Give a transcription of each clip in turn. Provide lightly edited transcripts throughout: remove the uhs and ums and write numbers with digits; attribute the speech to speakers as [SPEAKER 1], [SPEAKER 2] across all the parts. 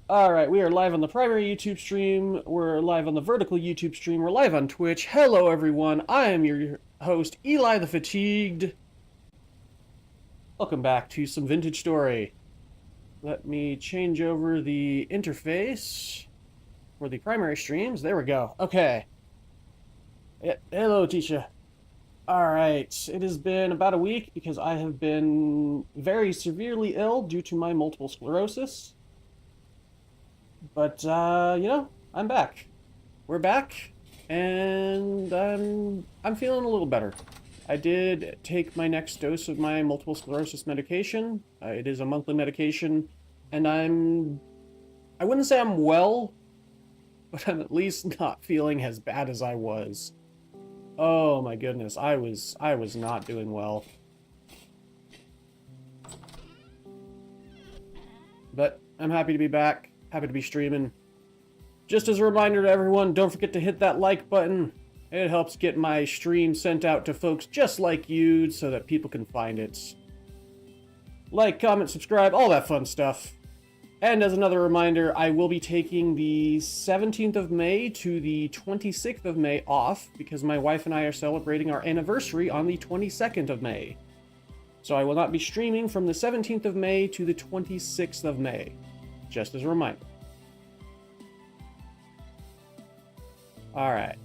[SPEAKER 1] Alright, we are live on the primary YouTube stream, we're live on the vertical YouTube stream, we're live on Twitch. Hello everyone, I am your host, Eli the Fatigued. Welcome back to some Vintage Story. Let me change over the interface for the primary streams. There we go. Okay. Hello, Tisha. Alright, it has been about a week because I have been very severely ill due to my multiple sclerosis. But, I'm back. We're back, and I'm feeling a little better. I did take my next dose of my multiple sclerosis medication. It is a monthly medication, and I wouldn't say I'm well, but I'm at least not feeling as bad as I was. Oh my goodness, I was not doing well. But I'm happy to be back. Happy to be streaming. Just as a reminder to everyone, don't forget to hit that like button. It helps get my stream sent out to folks just like you so that people can find it. Like, comment, subscribe, all that fun stuff. And as another reminder, I will be taking the 17th of May to the 26th of May off because my wife and I are celebrating our anniversary on the 22nd of May. So I will not be streaming from the 17th of May to the 26th of May. Just as a reminder. Alright.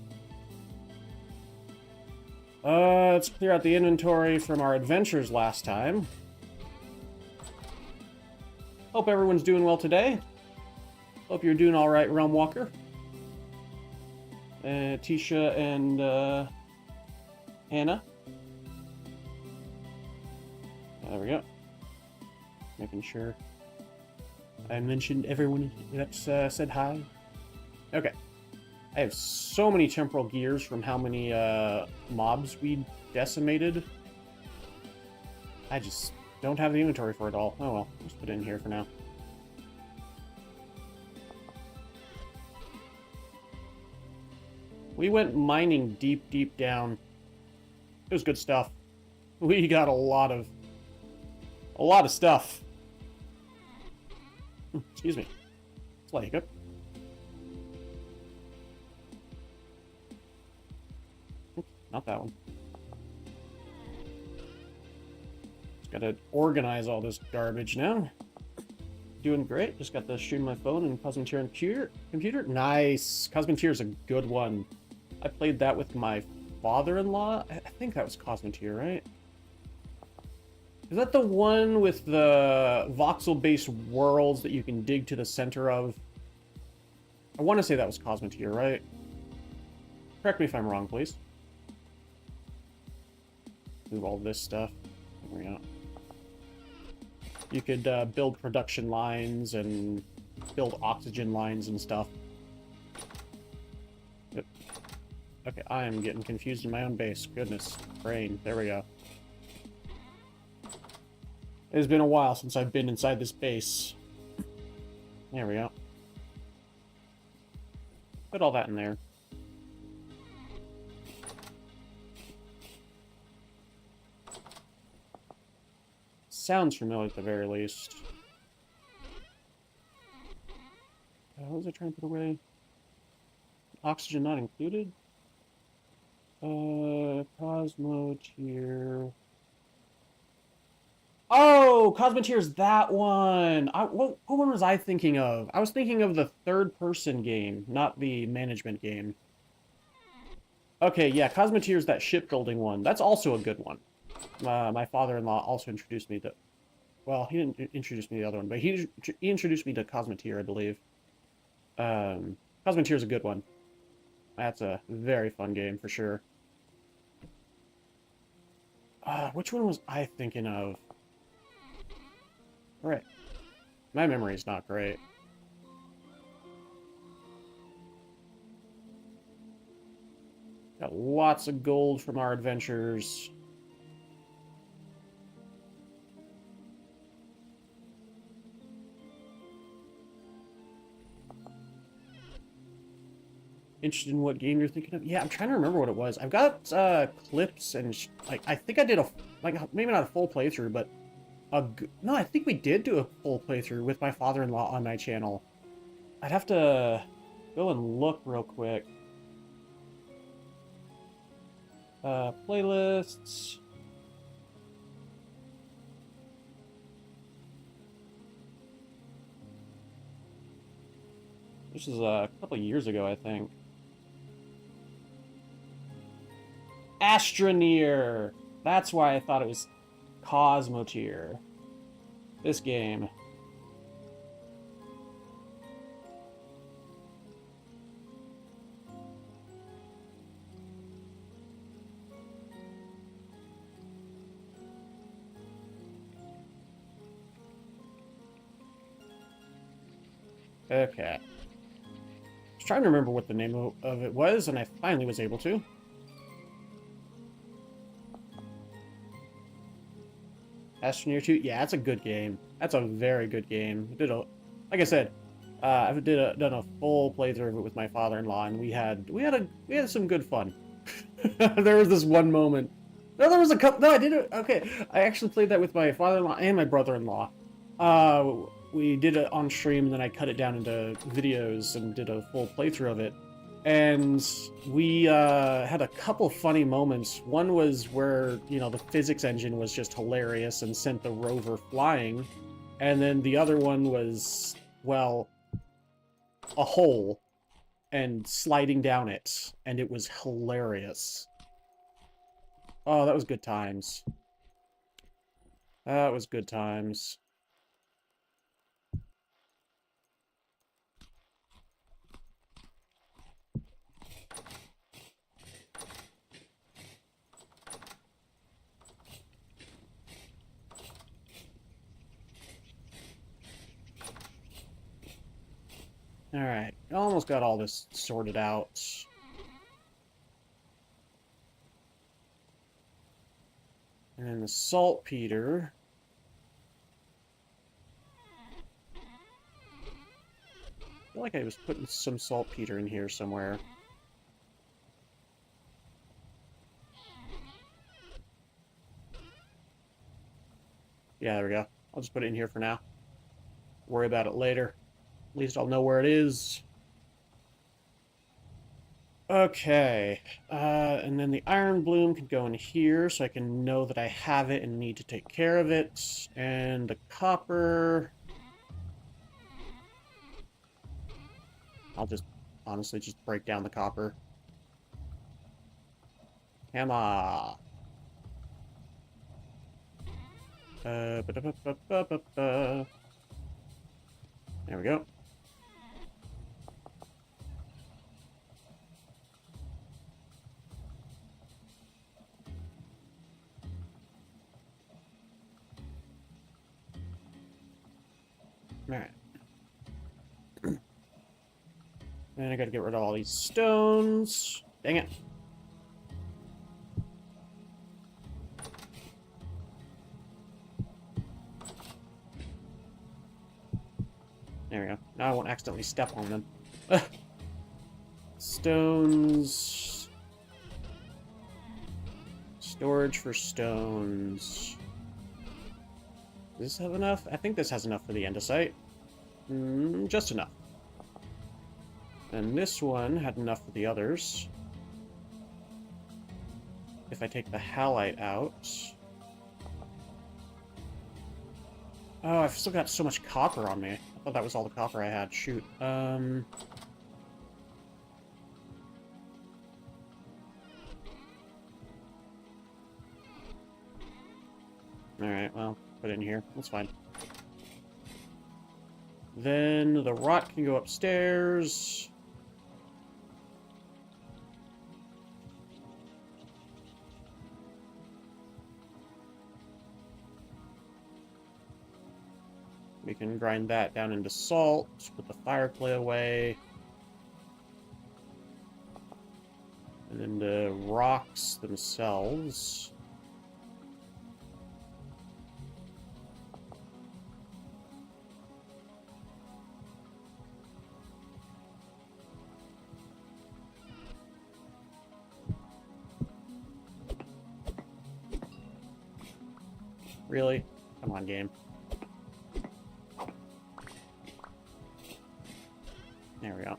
[SPEAKER 1] Let's clear out the inventory from our adventures last time. Hope everyone's doing well today. Hope you're doing alright, Realm Walker. Tisha and Hannah. There we go. Making sure I mentioned everyone that's said hi. Okay. I have so many temporal gears from how many mobs we decimated. I just don't have the inventory for it all. Oh well, let's put it in here for now. We went mining deep, deep down. It was good stuff. We got a lot of stuff. Excuse me. Slight hiccup. Not that one. Just gotta organize all this garbage now. Doing great. Just got to stream my phone and Cosmontier on computer. Nice. Cosmontier is a good one. I played that with my father-in-law. I think that was Cosmontier, right? Is that the one with the voxel-based worlds that you can dig to the center of? I want to say that was Cosmontier, right? Correct me if I'm wrong, please. Move all this stuff. There we go. You could build production lines and build oxygen lines and stuff. Yep. Okay, I am getting confused in my own base. Goodness. Brain. There we go. It has been a while since I've been inside this base. There we go. Put all that in there. Sounds familiar at the very least. What was I trying to put away? Oxygen not included? Cosmo tier. Oh, Cosmotier's that one. What one was I thinking of? I was thinking of the third-person game, not the management game. Okay, yeah, Cosmotier's that shipbuilding one. That's also a good one. My father-in-law also introduced me to... Well, he didn't introduce me to the other one, but he introduced me to Cosmotier, I believe. Cosmotier's a good one. That's a very fun game, for sure. Which one was I thinking of? Right. My memory's not great. Got lots of gold from our adventures. Interested in what game you're thinking of? Yeah, I'm trying to remember what it was. I've got clips and I think I did maybe not a full playthrough, but no, I think we did do a full playthrough with my father-in-law on my channel. I'd have to go and look real quick. Playlists. This is a couple years ago, I think. Astroneer! That's why I thought it was Cosmotier. This game. Okay. I was trying to remember what the name of it was, and I finally was able to. Astroneer 2, yeah, that's a good game. That's a very good game. Like I said, I've done a full playthrough of it with my father-in-law, and we had some good fun. There was this one moment. No, there was a couple. No, I did it. Okay, I actually played that with my father-in-law and my brother-in-law. We did it on stream, and then I cut it down into videos and did a full playthrough of it. And we had a couple funny moments. One was where, you know, the physics engine was just hilarious and sent the rover flying. And then the other one was, well, a hole and sliding down it. And it was hilarious. Oh, that was good times. That was good times. Alright, almost got all this sorted out. And then the saltpeter. I feel like I was putting some saltpeter in here somewhere. Yeah, there we go. I'll just put it in here for now. Worry about it later. At least I'll know where it is. Okay. And then the iron bloom can go in here, so I can know that I have it and need to take care of it. And the copper... I'll just, honestly, just break down the copper. Come on. There we go. Alright. And I gotta get rid of all these stones. Dang it. There we go. Now I won't accidentally step on them. Stones. Storage for stones. Does this have enough? I think this has enough for the andesite. Just enough. And this one had enough for the others. If I take the halite out... Oh, I've still got so much copper on me. I thought that was all the copper I had. Shoot. Alright, well, put it in here. That's fine. Then the rot can go upstairs. We can grind that down into salt, put the fire clay away. And then the rocks themselves. Really? Come on, game. There we go.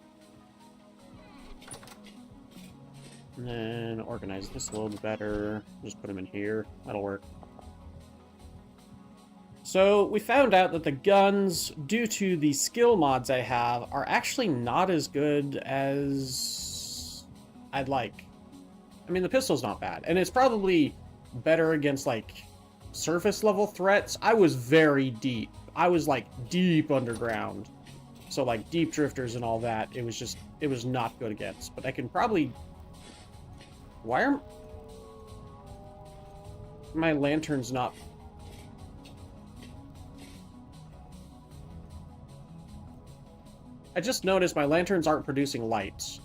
[SPEAKER 1] And then organize this a little bit better. Just put them in here. That'll work. So we found out that the guns, due to the skill mods I have, are actually not as good as I'd like. I mean, the pistol's not bad, and it's probably better against, like, surface level threats. I was very deep. I was, like, deep underground. So, like, deep drifters and all that, it was not good against. But I can probably... Why are my lanterns not... I just noticed my lanterns aren't producing lights.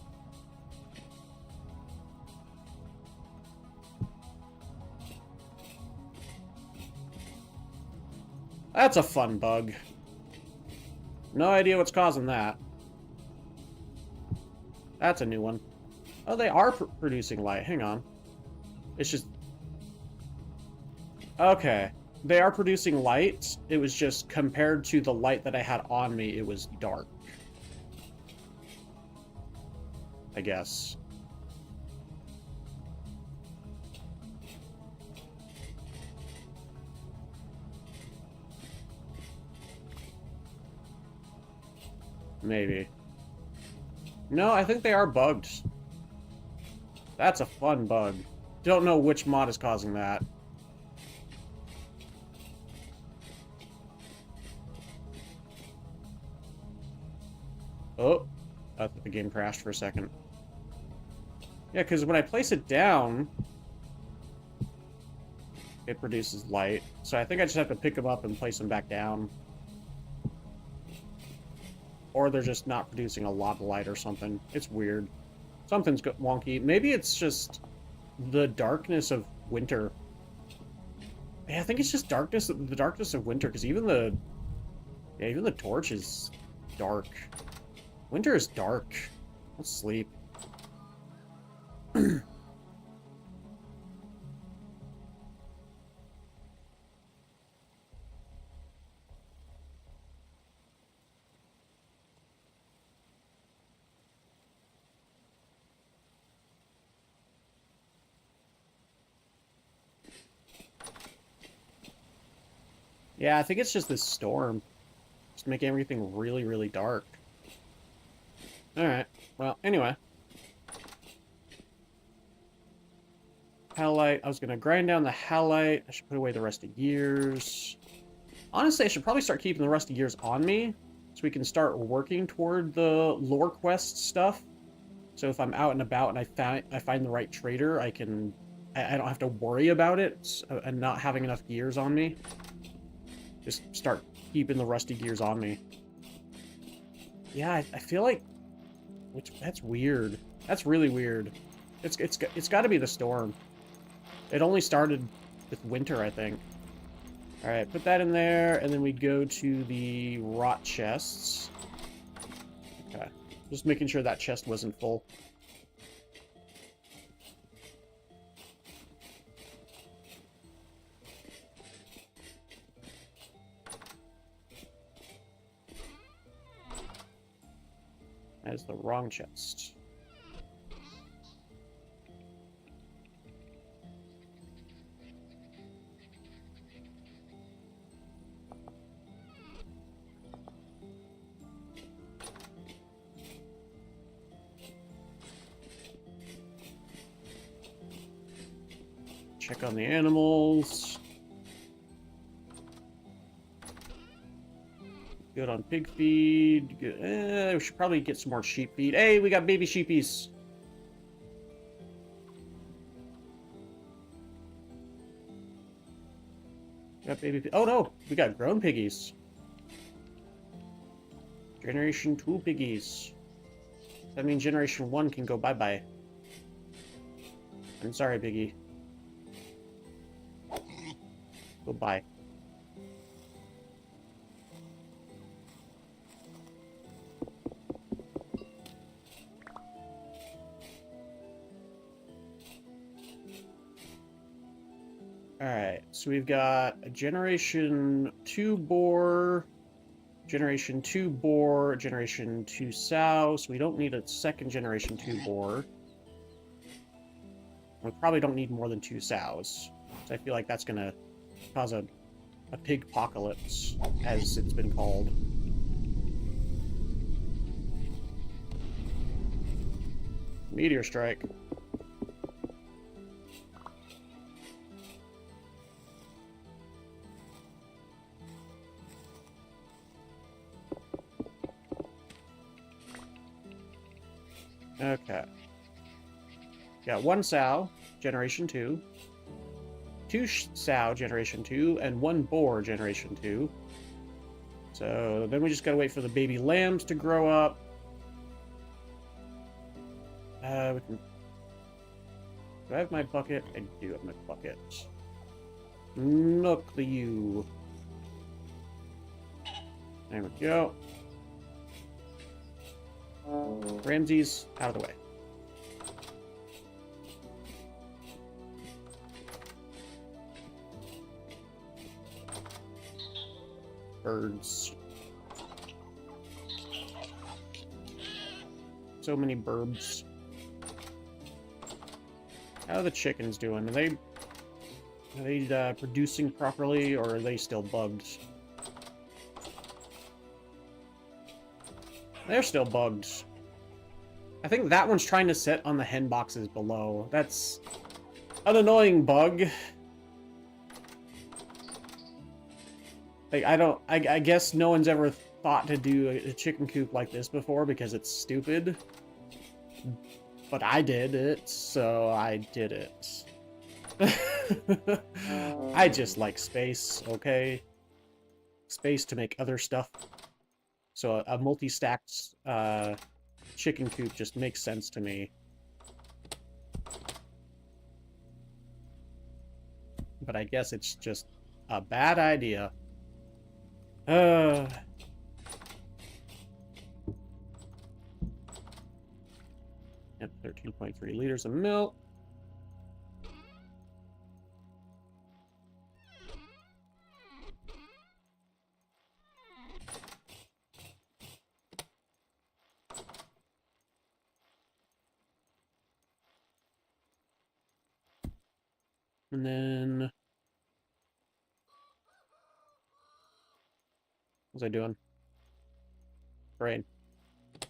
[SPEAKER 1] That's a fun bug. No idea what's causing that. That's a new one. Oh, they are producing light. Hang on. It's just... Okay. They are producing light. It was just compared to the light that I had on me, it was dark. I guess. Maybe. No, I think they are bugged. That's a fun bug. Don't know which mod is causing that. Oh, I thought the game crashed for a second. Yeah, because when I place it down, it produces light. So I think I just have to pick them up and place them back down. Or they're just not producing a lot of light or something. It's weird. Something's wonky. Maybe it's just the darkness of winter. Yeah, I think it's just the darkness of winter, because even the torch is dark. Winter is dark. Let's sleep. Yeah, I think it's just this storm. Just making everything really, really dark. Alright. Well, anyway. Halite. I was going to grind down the halite. I should put away the rusty gears. Honestly, I should probably start keeping the rusty gears on me, so we can start working toward the lore quest stuff. So if I'm out and about and I find the right trader, I don't have to worry about it and not having enough gears on me. Just start keeping the rusty gears on me. Yeah, I feel like... that's weird. That's really weird. It's got to be the storm. It only started with winter, I think. Alright, put that in there, and then we go to the rot chests. Okay. Just making sure that chest wasn't full. That is the wrong chest. Check on the animals. Good on pig feed. Good. We should probably get some more sheep feed. Hey, we got baby sheepies. Got baby. Oh no, we got grown piggies. Generation 2 piggies. That means Generation 1 can go bye-bye. I'm sorry, piggy. Goodbye. Alright, so we've got a Generation 2 boar, Generation 2 boar, Generation 2 sow, so we don't need a second Generation 2 boar. We probably don't need more than 2 sows. So I feel like that's gonna cause a pig apocalypse, as it's been called. Meteor strike. Okay. Got 1 sow, Generation 2. 2 sow, Generation 2, and 1 boar, Generation 2. So then we just gotta wait for the baby lambs to grow up. We can... Do I have my bucket? I do have my bucket. Milk the ewe. There we go. Ramses, out of the way. Birds. So many burbs. How are the chickens doing? Are they producing properly, or are they still bugged? They're still bugged. I think that one's trying to sit on the hen boxes below. That's an annoying bug. Like, I guess no one's ever thought to do a chicken coop like this before because it's stupid. But I did it, so I did it. I just like space, okay? Space to make other stuff. So a multi-stacked chicken coop just makes sense to me. But I guess it's just a bad idea. Yep, 13.3 liters of milk. And then... What was I doing? Brain. I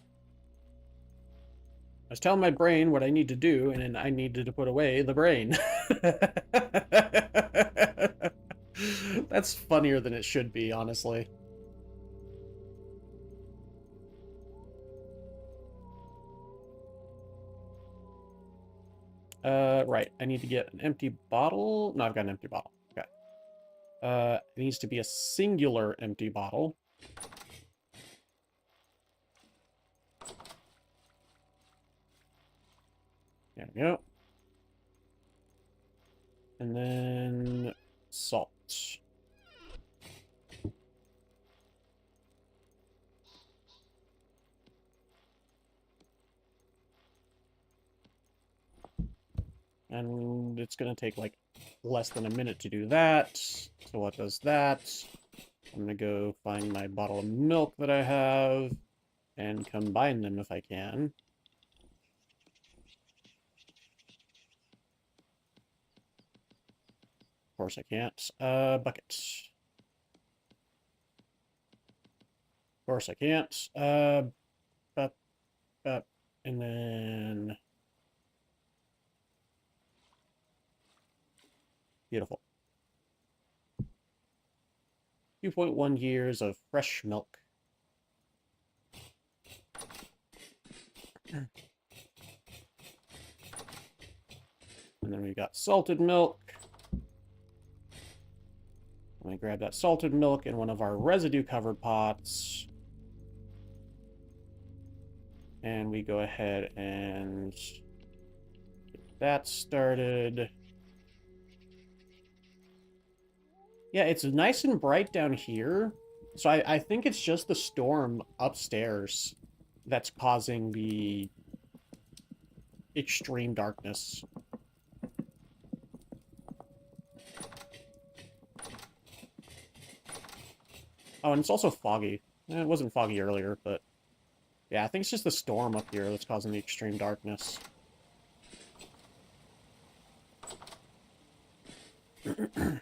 [SPEAKER 1] was telling my brain what I need to do, and then I needed to put away the brain. That's funnier than it should be, honestly. Right. I need to get an empty bottle. No, I've got an empty bottle. Okay. It needs to be a singular empty bottle. There we go. And then salt. And it's going to take like less than a minute to do that. So what does that? I'm going to go find my bottle of milk that I have and combine them if I can. Of course I can't. Bucket. Of course I can't. And then... Beautiful. 2.1 years of fresh milk. And then we've got salted milk. Let me grab that salted milk in one of our residue-covered pots. And we go ahead and get that started. Yeah, it's nice and bright down here. So I think it's just the storm upstairs that's causing the extreme darkness. Oh, and it's also foggy. It wasn't foggy earlier, but yeah, I think it's just the storm up here that's causing the extreme darkness. So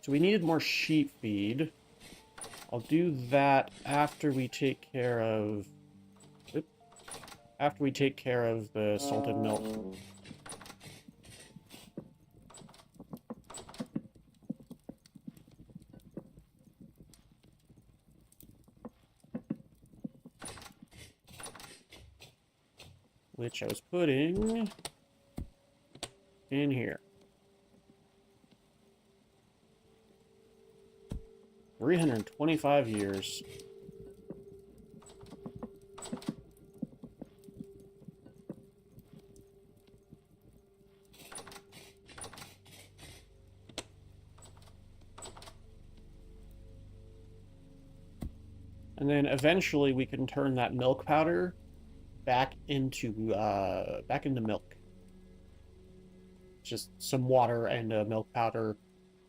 [SPEAKER 1] we needed more sheep feed. I'll do that after we take care of... after we take care of the salted milk. Which I was putting in here. 325 years. And then eventually we can turn that milk powder back into milk. Just some water and milk powder,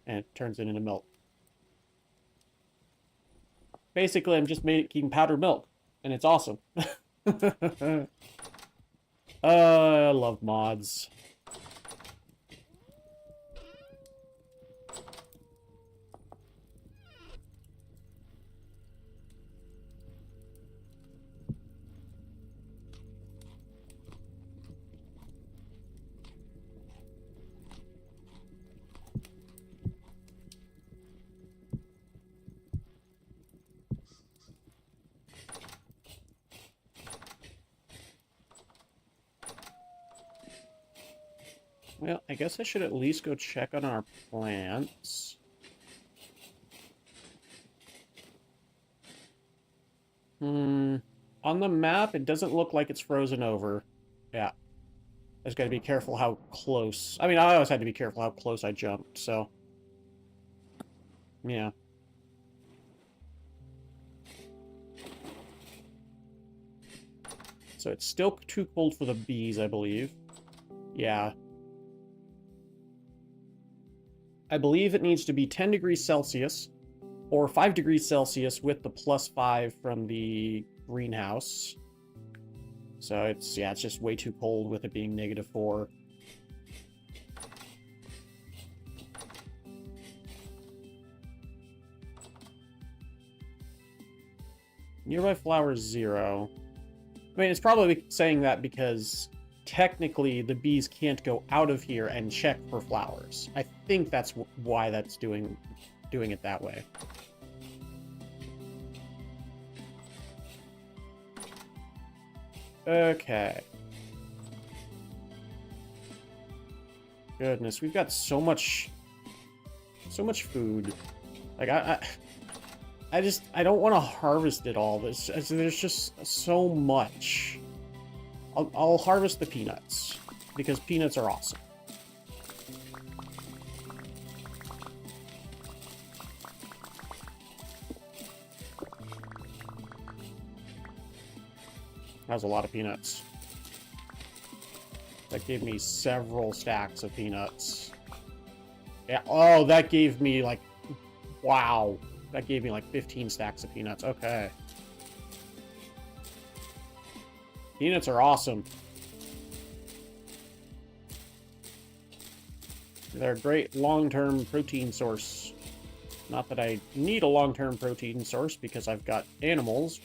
[SPEAKER 1] and it turns it into milk. Basically, I'm just making powdered milk, and it's awesome. I love mods. Well, I guess I should at least go check on our plants. On the map, it doesn't look like it's frozen over. Yeah. I just gotta be careful how close... I mean, I always had to be careful how close I jumped, so... yeah. So it's still too cold for the bees, I believe. Yeah. I believe it needs to be 10 degrees Celsius or 5 degrees Celsius with the +5 from the greenhouse. So it's just way too cold with it being -4. Nearby flowers 0. I mean, it's probably saying that because technically the bees can't go out of here and check for flowers. I think that's why that's doing it that way. Okay. Goodness, we've got so much food. Like I don't want to harvest it all. There's just so much. I'll harvest the peanuts, because peanuts are awesome. That was a lot of peanuts. That gave me several stacks of peanuts. Yeah, oh, that gave me like... wow. That gave me like 15 stacks of peanuts. Okay. Peanuts are awesome. They're a great long-term protein source. Not that I need a long-term protein source because I've got animals.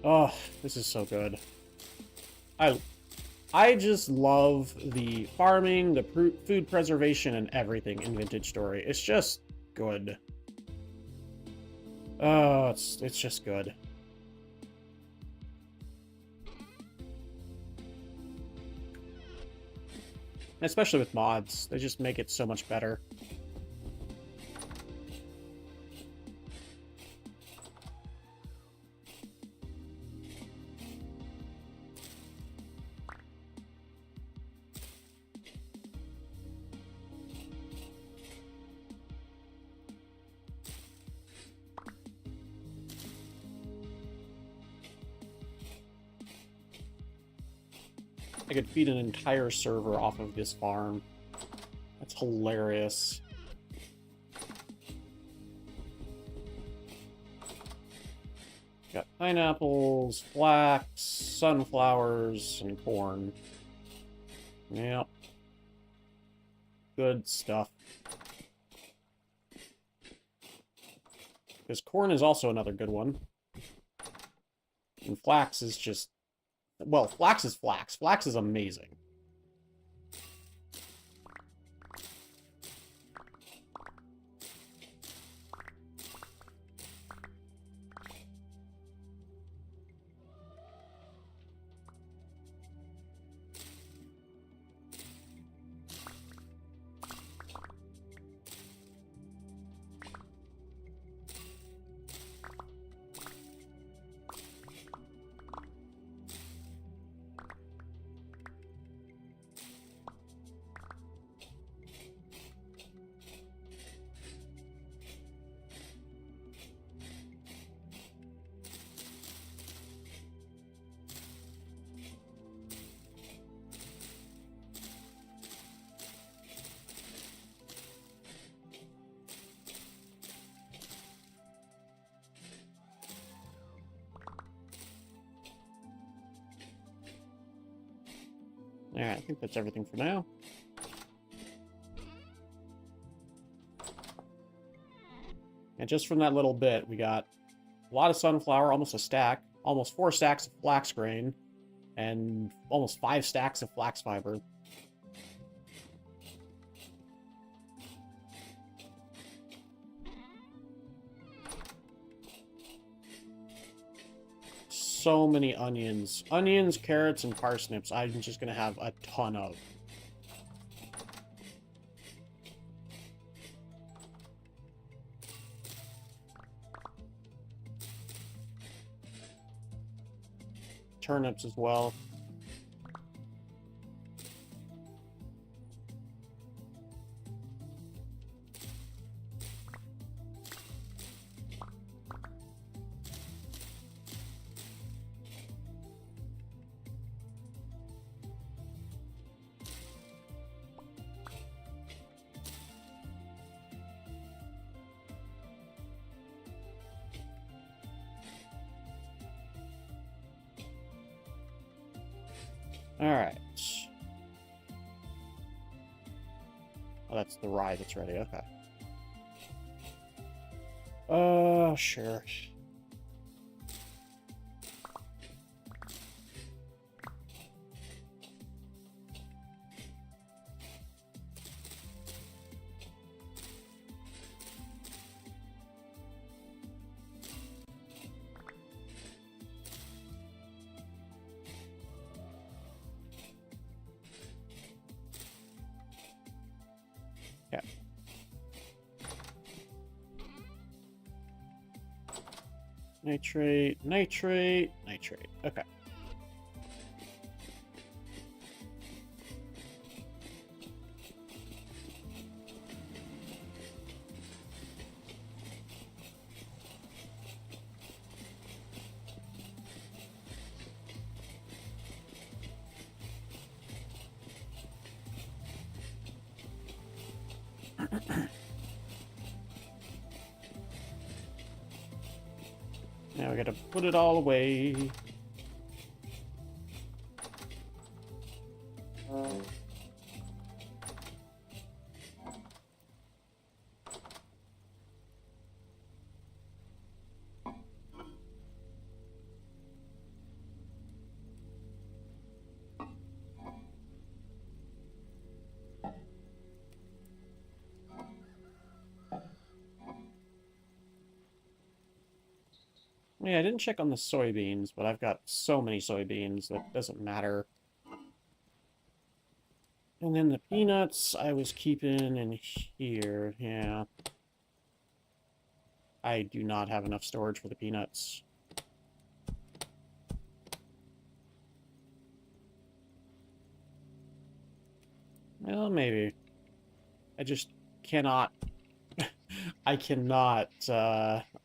[SPEAKER 1] Oh, this is so good. I just love the farming, the food preservation, and everything in Vintage Story. It's just good. Oh, it's just good. Especially with mods, they just make it so much better. I could feed an entire server off of this farm. That's hilarious. Got pineapples, flax, sunflowers, and corn. Yep. Good stuff. Because corn is also another good one. And flax is just... Well, flax is flax. Flax is amazing. Alright, I think that's everything for now. And just from that little bit, we got a lot of sunflower, almost a stack, almost 4 stacks of flax grain, and almost 5 stacks of flax fiber. So many onions. Onions, carrots, and parsnips I'm just going to have a ton of. Turnips as well. Alright. Oh, that's the rye that's ready, okay. Sure. Yeah. Nitrate, nitrate, nitrate. Okay. Now we gotta put it all away. Yeah, I didn't check on the soybeans, but I've got so many soybeans that doesn't matter. And then the peanuts I was keeping in here, yeah. I do not have enough storage for the peanuts. Well, maybe. I just cannot... I cannot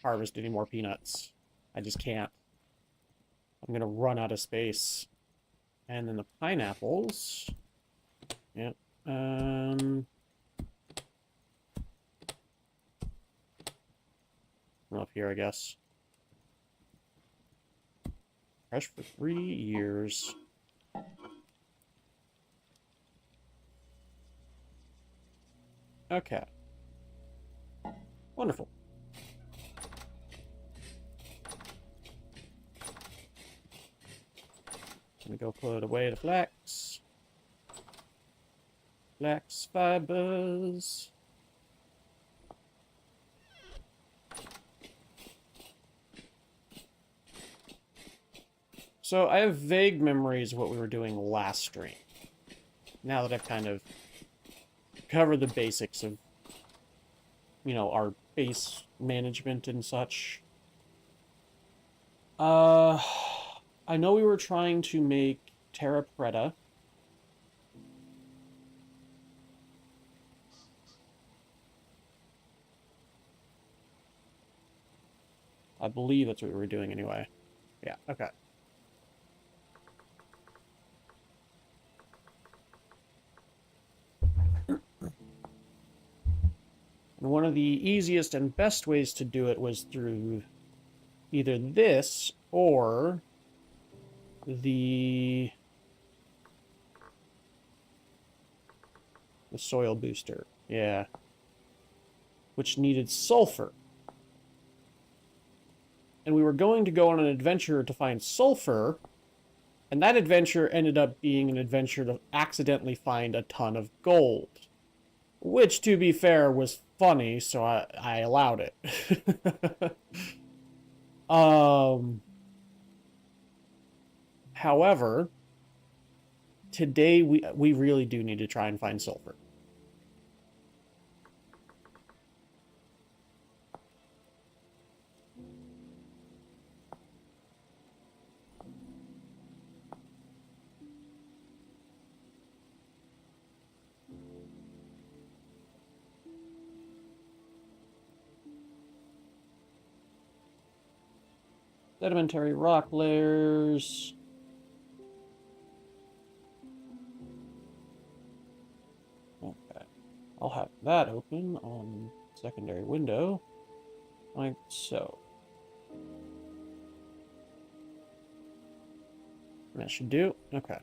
[SPEAKER 1] harvest any more peanuts. I just can't. I'm gonna run out of space. And then the pineapples... Yep. Up here, I guess. Fresh for 3 years. Okay. Wonderful. Let me go put away the flax. Flax fibers. So I have vague memories of what we were doing last stream. Now that I've kind of covered the basics of, you know, our base management and such. I know we were trying to make Terra Preta. I believe that's what we were doing anyway. Yeah, okay. And one of the easiest and best ways to do it was through either this or the soil booster. Yeah. Which needed sulfur. And we were going to go on an adventure to find sulfur, and that adventure ended up being an adventure to accidentally find a ton of gold. Which, to be fair, was funny, so I allowed it. However, today we really do need to try and find sulfur. Sedimentary rock layers. Okay. I'll have that open on secondary window. Like so. That should do. Okay.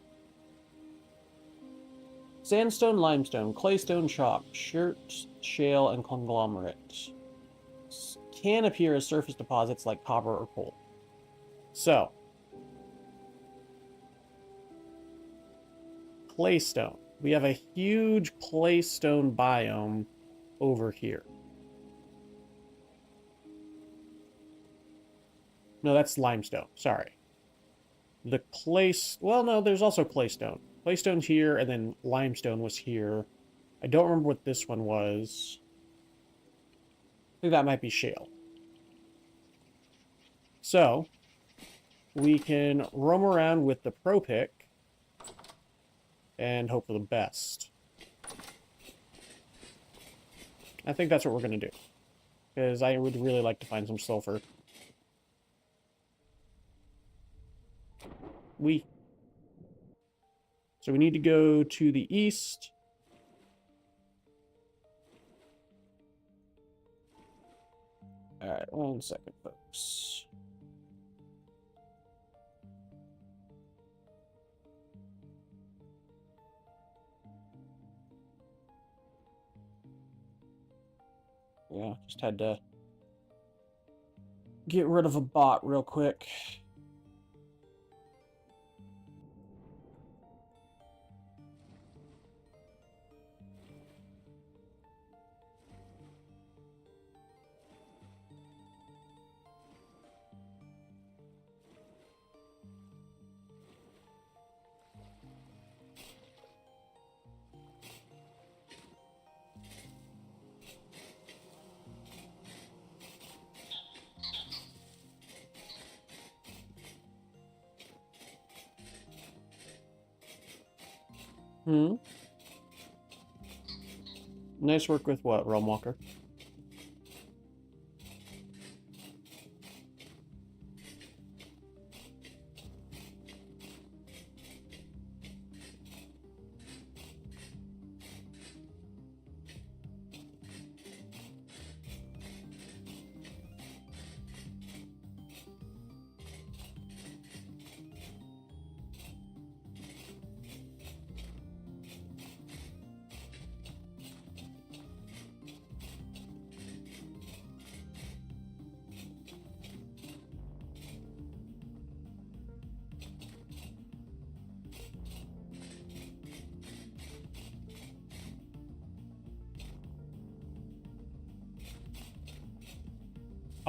[SPEAKER 1] Sandstone, limestone, claystone, chalk, chert, shale, and conglomerate can appear as surface deposits like copper or coal. So, claystone. We have a huge claystone biome over here. No, that's limestone. Sorry. The clay... Well, no, there's also claystone. Claystone's here, and then limestone was here. I don't remember what this one was. I think that might be shale. So, we can roam around with the Pro Pick and hope for the best. I think that's what we're going to do. Because I would really like to find some sulfur. So we need to go to the east. Alright, 1 second, folks. Yeah, just had to get rid of a bot real quick. Nice work with what, Realm Walker?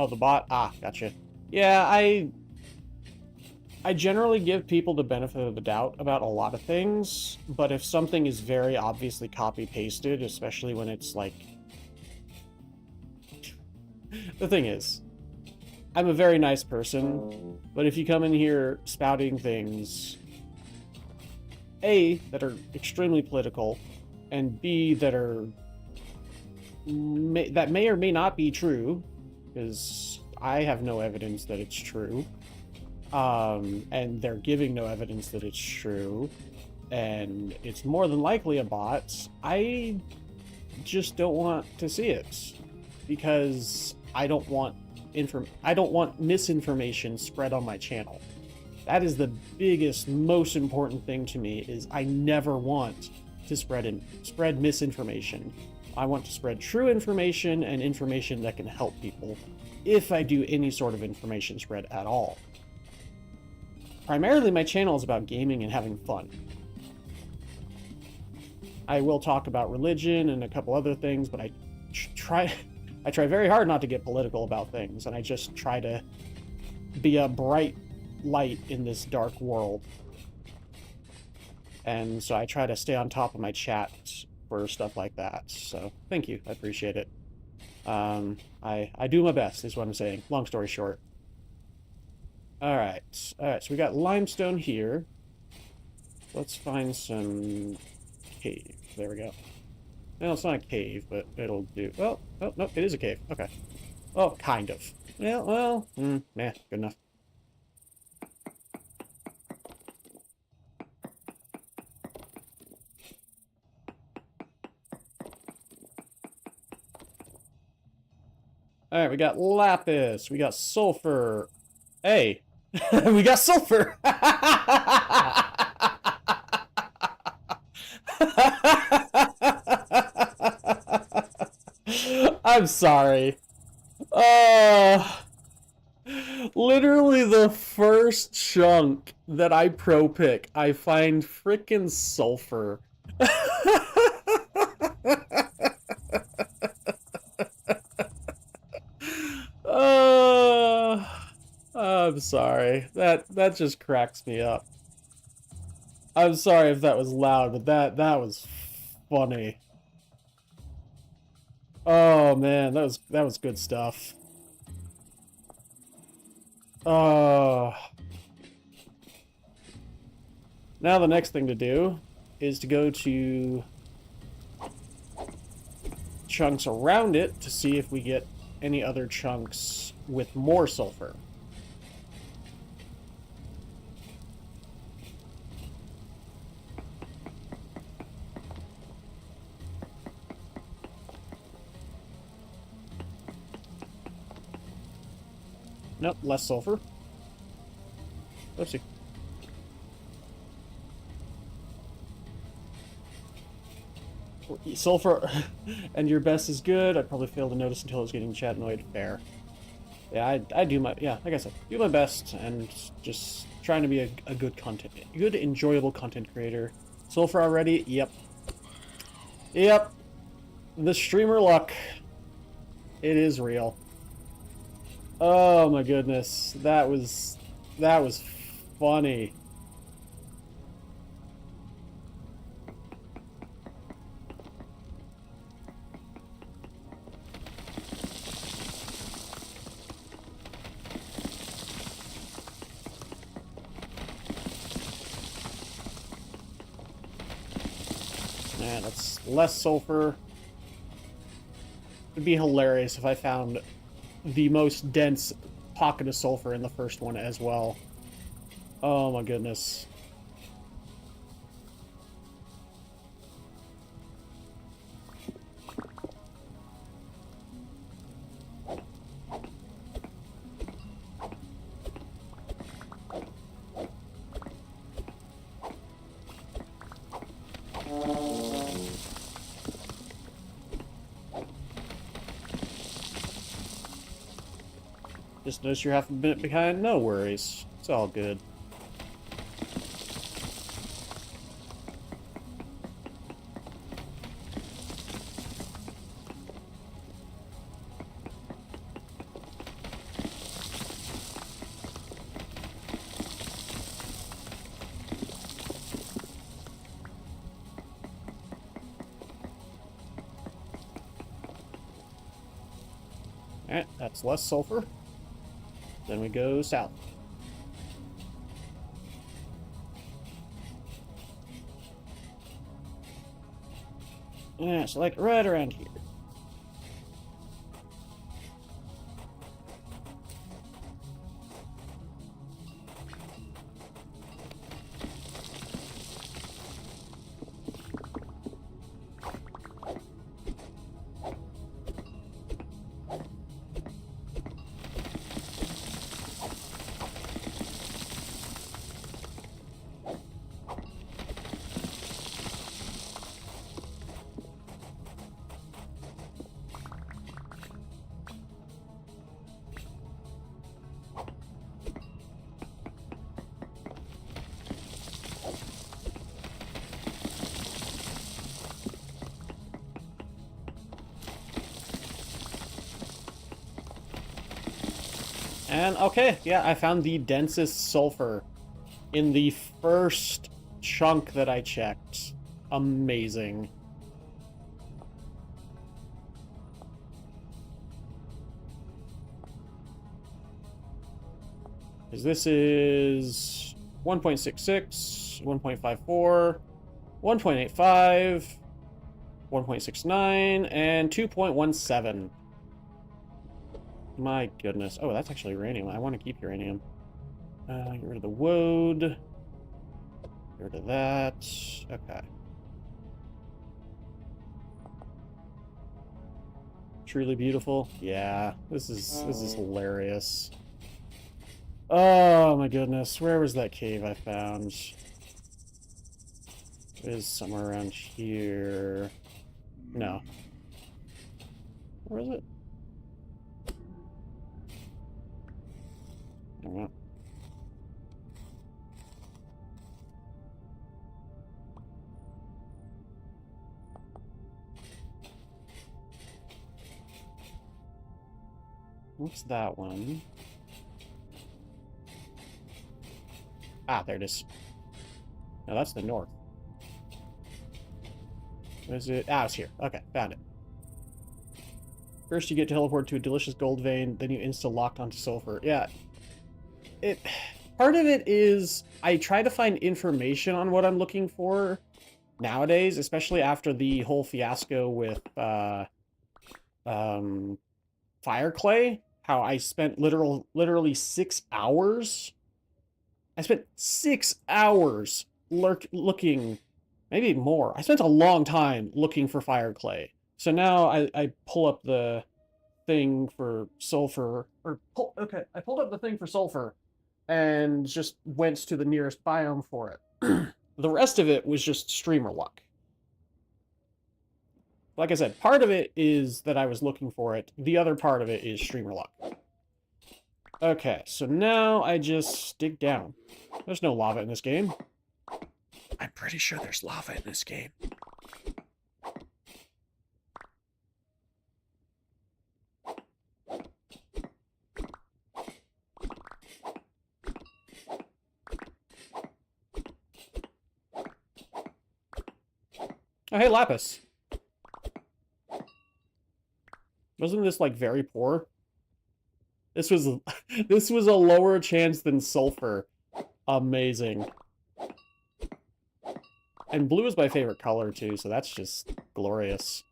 [SPEAKER 1] Oh, the bot? Ah, gotcha. Yeah, I generally give people the benefit of the doubt about a lot of things, but if something is very obviously copy-pasted, especially when it's like... The thing is, I'm a very nice person, but if you come in here spouting things, A, that are extremely political, and B, that are... that may or may not be true, because I have no evidence that it's true, and they're giving no evidence that it's true, and it's more than likely a bot, I just don't want to see it, because I don't want misinformation spread on my channel. That is the biggest, most important thing to me, is I never want to spread misinformation. I want to spread true information and information that can help people, if I do any sort of information spread at all. Primarily, my channel is about gaming and having fun. I will talk about religion and a couple other things, but I try very hard not to get political about things, and I just try to be a bright light in this dark world. And so I try to stay on top of my chat for stuff like that. So thank you, I appreciate it. I do my best, is what I'm saying. Long story short. Alright, so we got limestone here. Let's find some cave. There we go. Well, it's not a cave, but it'll do. Well, oh, no, it is a cave. Okay. Oh, kind of. Yeah, well, good enough. Alright, we got lapis. We got sulfur. Hey! We got sulfur! I'm sorry. Literally the first chunk that I pro pick, I find frickin' sulfur. I'm sorry. That just cracks me up. I'm sorry if that was loud, but that was funny. Oh man, that was good stuff. Oh. Now the next thing to do is to go to chunks around it to see if we get any other chunks with more sulfur. Nope, less sulfur. Oopsie. Sulfur and your best is good. I'd probably fail to notice until I was getting chat annoyed. Fair. Yeah, I do my, yeah, like I said, do my best and just trying to be a good enjoyable content creator. Sulfur already? Yep. Yep. The streamer luck. It is real. Oh my goodness. That was funny. Man, that's less sulfur. It'd be hilarious if I found the most dense pocket of sulfur in the first one as well. Oh my goodness. Just notice you're half a minute behind. No worries. It's all good. Alright, that's less sulfur. Then we go south. Yeah, so like right around here. And okay, yeah, I found the densest sulfur in the first chunk that I checked. Amazing. Because this is 1.66, 1.54, 1.85, 1.69, and 2.17. My goodness. Oh, that's actually uranium. I want to keep uranium. Get rid of the woad. Get rid of that. Okay. Truly beautiful. Yeah, this is hilarious. Oh my goodness. Where was that cave I found? It is somewhere around here. No. Where is it? I don't know. What's that one? Ah, there it is. No, that's the north. What is it? Ah, it's here. Okay, found it. First you get teleported to a delicious gold vein, then you insta-lock onto sulfur. Yeah. Part of it is I try to find information on what I'm looking for nowadays, especially after the whole fiasco with fire clay. How I spent literally 6 hours. I spent 6 hours looking, maybe more. I spent a long time looking for fire clay. So now I pull up the thing for sulfur, I pulled up the thing for sulfur and just went to the nearest biome for it. The rest of it was just streamer luck. Like I said, part of it is that I was looking for it. The other part of it is streamer luck. Okay, so now I just dig down. There's no lava in this game. I'm pretty sure there's lava in this game. Oh, hey, Lapis. Wasn't this, like, very poor? This was a lower chance than sulfur. Amazing. And blue is my favorite color, too, so that's just glorious.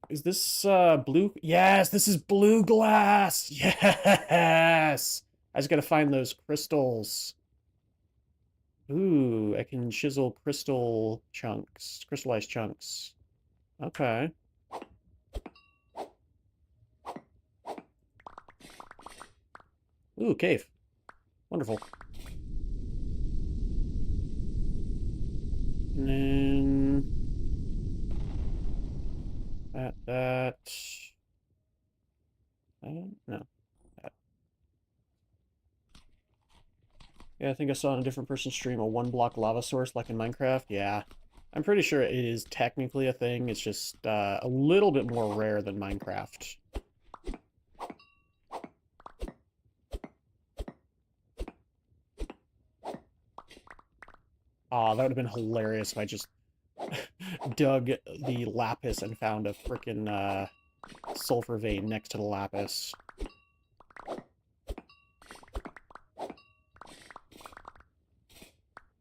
[SPEAKER 1] Is this, blue? Yes, this is blue glass! Yes! I just gotta find those crystals. Ooh, I can chisel crystal chunks, crystallized chunks. Okay. Ooh, cave. Wonderful. And then... That... No. That. Yeah, I think I saw on a different person's stream a one-block lava source like in Minecraft. Yeah. I'm pretty sure it is technically a thing. It's just a little bit more rare than Minecraft. Aw, that would have been hilarious if I just dug the lapis and found a frickin', sulfur vein next to the lapis.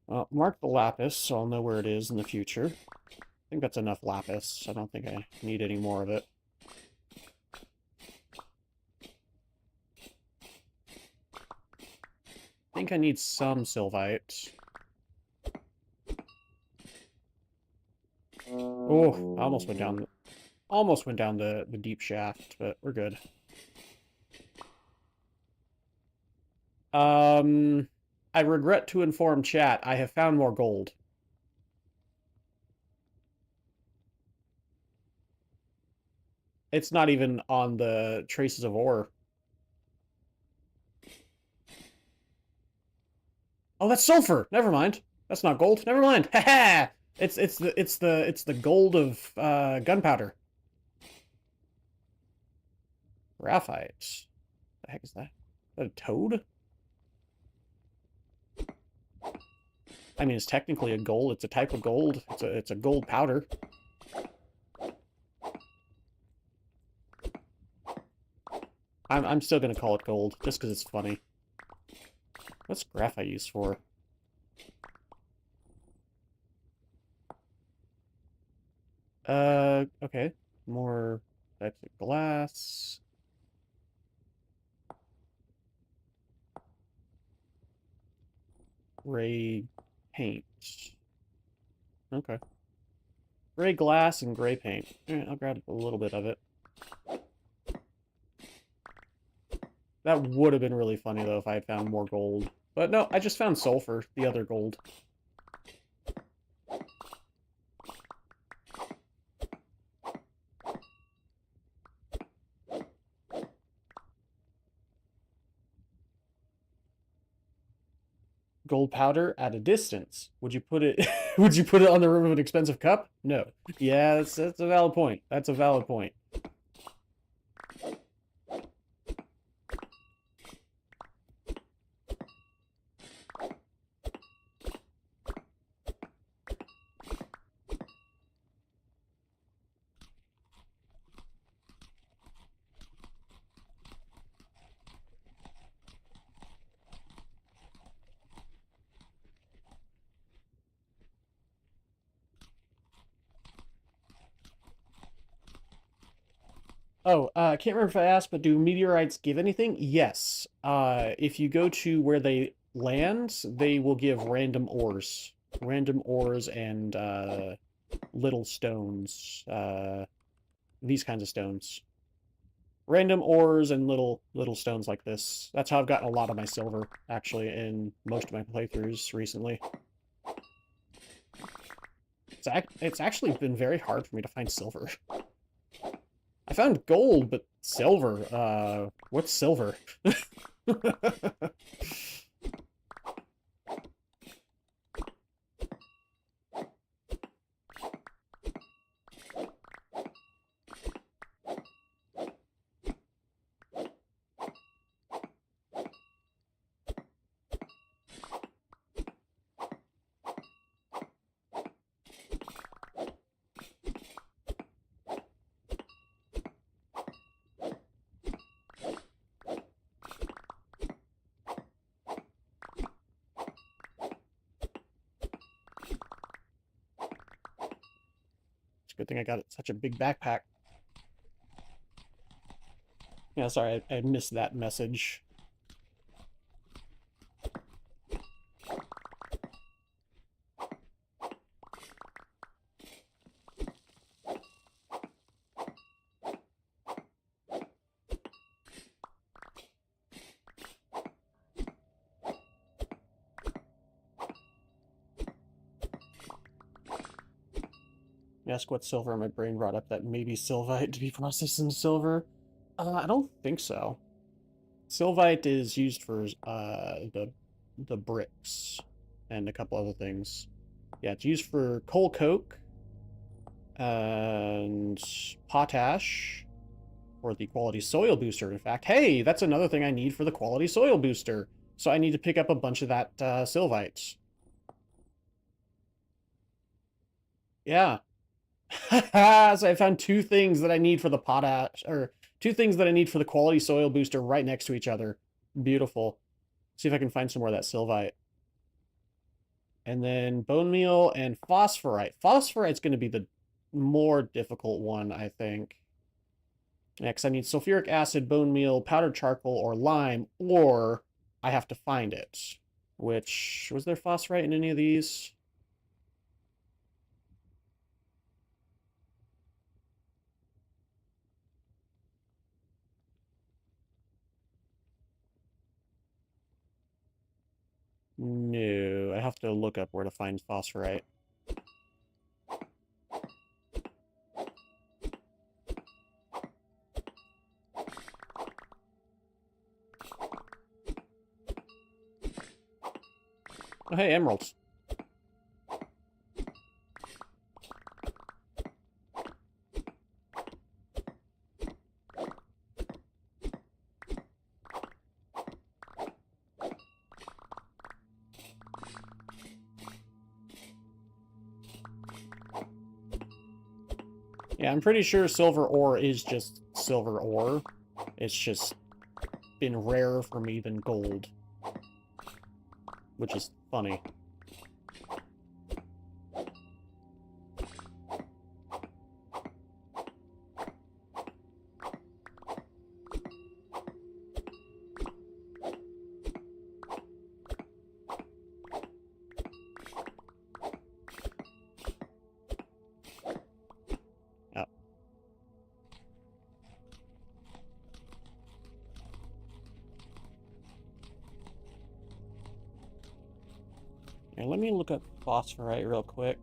[SPEAKER 1] Well, mark the lapis, so I'll know where it is in the future. I think that's enough lapis. I don't think I need any more of it. I think I need some sylvite. Oh, I almost went down the deep shaft, but we're good. I regret to inform chat, I have found more gold. It's not even on the traces of ore. Oh, that's sulfur. Never mind. That's not gold. Never mind. Ha ha. It's the gold of gunpowder. Graphite. The heck is that? Is that a toad? I mean, it's technically a gold. It's a type of gold. It's a gold powder. I'm still gonna call it gold just because it's funny. What's graphite used for? Okay. More types of glass. Gray paint. Okay. Gray glass and gray paint. Alright, I'll grab a little bit of it. That would have been really funny, though, if I had found more gold. But no, I just found sulfur, the other gold. Gold powder at a distance. Would you put it would you put it on the rim of an expensive cup? No. Yeah, that's a valid point. That's a valid point. Oh, I can't remember if I asked, but do meteorites give anything? Yes. If you go to where they land, they will give random ores. Random ores and, little stones. These kinds of stones. Random ores and little stones like this. That's how I've gotten a lot of my silver, actually, in most of my playthroughs recently. It's actually been very hard for me to find silver. I found gold, but silver, what's silver? Good thing I got such a big backpack. Yeah, sorry, I missed that message. Ask what silver, my brain brought up that maybe sylvite to be processed into silver. I don't think so. Sylvite is used for the bricks and a couple other things. Yeah, it's used for coal coke and potash or the quality soil booster. In fact, hey, that's another thing I need for the quality soil booster. So I need to pick up a bunch of that sylvite. Yeah. So I found two things that I need for the potash, or two things that I need for the quality soil booster right next to each other. Beautiful. See if I can find some more of that sylvite. And then bone meal and phosphorite. Phosphorite's going to be the more difficult one, I think. Next, I need sulfuric acid, bone meal, powdered charcoal, or lime, or I have to find it. Which, was there phosphorite in any of these? No, I have to look up where to find phosphorite. Oh, hey, emeralds. Yeah, I'm pretty sure silver ore is just silver ore. It's just been rarer for me than gold. Which is funny. Oh. Yeah, let me look up phosphorite real quick.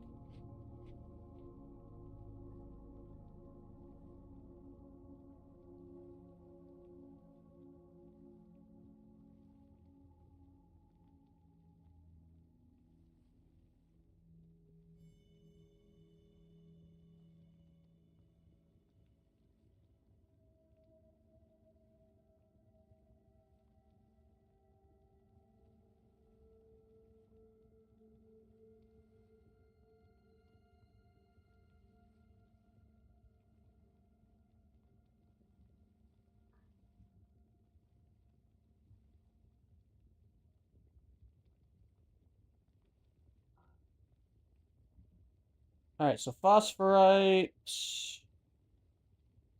[SPEAKER 1] Alright, so phosphorite... Is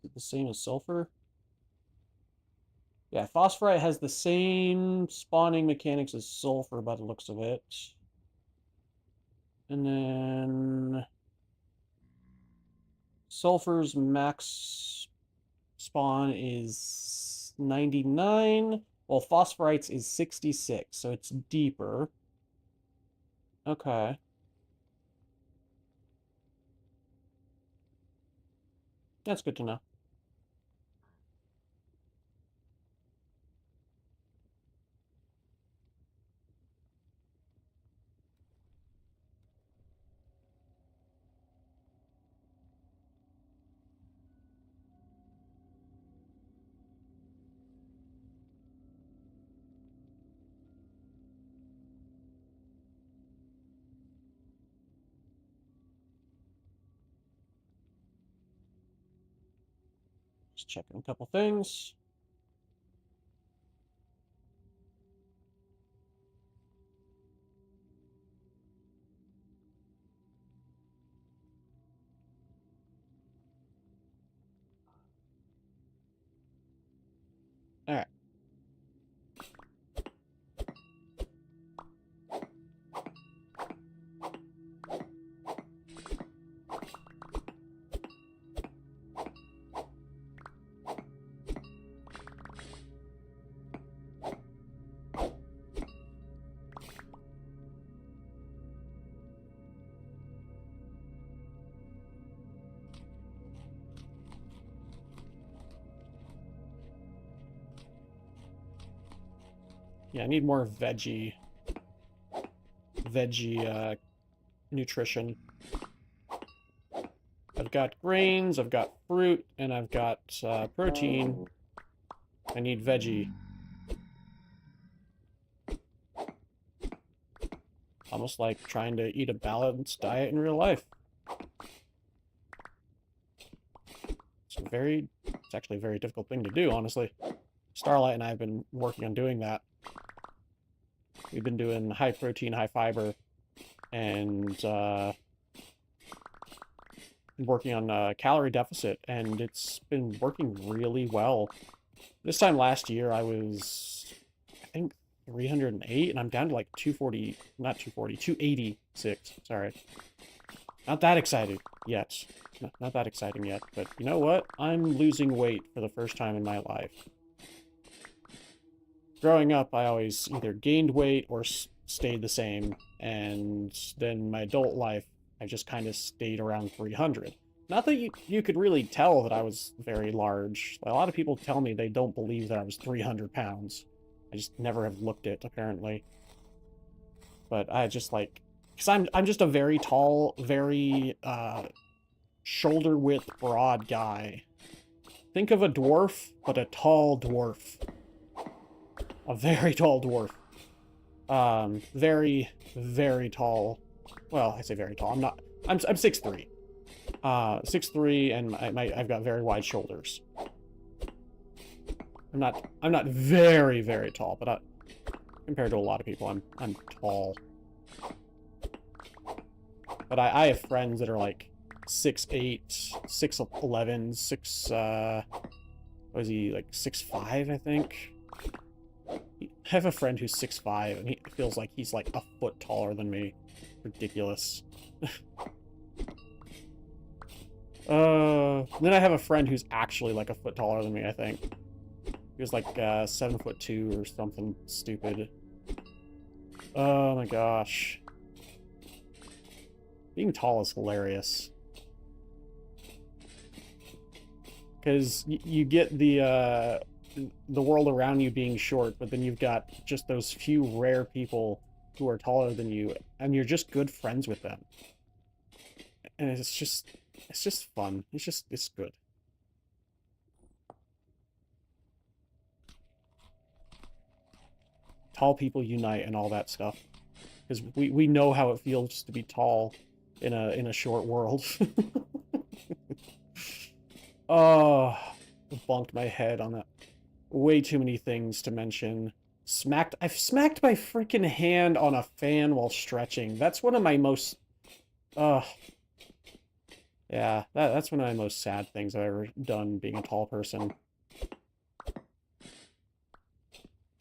[SPEAKER 1] it the same as sulfur? Yeah, phosphorite has the same spawning mechanics as sulfur by the looks of it. And then... sulfur's max spawn is 99, while phosphorite's is 66, so it's deeper. Okay. That's good to know. Just checking a couple things. All right. Yeah, I need more veggie nutrition. I've got grains, I've got fruit, and I've got protein. I need veggie. Almost like trying to eat a balanced diet in real life. it's actually a very difficult thing to do, honestly. Starlight and I have been working on doing that. We've been doing high protein, high fiber, and working on calorie deficit, and it's been working really well. This time last year, I was, I think, 308, and I'm down to like 240, not 240, 286, sorry. Not that excited yet. Not that exciting yet, but you know what? I'm losing weight for the first time in my life. Growing up, I always either gained weight or stayed the same, and then my adult life, I just kind of stayed around 300. Not that you could really tell that I was very large. A lot of people tell me they don't believe that I was 300 pounds. I just never have looked it, apparently. But I just like... Because I'm just a very tall, very shoulder-width, broad guy. Think of a dwarf, but a tall dwarf. A very tall dwarf. Very, very tall. Well, I say very tall. I'm not... I'm 6'3". 6'3", and I've got very wide shoulders. I'm not very, very tall, but compared to a lot of people, I'm tall. But I have friends that are like 6'8", 6'11", what is he, like 6'5", I think? I have a friend who's 6'5", and he feels like he's like a foot taller than me. Ridiculous. Then I have a friend who's actually like a foot taller than me, I think. He was like 7'2" or something stupid. Oh my gosh. Being tall is hilarious. Because you get the world around you being short, but then you've got just those few rare people who are taller than you, and you're just good friends with them. And it's just fun. It's good. Tall people unite and all that stuff. Because we know how it feels to be tall in a short world. Oh, bonked my head on that. Way too many things to mention. I've smacked my freaking hand on a fan while stretching. That's one of my most... Yeah, that's one of my most sad things I've ever done, being a tall person.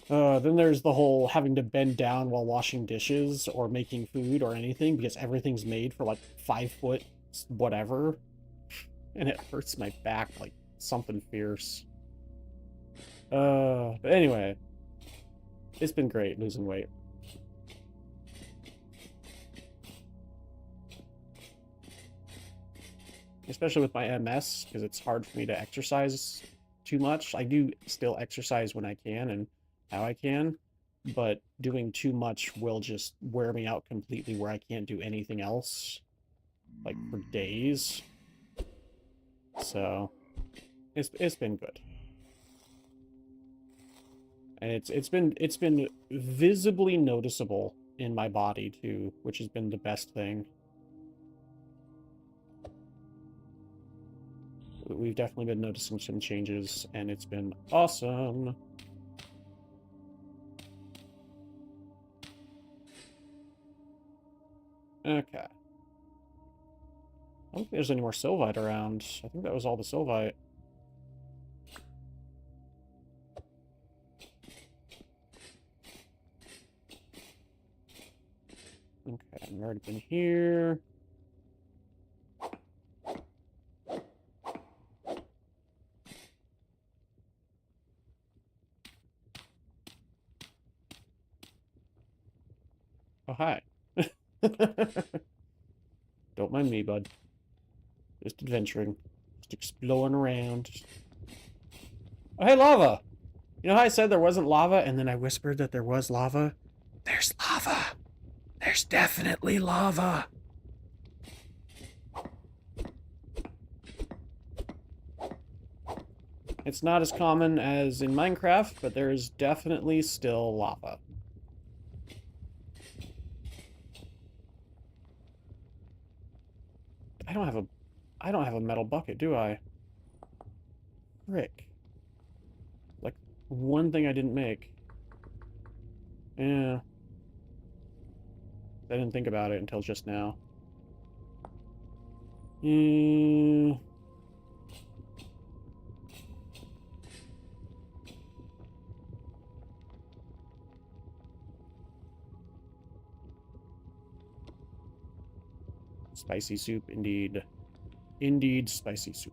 [SPEAKER 1] Then there's the whole having to bend down while washing dishes or making food or anything, because everything's made for like 5 foot whatever. And it hurts my back like something fierce. But anyway, it's been great losing weight. Especially with my MS, because it's hard for me to exercise too much. I do still exercise when I can and how I can, but doing too much will just wear me out completely where I can't do anything else, like, for days. So, it's been good. And it's been visibly noticeable in my body, too, which has been the best thing. We've definitely been noticing some changes, and it's been awesome. Okay. I don't think there's any more Sylvite around. I think that was all the Sylvite. Okay, I've already been here. Oh, hi. Don't mind me, bud. Just adventuring. Just exploring around. Oh, hey, lava! You know how I said there wasn't lava, and then I whispered that there was lava? There's lava! There's definitely lava! It's not as common as in Minecraft, but there is definitely still lava. I don't have a metal bucket, do I? frick. Like, one thing I didn't make. Yeah. I didn't think about it until just now. Spicy soup, indeed. Indeed, spicy soup.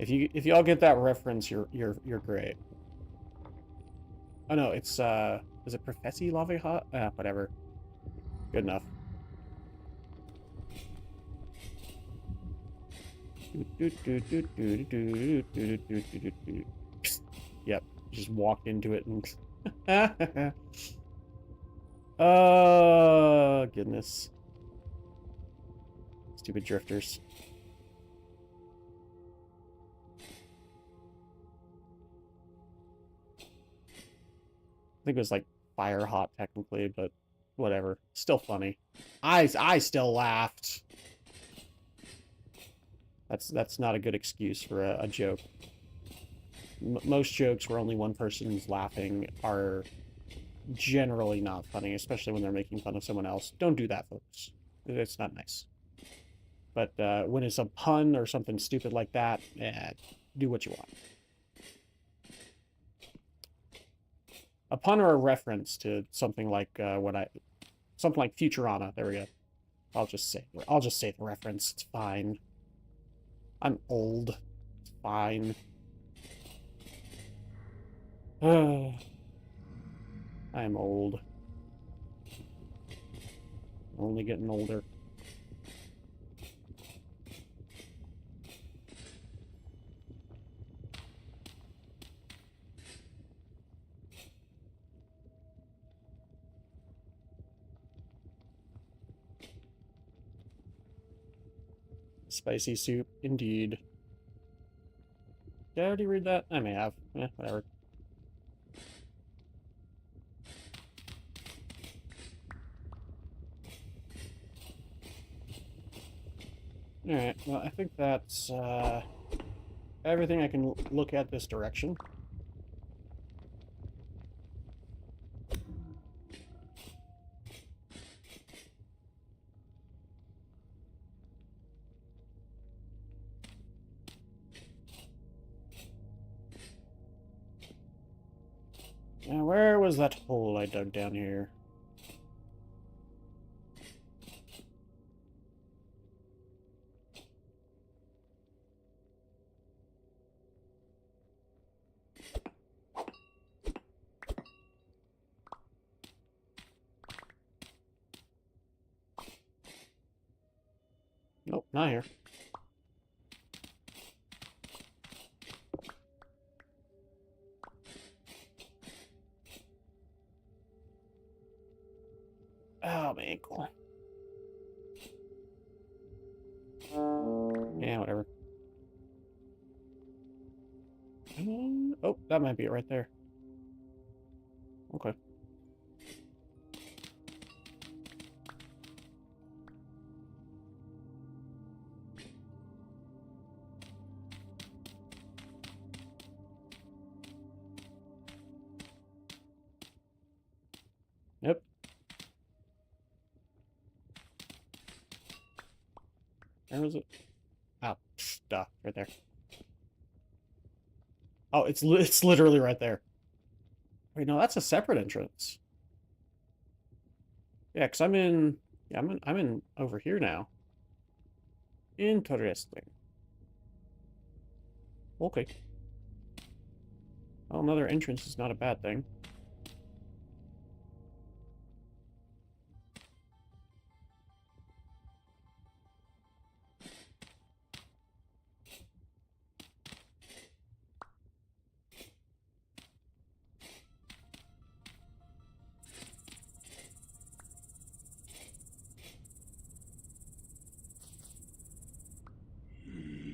[SPEAKER 1] If y'all get that reference, you're great. Oh no, it's is it Professy Lave Hot? Whatever. Good enough. Yep, just walked into it and oh goodness. Stupid drifters. I think it was like fire hot technically, but whatever. Still funny. I still laughed. That's not a good excuse for a joke. Most jokes where only one person's laughing are generally not funny, especially when they're making fun of someone else. Don't do that, folks. It's not nice. But when it's a pun or something stupid like that, do what you want. A pun or a reference to something like something like Futurama. There we go. I'll just say the reference. It's fine. I'm old. It's fine. I am old. Only getting older. Spicy soup, indeed. Did I already read that? I may have. Whatever. Alright, well, I think that's everything I can look at this direction. Now, where was that hole I dug down here? Nope, not here. Oh, my ankle. Yeah, whatever. Oh, that might be it right there. Okay. Yep. Where was it? Oh, duh, right there. Oh, it's literally right there. Wait, no, that's a separate entrance. Yeah, because I'm in. Yeah, I'm in over here now. Interesting. Okay. Well, another entrance is not a bad thing.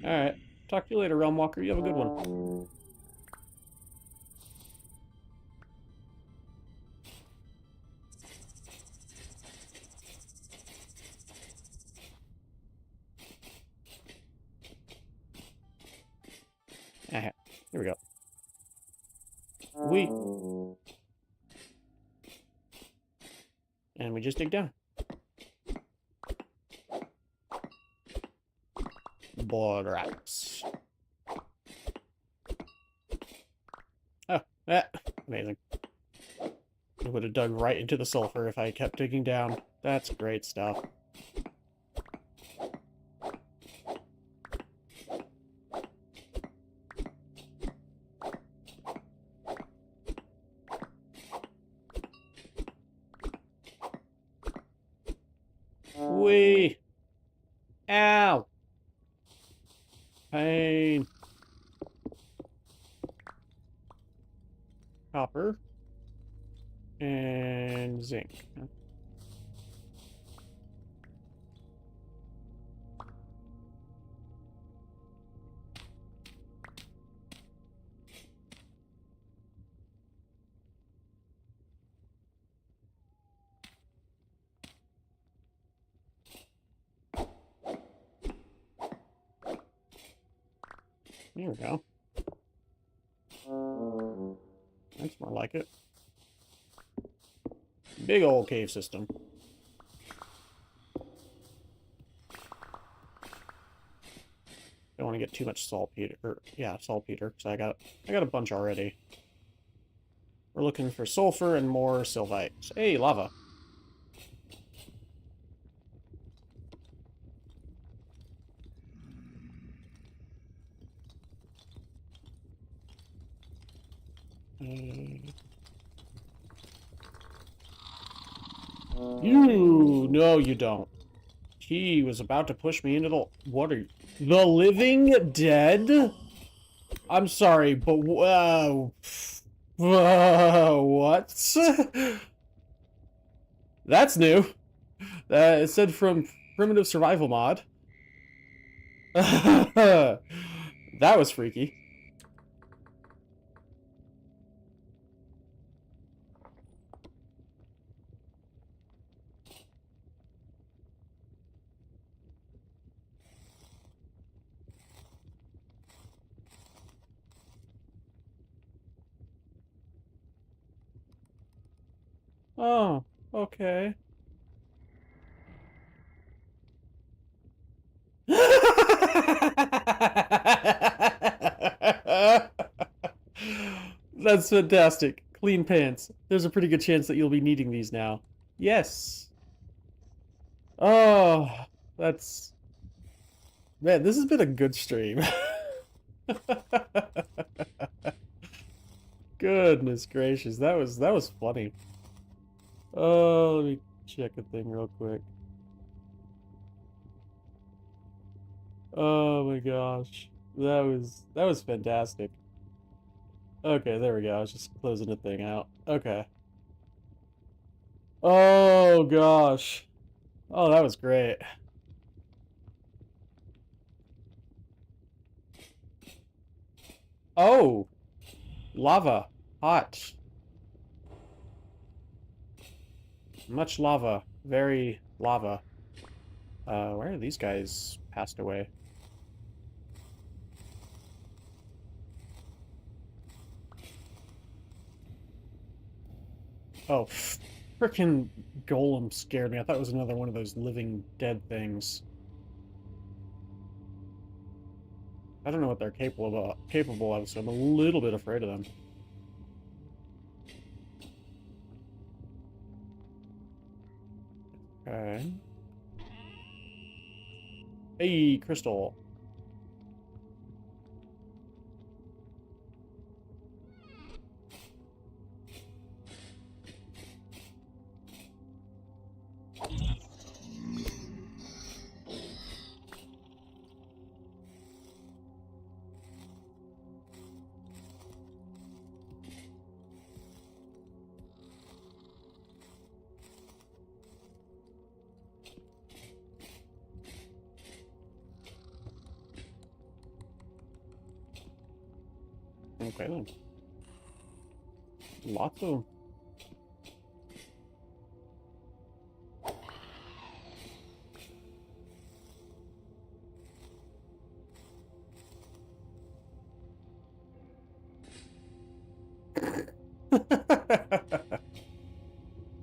[SPEAKER 1] Alright. Talk to you later, Realm Walker. You have a good one. Here we go. We. And we just dig down. Blood rats. Oh, amazing. I would have dug right into the sulfur if I kept digging down. That's great stuff. Wee! Ow! Pain. Copper. And zinc. There we go. That's more like it. Big old cave system. Don't want to get too much saltpeter. Yeah, saltpeter, because I got a bunch already. We're looking for sulfur and more sylvite. Hey, lava. No, you don't. He was about to push me into the... What are you... The Living Dead? I'm sorry, but... what? That's new. It said from Primitive Survival Mod. That was freaky. Oh, okay. That's fantastic. Clean pants. There's a pretty good chance that you'll be needing these now. Yes. Oh, that's... Man, this has been a good stream. Goodness gracious, that was funny. Oh, let me check a thing real quick. Oh my gosh. That was fantastic. Okay, there we go. I was just closing the thing out. Okay. Oh gosh. Oh, that was great. Oh, lava. Hot. Much lava. Very lava. Where are these guys passed away? Oh, frickin' golem scared me. I thought it was another one of those living dead things. I don't know what they're capable of, so I'm a little bit afraid of them. Okay. Hey, crystal. Okay then. Lots of them.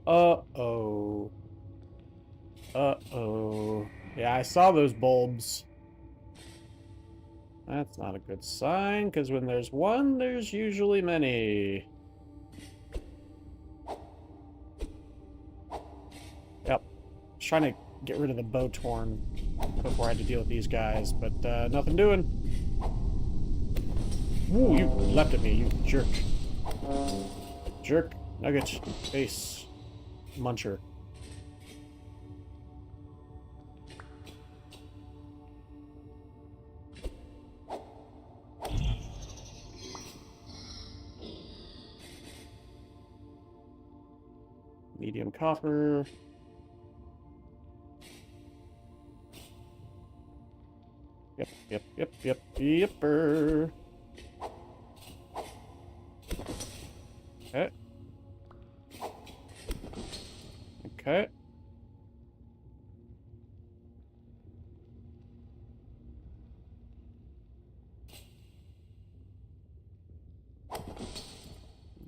[SPEAKER 1] Uh-oh. Uh-oh. Yeah, I saw those bulbs. That's not a good sign, because when there's one, there's usually many. Yep. I was trying to get rid of the bow torn before I had to deal with these guys, but nothing doing. Ooh, you leapt at me, you jerk. Jerk. Nugget. Face. Muncher. Medium copper. Yepper. Okay. Okay.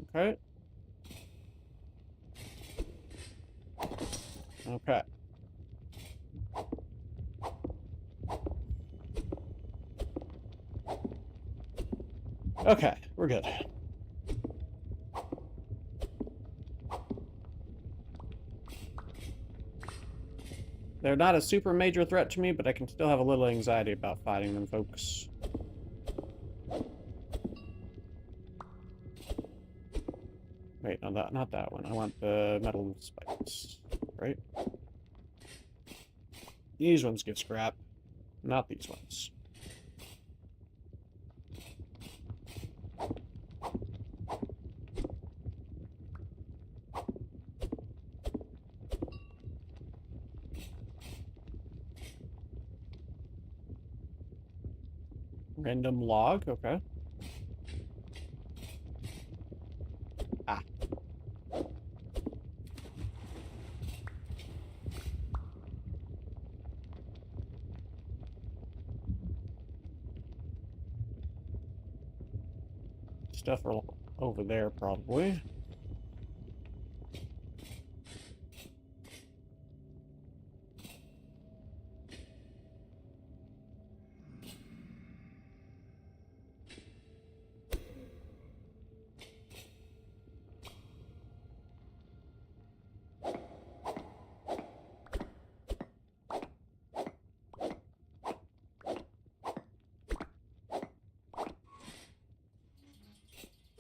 [SPEAKER 1] Okay. Okay. Okay, we're good. They're not a super major threat to me, but I can still have a little anxiety about fighting them, folks. Wait, no, not that one. I want the metal spikes, right? These ones get scrap, not these ones. Random log, okay. Ah. Stuff over there, probably.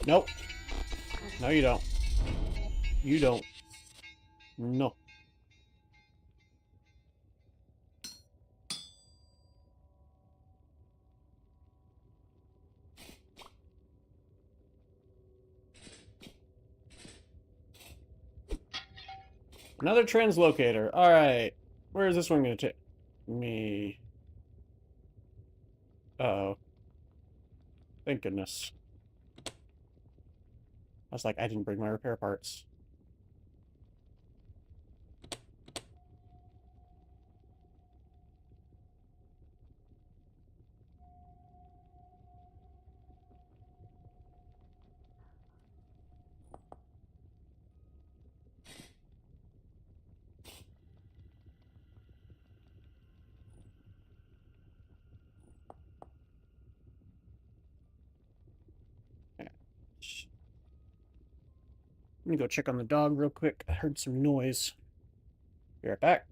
[SPEAKER 1] Nope. No, you don't. You don't. No. Another translocator. Alright. Where is this one going to take me? Uh-oh. Thank goodness. I was like, I didn't bring my repair parts. Let me go check on the dog real quick. I heard some noise. Be right back.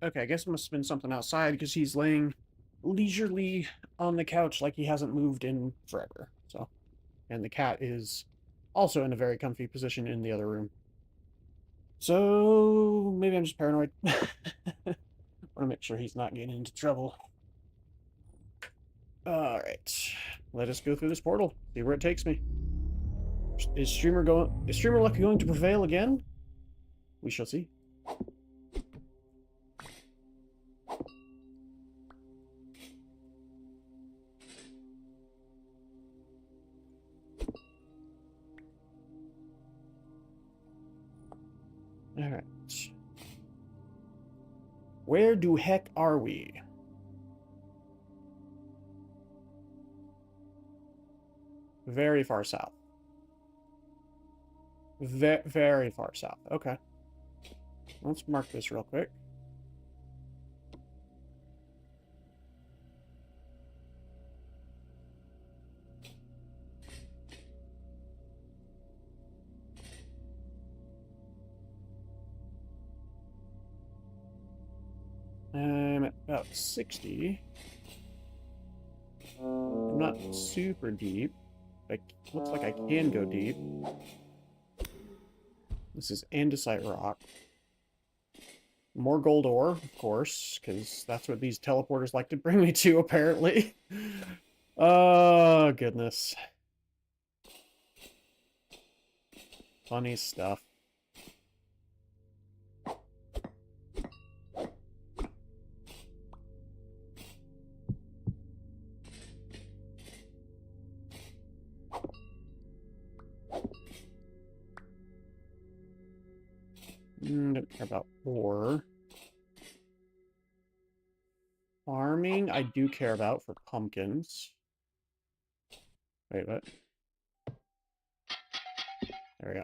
[SPEAKER 1] Okay, I guess it must have been something outside because he's laying leisurely on the couch like he hasn't moved in forever. So, and the cat is also in a very comfy position in the other room. So maybe I'm just paranoid. Want to make sure he's not getting into trouble. All right, let us go through this portal. See where it takes me. Is Streamer luck going to prevail again? We shall see. All right. Where do heck are we? Very far south. Very far south. Okay. Let's mark this real quick. I'm at about 60. I'm not super deep. But looks like I can go deep. This is andesite rock. More gold ore, of course, because that's what these teleporters like to bring me to, apparently. Oh, goodness. Funny stuff. Don't care about ore. Farming, I do care about for pumpkins. Wait, what? There we go.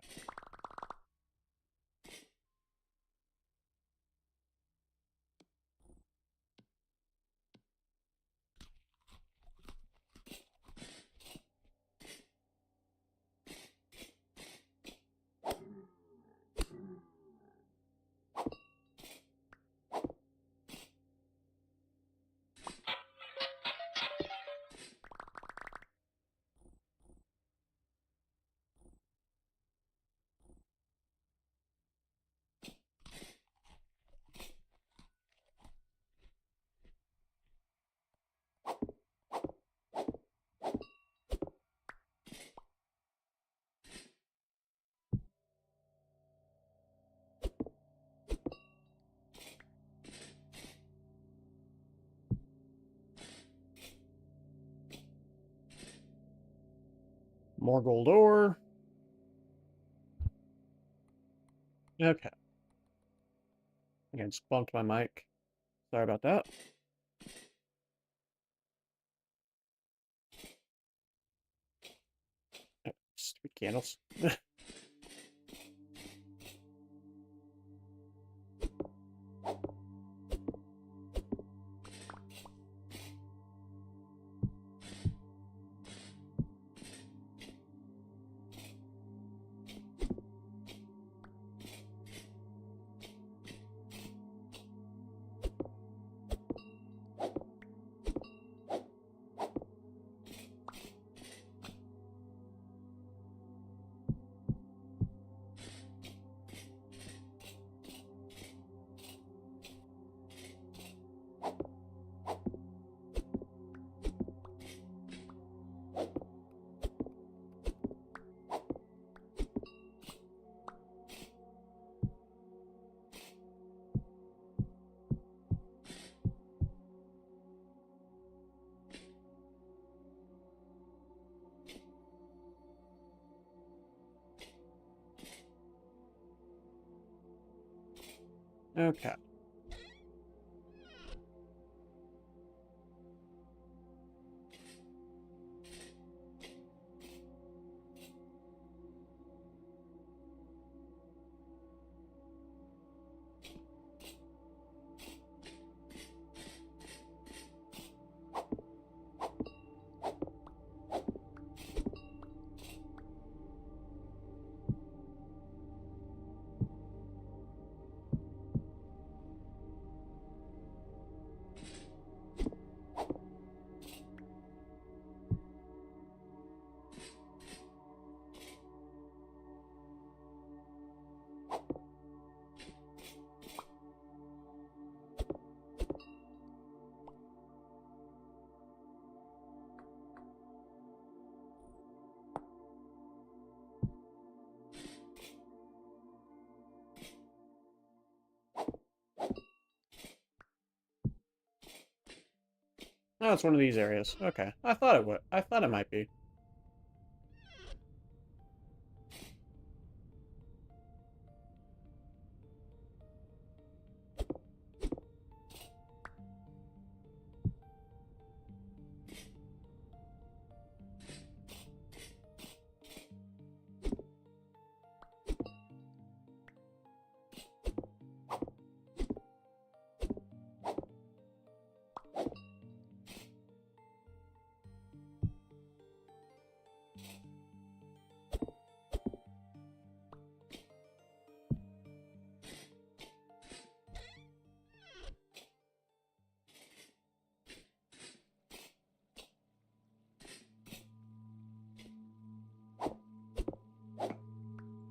[SPEAKER 1] More gold ore. Okay. I just bumped my mic. Sorry about that. Oh, stupid candles. Okay. Oh, it's one of these areas. Okay. I thought it would. I thought it might be.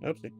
[SPEAKER 1] Oopsie.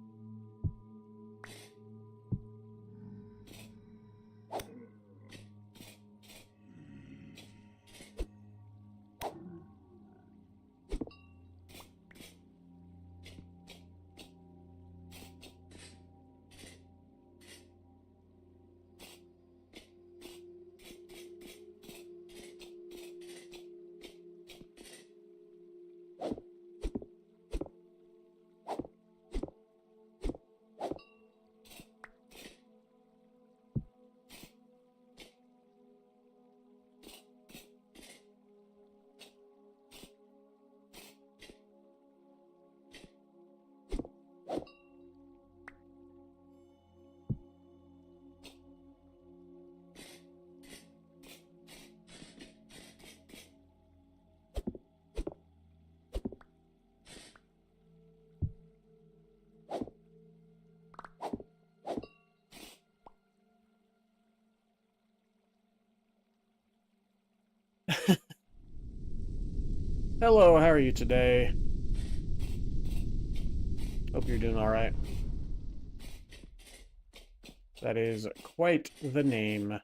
[SPEAKER 1] Hello, how are you today? Hope you're doing alright. That is quite the name.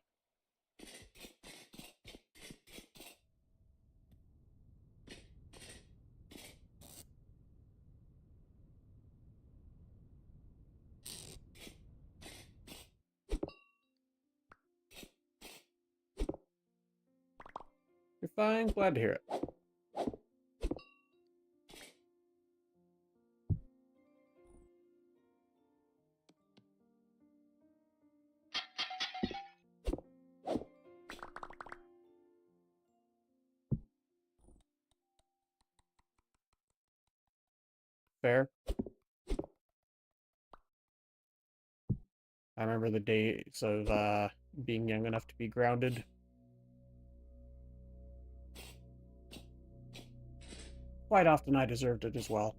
[SPEAKER 1] You're fine? Glad to hear it. Fair. I remember the days of being young enough to be grounded. Quite often I deserved it as well.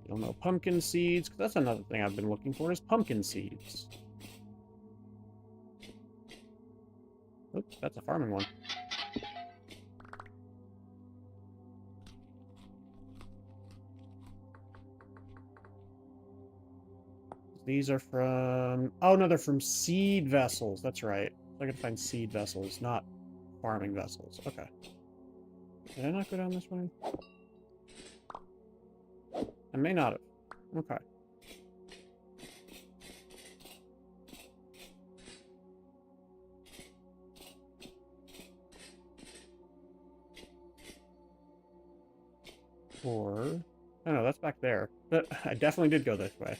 [SPEAKER 1] You'll know pumpkin seeds, 'cause that's another thing I've been looking for is pumpkin seeds. Oops, that's a farming one. These are from... Oh, no, they're from seed vessels. That's right. I can find seed vessels, not farming vessels. Okay. Did I not go down this way? I may not have. Okay. Or... Oh no, that's back there. But I definitely did go this way.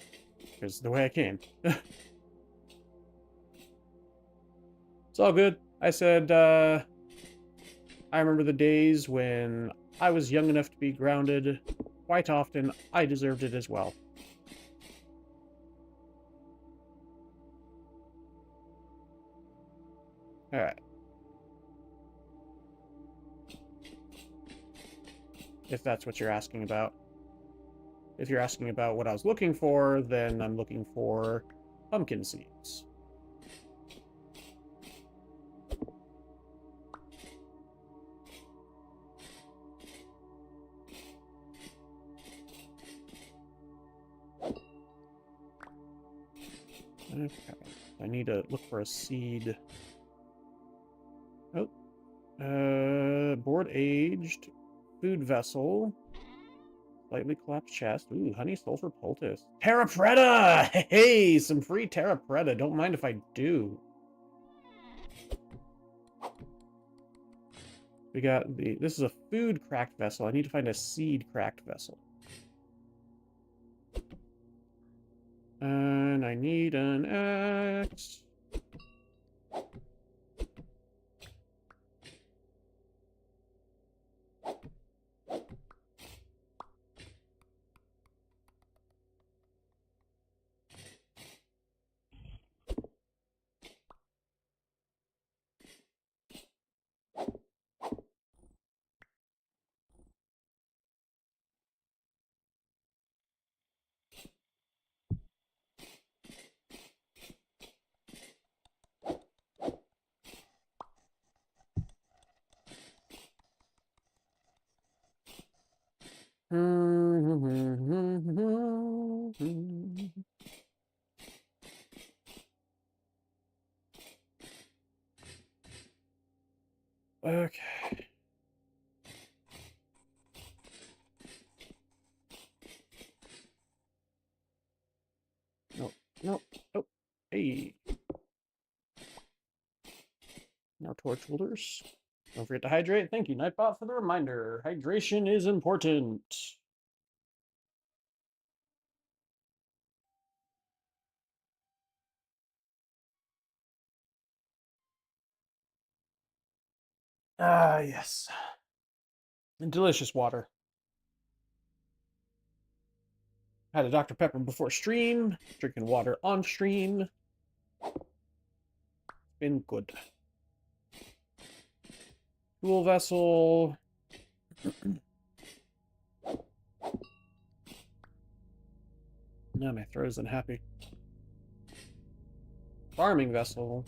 [SPEAKER 1] Because the way I came. It's all good. I said, I remember the days when I was young enough to be grounded. Quite often, I deserved it as well. Alright. If that's what you're asking about. If you're asking about what I was looking for, then I'm looking for pumpkin seeds. Okay. I need to look for a seed. Oh. Board aged. Food vessel. Slightly collapsed chest. Ooh, honey sulfur poultice. Terra Preta! Hey, some free Terra Preta. Don't mind if I do. We got the... This is a food cracked vessel. I need to find a seed cracked vessel. And I need an axe. Okay. Nope. Nope. Oh. Hey. Now torch holders. Don't forget to hydrate. Thank you, Nightbot, for the reminder. Hydration is important. Ah, yes. And delicious water. Had a Dr. Pepper before stream. Drinking water on stream. Been good. Tool vessel. No, my throat isn't happy. Farming vessel.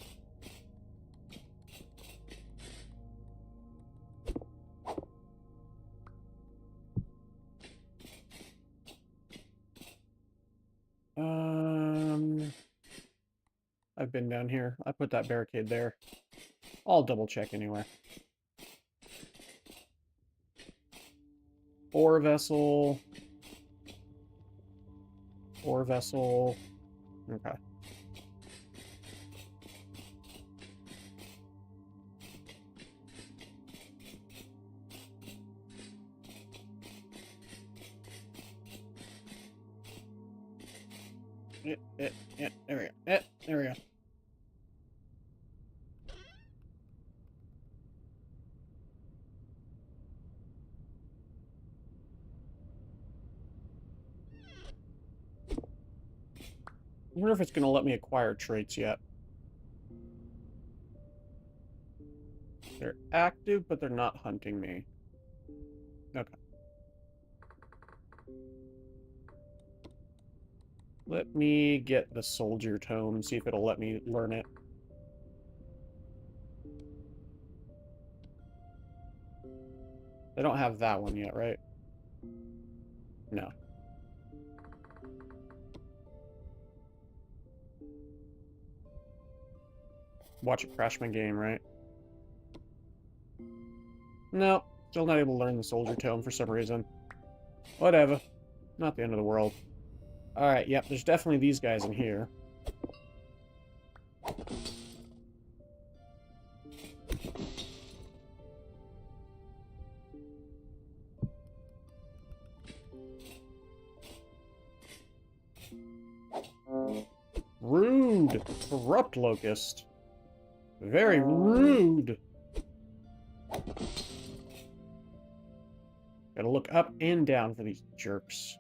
[SPEAKER 1] I've been down here. I put that barricade there. I'll double check anyway. Ore vessel. Ore vessel. Okay. Yeah, there we go. There we go. I wonder if it's going to let me acquire traits yet. They're active, but they're not hunting me. Okay. Let me get the soldier tome, see if it'll let me learn it. They don't have that one yet, right? No. Watch it crash my game, right? No, still not able to learn the soldier tome for some reason. Whatever. Not the end of the world. Alright, yep, there's definitely these guys in here. corrupt locust. Very rude. Gotta look up and down for these jerks.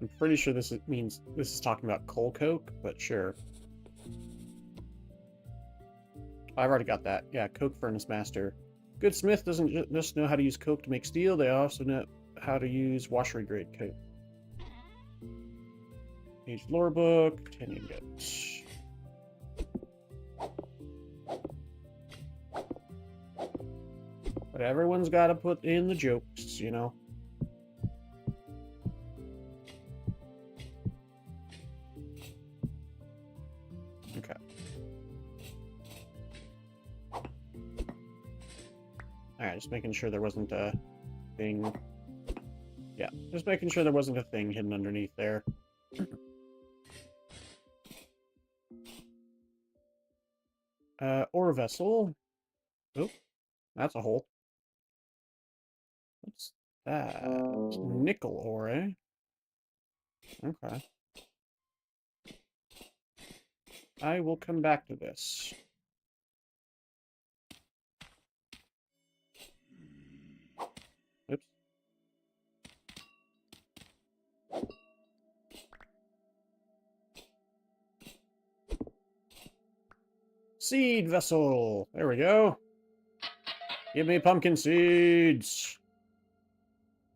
[SPEAKER 1] I'm pretty sure this means this is talking about coal coke, but sure. I've already got that. Yeah, coke furnace master. Good smith doesn't just know how to use coke to make steel, they also know how to use washery grade coke. Age lore book, 10 ingots. But everyone's got to put in the jokes, you know? Okay. Alright, just making sure there wasn't a thing. Yeah, just making sure there wasn't a thing hidden underneath there. Ore vessel. Oh, that's a hole. What's that? It's nickel ore, eh? Okay. I will come back to this. Oops. Seed vessel. There we go. Give me pumpkin seeds.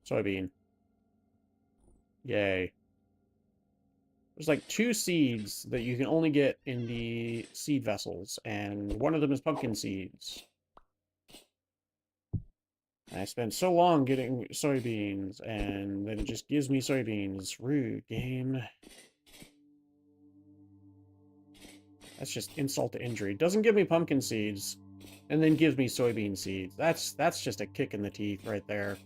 [SPEAKER 1] Soybean. Yay. There's like 2 seeds that you can only get in the seed vessels, and one of them is pumpkin seeds. I spent so long getting soybeans, and then it just gives me soybeans. Rude game. That's just insult to injury. Doesn't give me pumpkin seeds, and then gives me soybean seeds. That's just a kick in the teeth right there.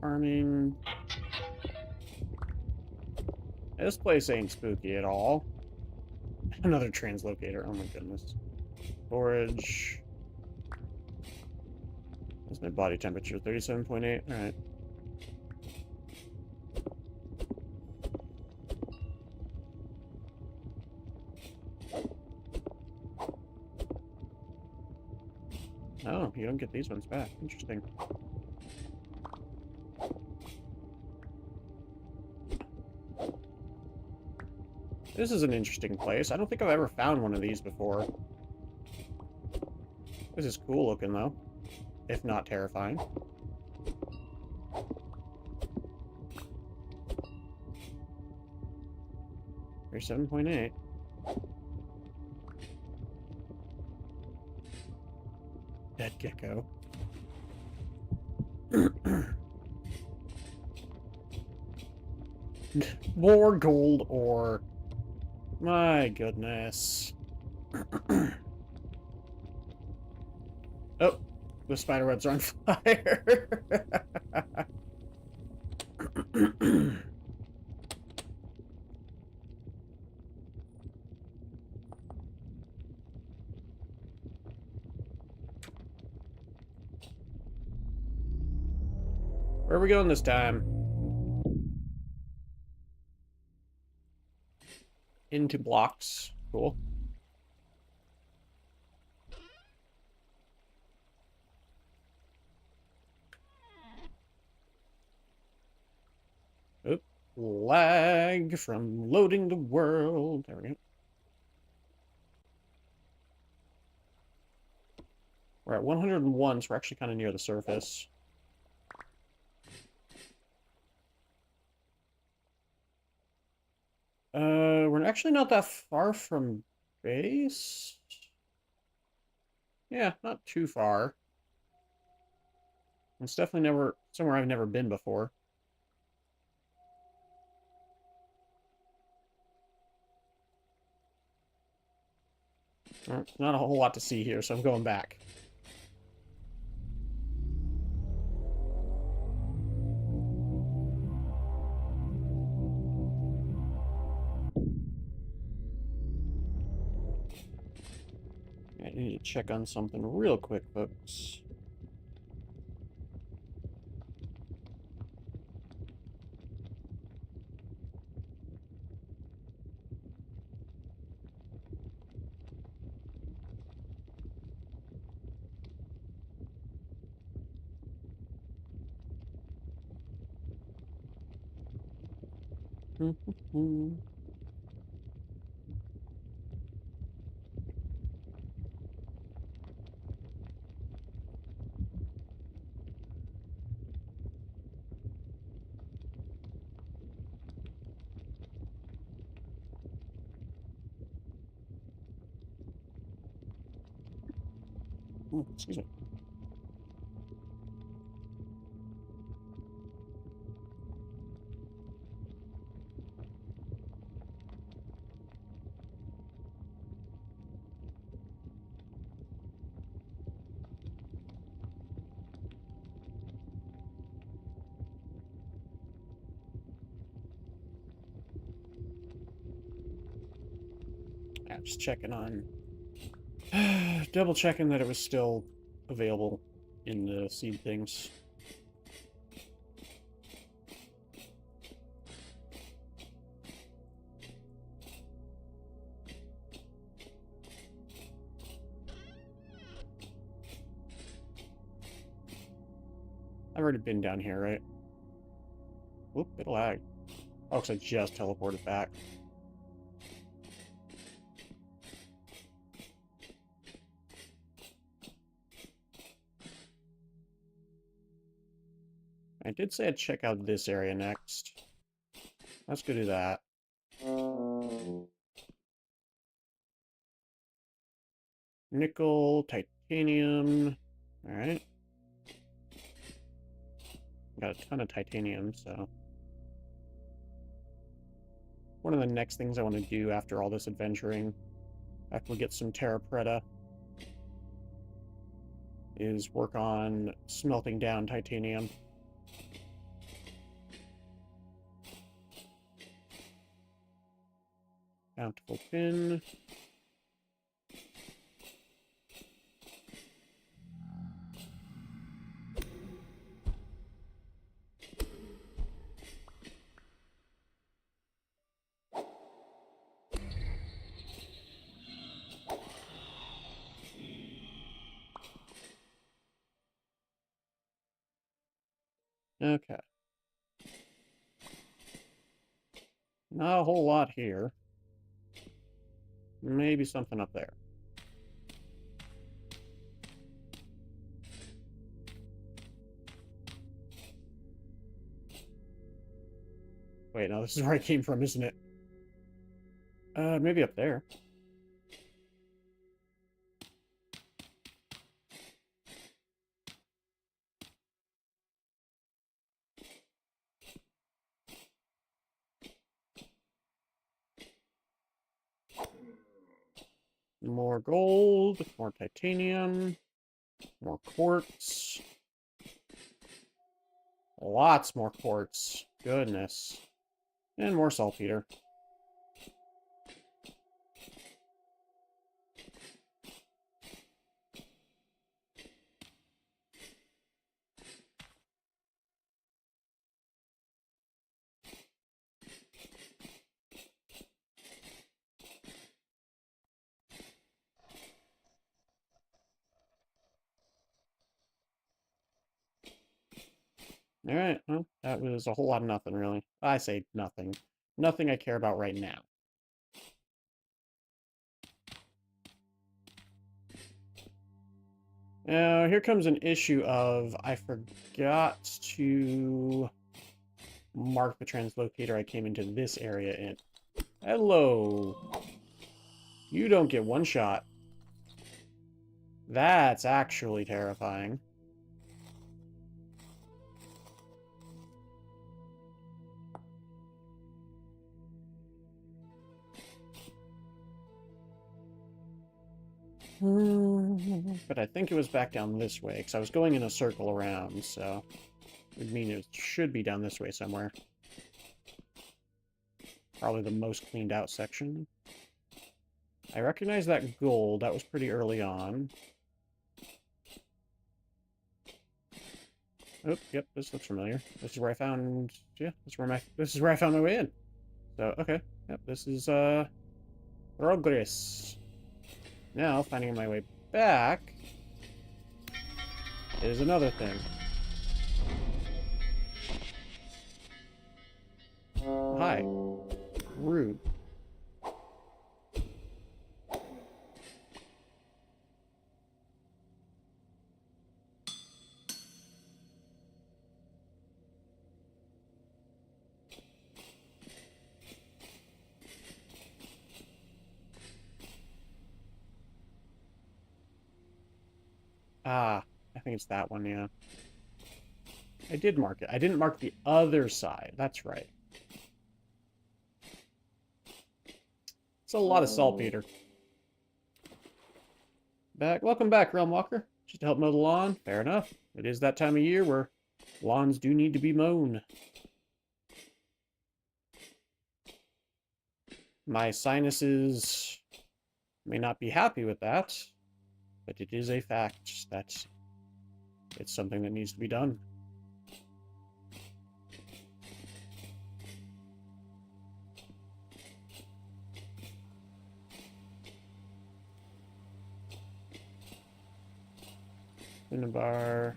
[SPEAKER 1] Farming. This place ain't spooky at all. Another translocator. Oh my goodness. Storage. What's my body temperature? 37.8. Alright. Oh, you don't get these ones back. Interesting. This is an interesting place. I don't think I've ever found one of these before. This is cool looking, though. If not terrifying. Here's 7.8. Dead gecko. More gold ore. My goodness. Oh, the spider webs are on fire. Where are we going this time? Into blocks. Cool. Oop. Lag from loading the world. There we go. We're at 101, so we're actually kind of near the surface. We're actually not that far from base. Yeah, not too far. It's definitely never somewhere I've never been before. Not a whole lot to see here, so I'm going back. I need to check on something real quick, folks. Ooh, excuse me. Yeah, just checking on... double checking that it was still available in the seed things. I've already been down here, right? Whoop, it lagged. Oh, because I just teleported back. I did say I'd check out this area next. Let's go do that. Nickel, titanium. Alright. Got a ton of titanium, so... One of the next things I want to do after all this adventuring, after we get some Terra Preta, is work on smelting down titanium. Bountiful pin. Okay. Not a whole lot here. Maybe something up there. Wait, no, this is where I came from, isn't it? Maybe up there. More gold, more titanium, more quartz. Lots more quartz. Goodness. And more saltpeter. Alright, well, that was a whole lot of nothing, really. I say nothing. Nothing I care about right now. Now, here comes an issue of I forgot to mark the translocator I came into this area in. Hello. You don't get one shot. That's actually terrifying. But I think it was back down this way, because I was going in a circle around, so it would mean it should be down this way somewhere. Probably the most cleaned out section. I recognize that gold. That was pretty early on. Oh, yep, this looks familiar. This is where I found... Yeah, this is where I found my way in. So, okay. Yep, this is, progress. Now, finding my way back is another thing. Hi. Rude. Ah, I think it's that one, yeah. I did mark it. I didn't mark the other side. That's right. It's a lot of saltpeter. Welcome back, Realm Walker. Just to help mow the lawn. Fair enough. It is that time of year where lawns do need to be mown. My sinuses may not be happy with that, but it is a fact that it's something that needs to be done. Cinnabar.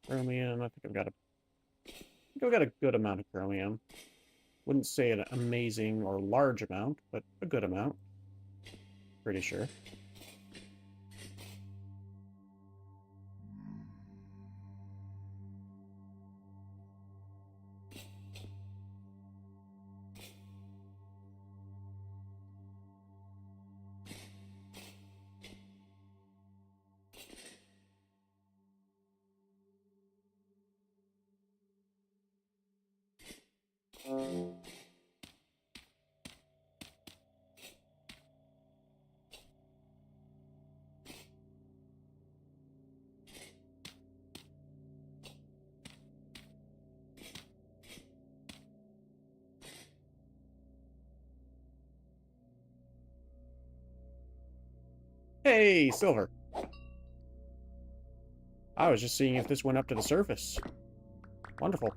[SPEAKER 1] Chromium. I think I've got a good amount of chromium. Wouldn't say an amazing or large amount, but a good amount. Pretty sure. Hey, silver. I was just seeing if this went up to the surface. Wonderful.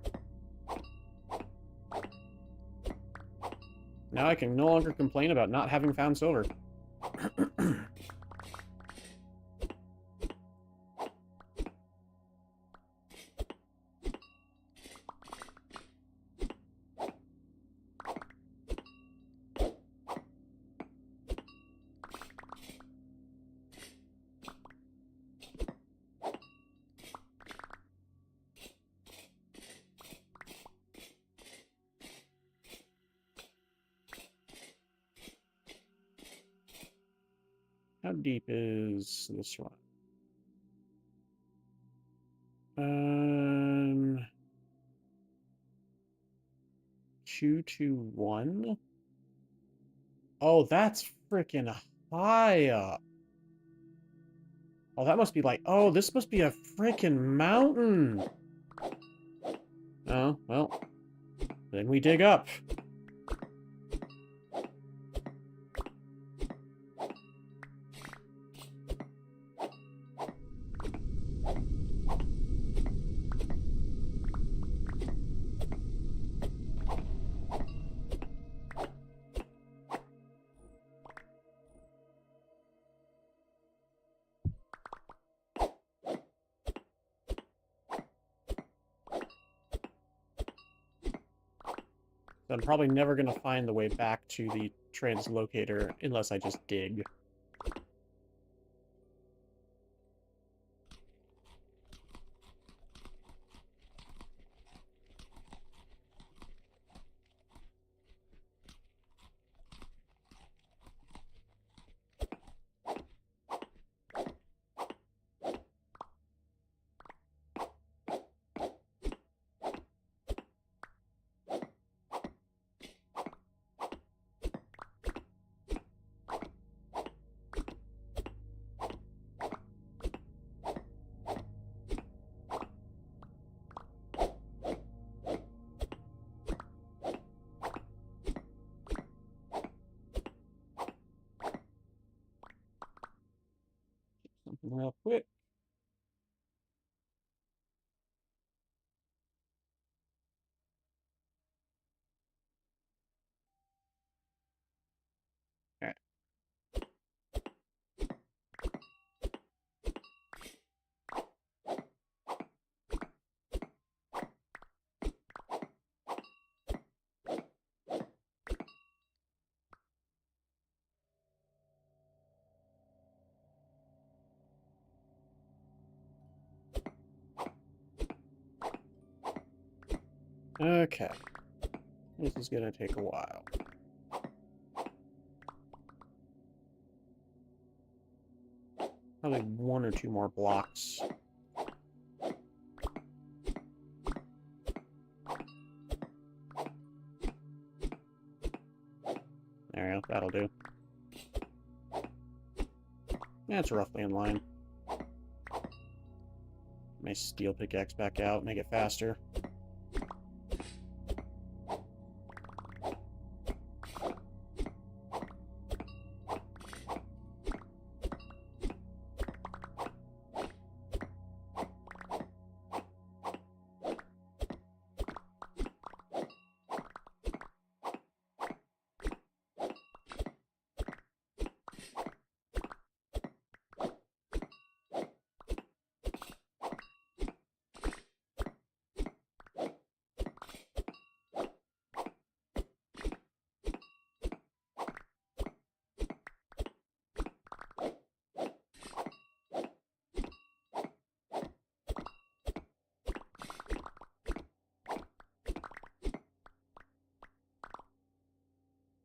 [SPEAKER 1] Now I can no longer complain about not having found silver. How deep is this one? 221? Oh, that's freaking high up. Oh, that must be like... Oh, this must be a freaking mountain. Oh, well. Then we dig up. So I'm probably never going to find the way back to the translocator unless I just dig. Something real quick. All right. Okay. This is gonna take a while. Probably 1 or 2 more blocks. There we go, that'll do. Yeah, it's roughly in line. My steel pickaxe back out, make it faster.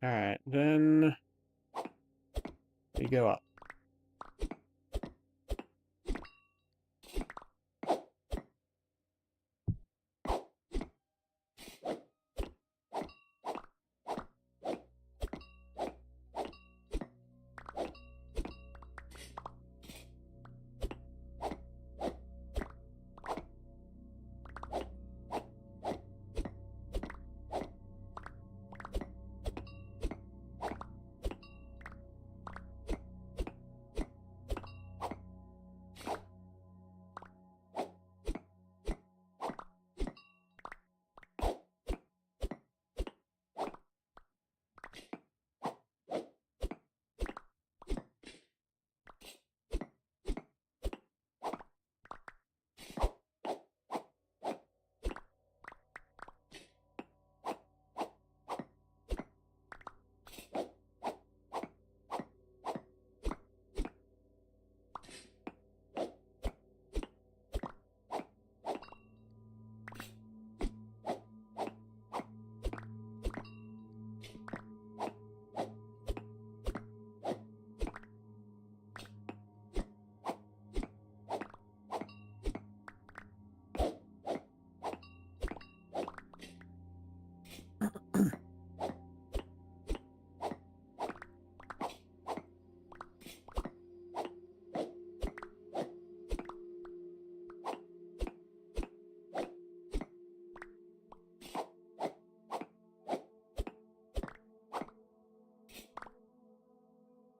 [SPEAKER 1] Alright, then we go up.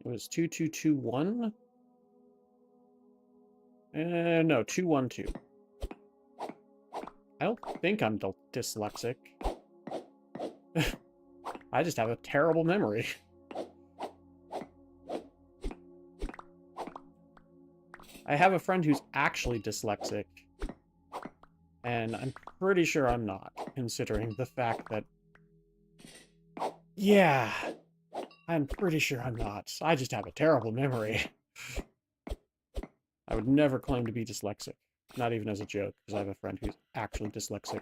[SPEAKER 1] It was 2221? No, 212. I don't think I'm dyslexic. I just have a terrible memory. I have a friend who's actually dyslexic, and I'm pretty sure I'm not, considering the fact that Yeah, I'm pretty sure I'm not. I just have a terrible memory. I would never claim to be dyslexic. Not even as a joke, because I have a friend who's actually dyslexic.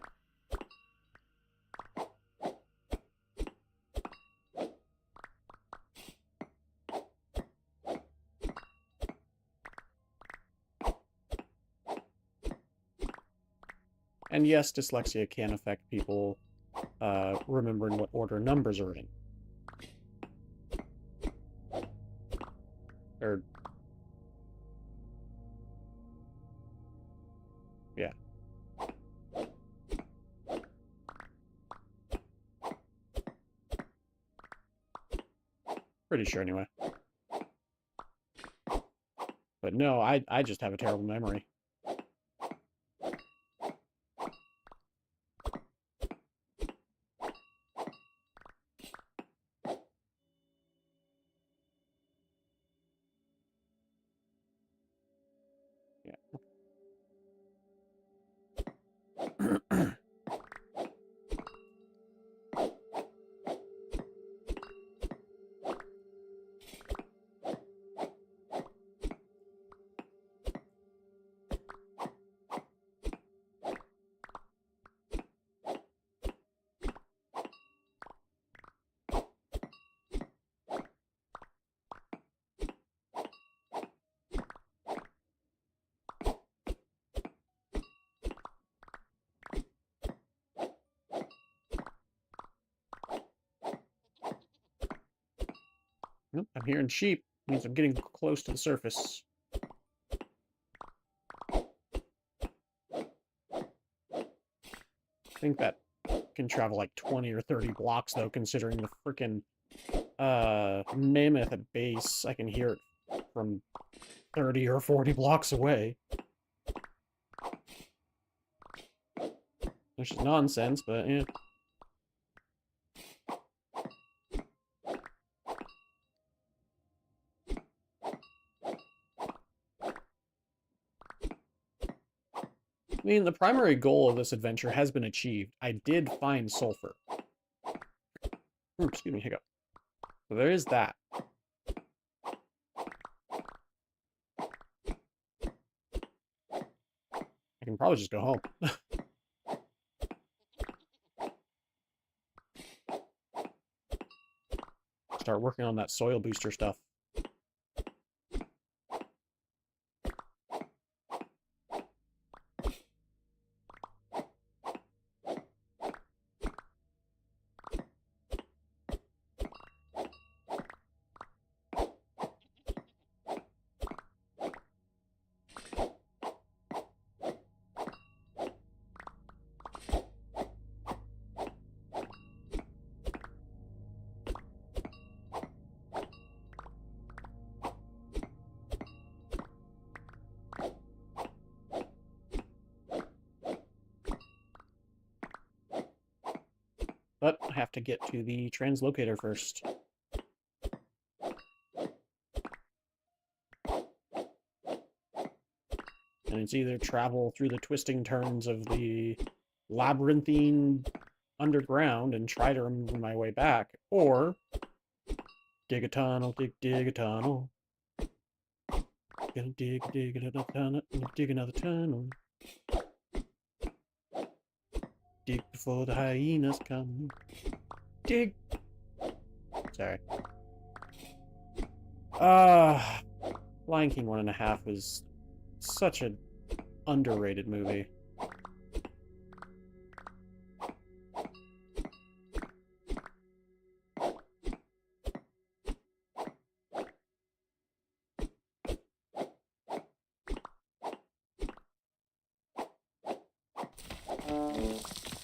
[SPEAKER 1] And yes, dyslexia can affect people remembering what order numbers are in. Or, yeah. Pretty sure anyway. But no, I just have a terrible memory. Yeah. Nope, I'm hearing sheep. Means I'm getting close to the surface. I think that can travel like 20 or 30 blocks, though, considering the freaking mammoth at base. I can hear it from 30 or 40 blocks away. Which is nonsense, but yeah. I mean, the primary goal of this adventure has been achieved. I did find sulfur. Excuse me, hiccup. So there is that. I can probably just go home. Start working on that soil booster stuff. But I have to get to the translocator first. And it's either travel through the twisting turns of the labyrinthine underground and try to remember my way back, or dig a tunnel, dig a tunnel. Gonna dig another tunnel, dig another tunnel. Dig before the hyenas come. Dig. Sorry. Lion King 1.5 was such an underrated movie.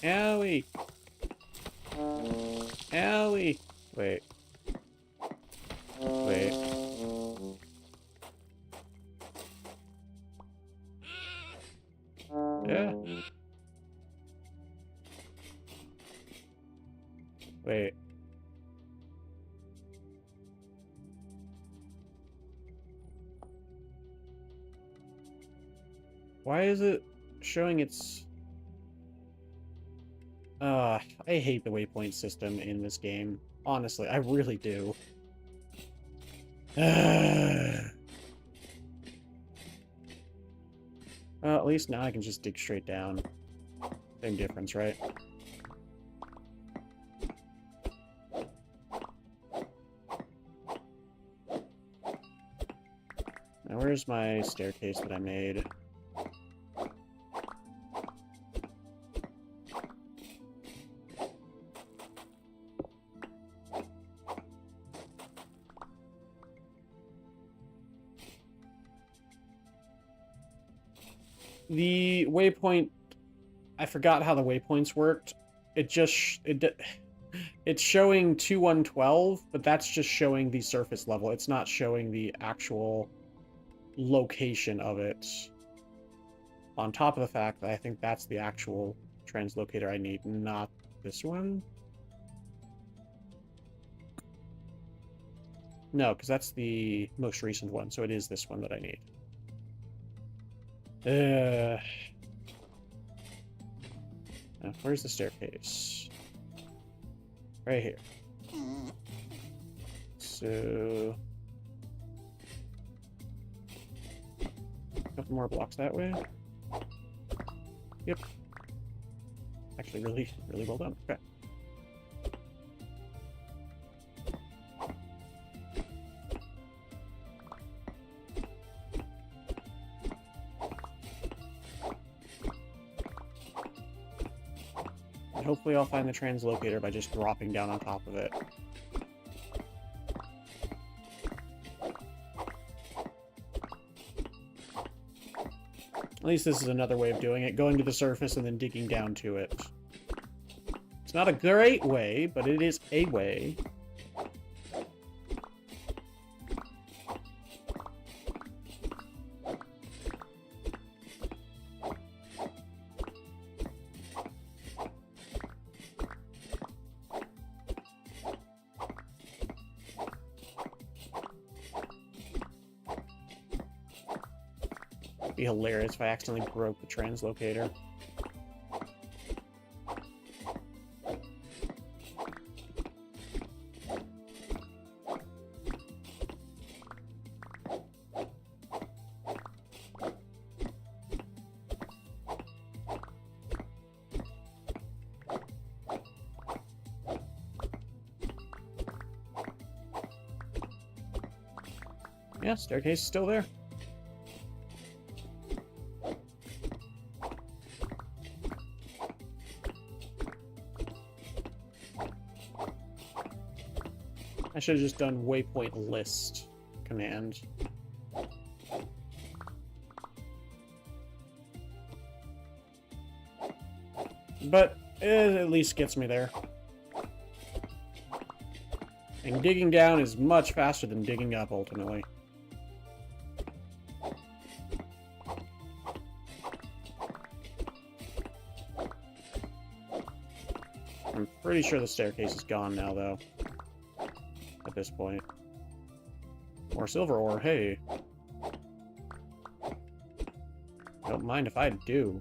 [SPEAKER 1] Owie! Owie! Wait. Wait. Yeah. Wait. Why is it showing its... I hate the waypoint system in this game. Honestly, I really do. Well, at least now I can just dig straight down. Same difference, right? Now, where's my staircase that I made? The waypoint, I forgot how the waypoints worked. It just, it's showing 2112, but that's just showing the surface level. It's not showing the actual location of it. On top of the fact that I think that's the actual translocator I need, not this one. No, because that's the most recent one, so it is this one that I need. Now, where's the staircase? Right here. So... a couple more blocks that way. Yep. Actually, really, really well done. Okay. And hopefully I'll find the translocator by just dropping down on top of it. At least this is another way of doing it, going to the surface and then digging down to it. It's not a great way, but it is a way. Be hilarious if I accidentally broke the translocator. Yeah, staircase is still there. I should have just done waypoint list command. But it at least gets me there. And digging down is much faster than digging up, ultimately. I'm pretty sure the staircase is gone now, though. At this point. More silver ore, hey. Don't mind if I do.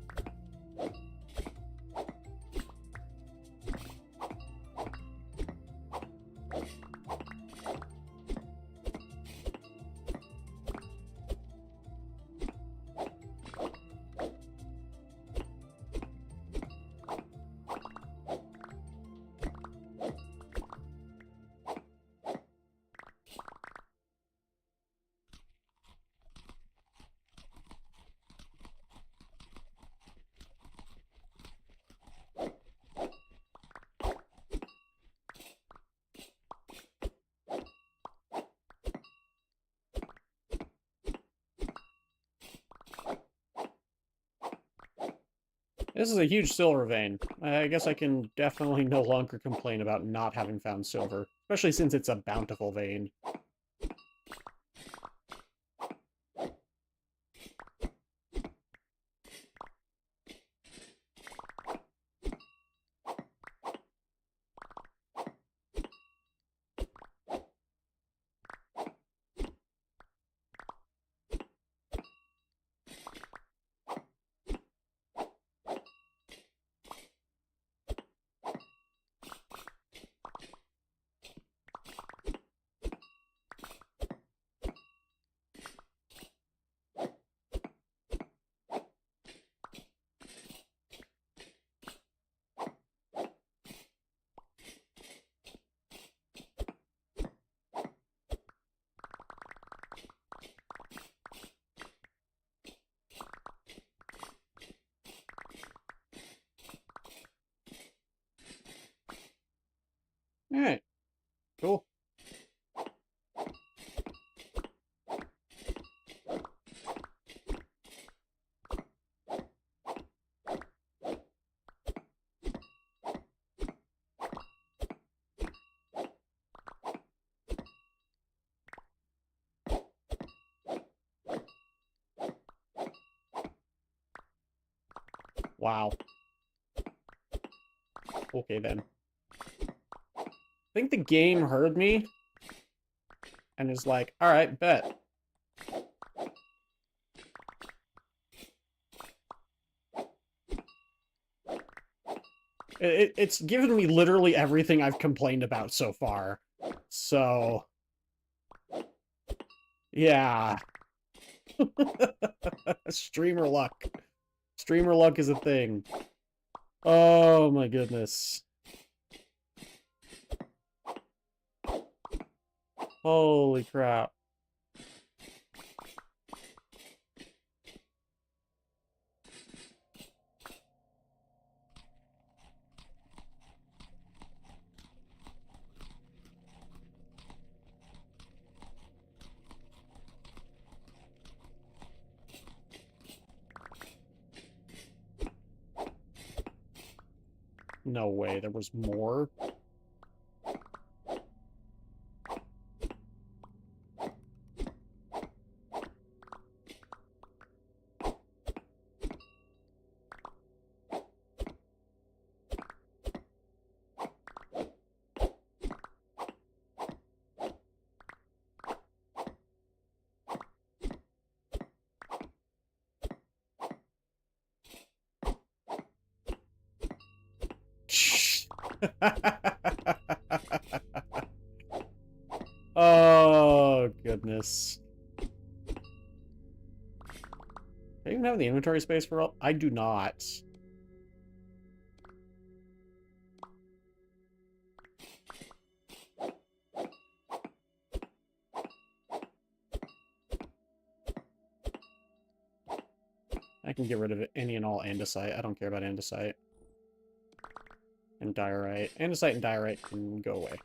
[SPEAKER 1] This is a huge silver vein. I guess I can definitely no longer complain about not having found silver, especially since it's a bountiful vein. Wow. Okay, then. I think the game heard me and is like, alright, bet. It's given me literally everything I've complained about so far. So... yeah. Streamer luck. Streamer luck is a thing. Oh my goodness. Holy crap. No way, there was more? Oh, goodness. Do I even have the inventory space for all? I do not. I can get rid of any and all andesite. I don't care about andesite. And diorite. Andesite and diorite can go away.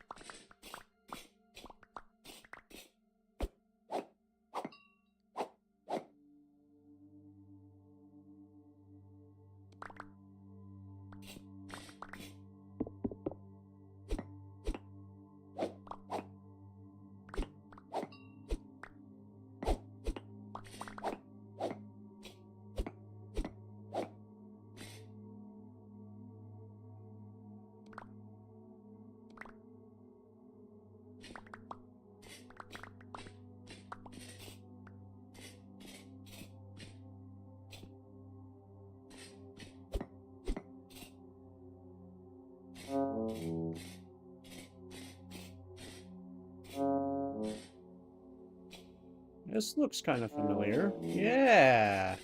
[SPEAKER 1] This looks kind of familiar. Yeah!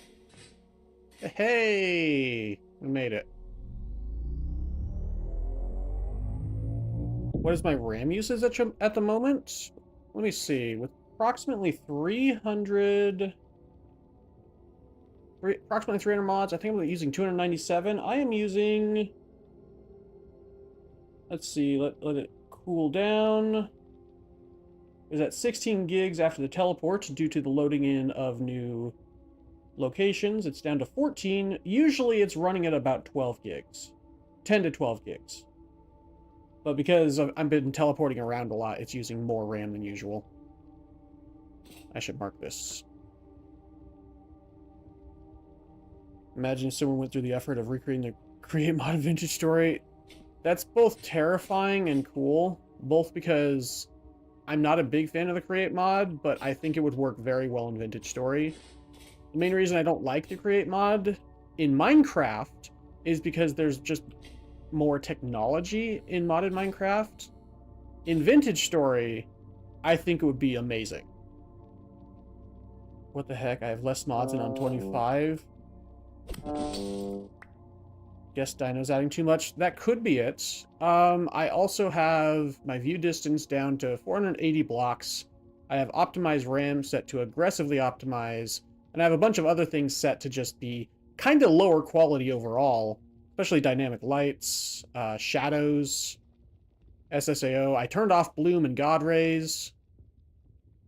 [SPEAKER 1] Hey! We made it. What is my RAM usage at the moment? Let me see. With approximately 300 mods, I think I'm using 297. I am using... Let's see, let it cool down. Is at 16 gigs after the teleport due to the loading in of new locations. It's down to 14. Usually it's running at about 12 gigs. 10 to 12 gigs. But because I've been teleporting around a lot, it's using more RAM than usual. I should mark this. Imagine someone went through the effort of recreating the Create Mod Vintage Story. That's both terrifying and cool. Both because I'm not a big fan of the Create mod, but I think it would work very well in Vintage Story. The main reason I don't like the Create mod in Minecraft is because there's just more technology in modded Minecraft. In Vintage Story, I think it would be amazing. What the heck? I have less mods and I'm 25. Guess Dino's adding too much. That could be it. I also have my view distance down to 480 blocks. I have optimized RAM set to aggressively optimize, and I have a bunch of other things set to just be kind of lower quality overall, especially dynamic lights, shadows, SSAO. I turned off bloom and god rays.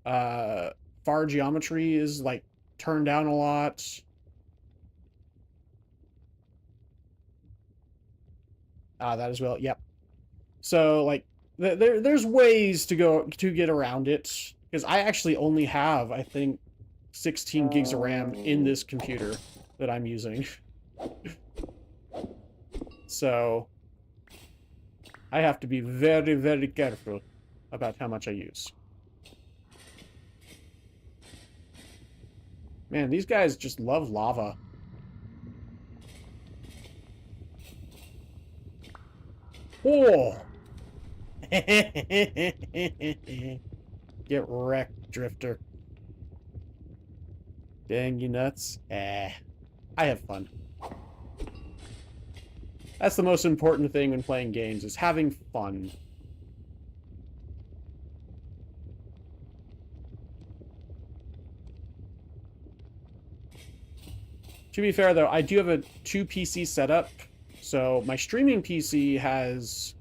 [SPEAKER 1] Far geometry is like turned down a lot. That as well. Yep. So like there's ways to get around it, because I actually only have, I think, 16 gigs of RAM in this computer that I'm using. So I have to be very, very careful about how much I use. Man, these guys just love lava. Oh! Get wrecked, Drifter. Dang you nuts. I have fun. That's the most important thing when playing games, is having fun. To be fair, though, I do have a 2-PC setup. So my streaming PC has,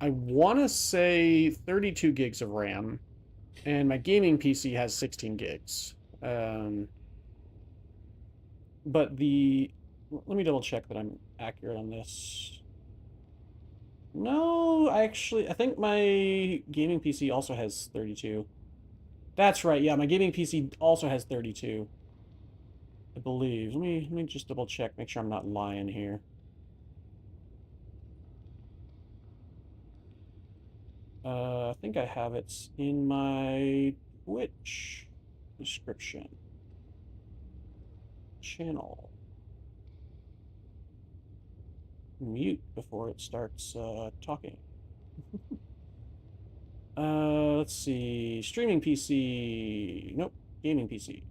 [SPEAKER 1] I want to say, 32 gigs of RAM. And my gaming PC has 16 gigs. But let me double check that I'm accurate on this. No, I think my gaming PC also has 32. That's right, yeah, my gaming PC also has 32. I believe. Let me just double check, make sure I'm not lying here. I think I have it in my Twitch description. Channel. Mute before it starts talking. Let's see. Streaming PC. Nope. Gaming PC.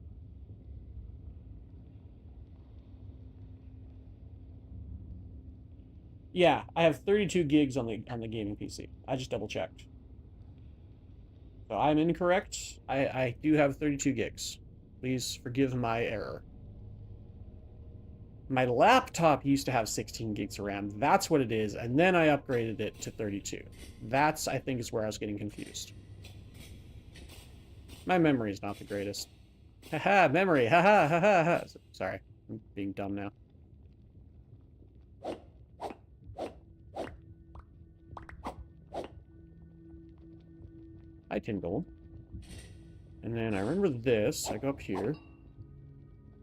[SPEAKER 1] Yeah, I have 32 gigs on the gaming PC. I just double checked. So I'm incorrect. I do have 32 gigs. Please forgive my error. My laptop used to have 16 gigs of RAM. That's what it is. And then I upgraded it to 32. That's, I think, is where I was getting confused. My memory is not the greatest. Haha, memory. Haha, haha, ha. Sorry, I'm being dumb now. Hi, 10 gold. And then I remember this. I go up here.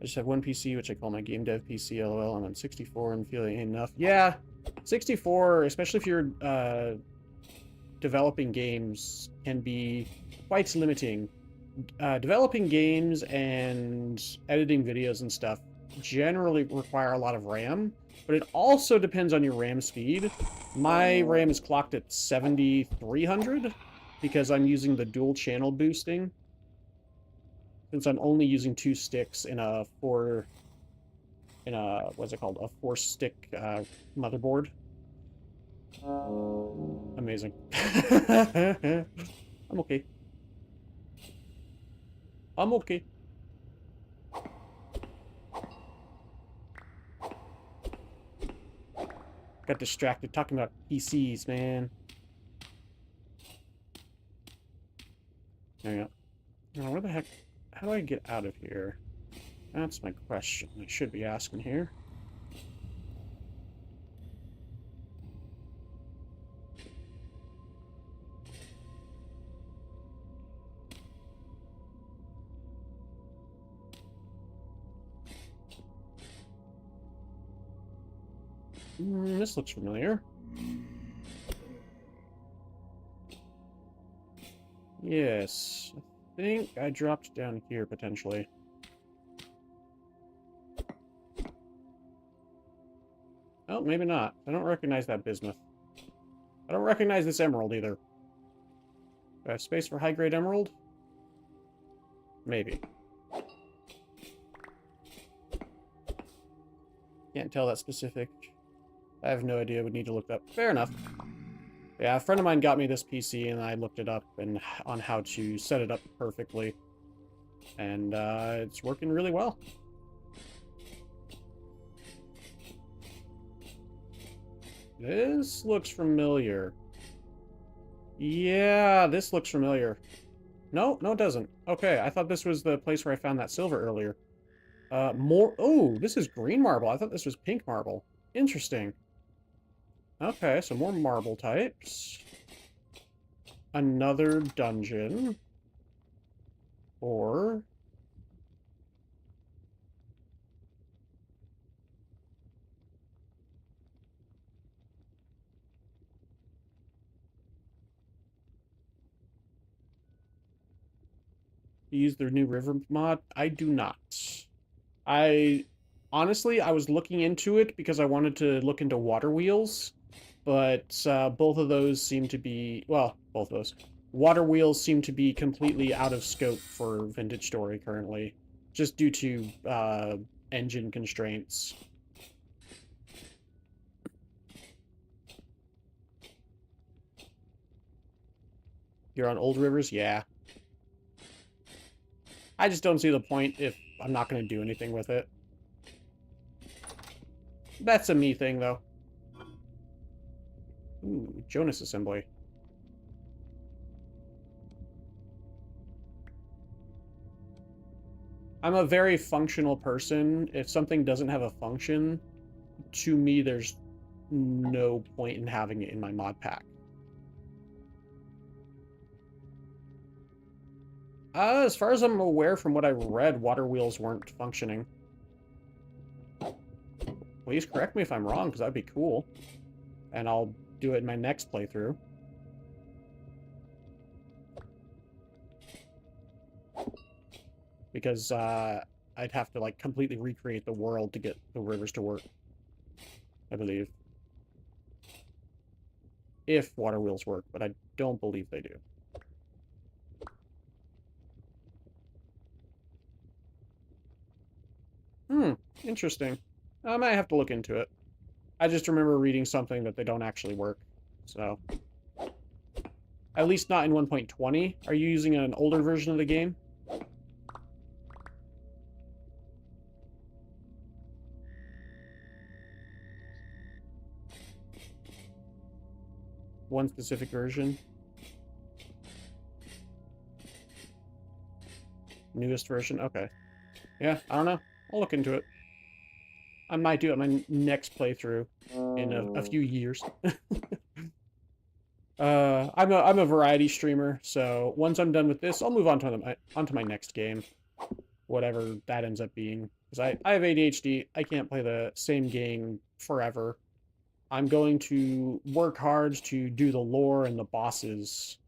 [SPEAKER 1] I just have one PC, which I call my game dev PC, lol. I'm on 64 and feel it ain't enough. Yeah, 64, especially if you're developing games, can be quite limiting. Developing games and editing videos and stuff generally require a lot of RAM, but it also depends on your RAM speed. My RAM is clocked at 7,300 because I'm using the dual channel boosting. Since I'm only using 2 sticks in a what's it called? A 4-stick motherboard. Amazing. I'm okay. I'm okay. Got distracted talking about PCs, man. There you go. Now, where the heck? How do I get out of here? That's my question. I should be asking here. This looks familiar. Yes. I think I dropped down here, potentially. Oh, maybe not. I don't recognize that bismuth. I don't recognize this emerald, either. Do I have space for high-grade emerald? Maybe. Can't tell that specific. I have no idea. Would need to look up. Fair enough. Yeah, a friend of mine got me this PC, and I looked it up and on how to set it up perfectly. And it's working really well. This looks familiar. Yeah, this looks familiar. No, it doesn't. Okay, I thought this was the place where I found that silver earlier. More... Oh, this is green marble. I thought this was pink marble. Interesting. Okay, so more marble types. Another dungeon. Or... You use their new river mod? I do not. I honestly, I was looking into it because I wanted to look into water wheels, but both of those seem to be, well, both of those. Water wheels seem to be completely out of scope for Vintage Story currently, just due to engine constraints. You're on old rivers? Yeah. I just don't see the point if I'm not going to do anything with it. That's a me thing, though. Ooh, Jonas assembly. I'm a very functional person. If something doesn't have a function, to me, there's no point in having it in my mod pack. As far as I'm aware from what I read, water wheels weren't functioning. Please correct me if I'm wrong, because that'd be cool. And I'll do it in my next playthrough. Because I'd have to like completely recreate the world to get the rivers to work, I believe. If water wheels work, but I don't believe they do. Interesting. I might have to look into it. I just remember reading something that they don't actually work, so... At least not in 1.20. Are you using an older version of the game? One specific version? Newest version? Okay. Yeah, I don't know. I'll look into it. I might do it my next playthrough in a few years. I'm a variety streamer, so once I'm done with this, I'll move on to my next game, whatever that ends up being. Because I have ADHD, I can't play the same game forever. I'm going to work hard to do the lore and the bosses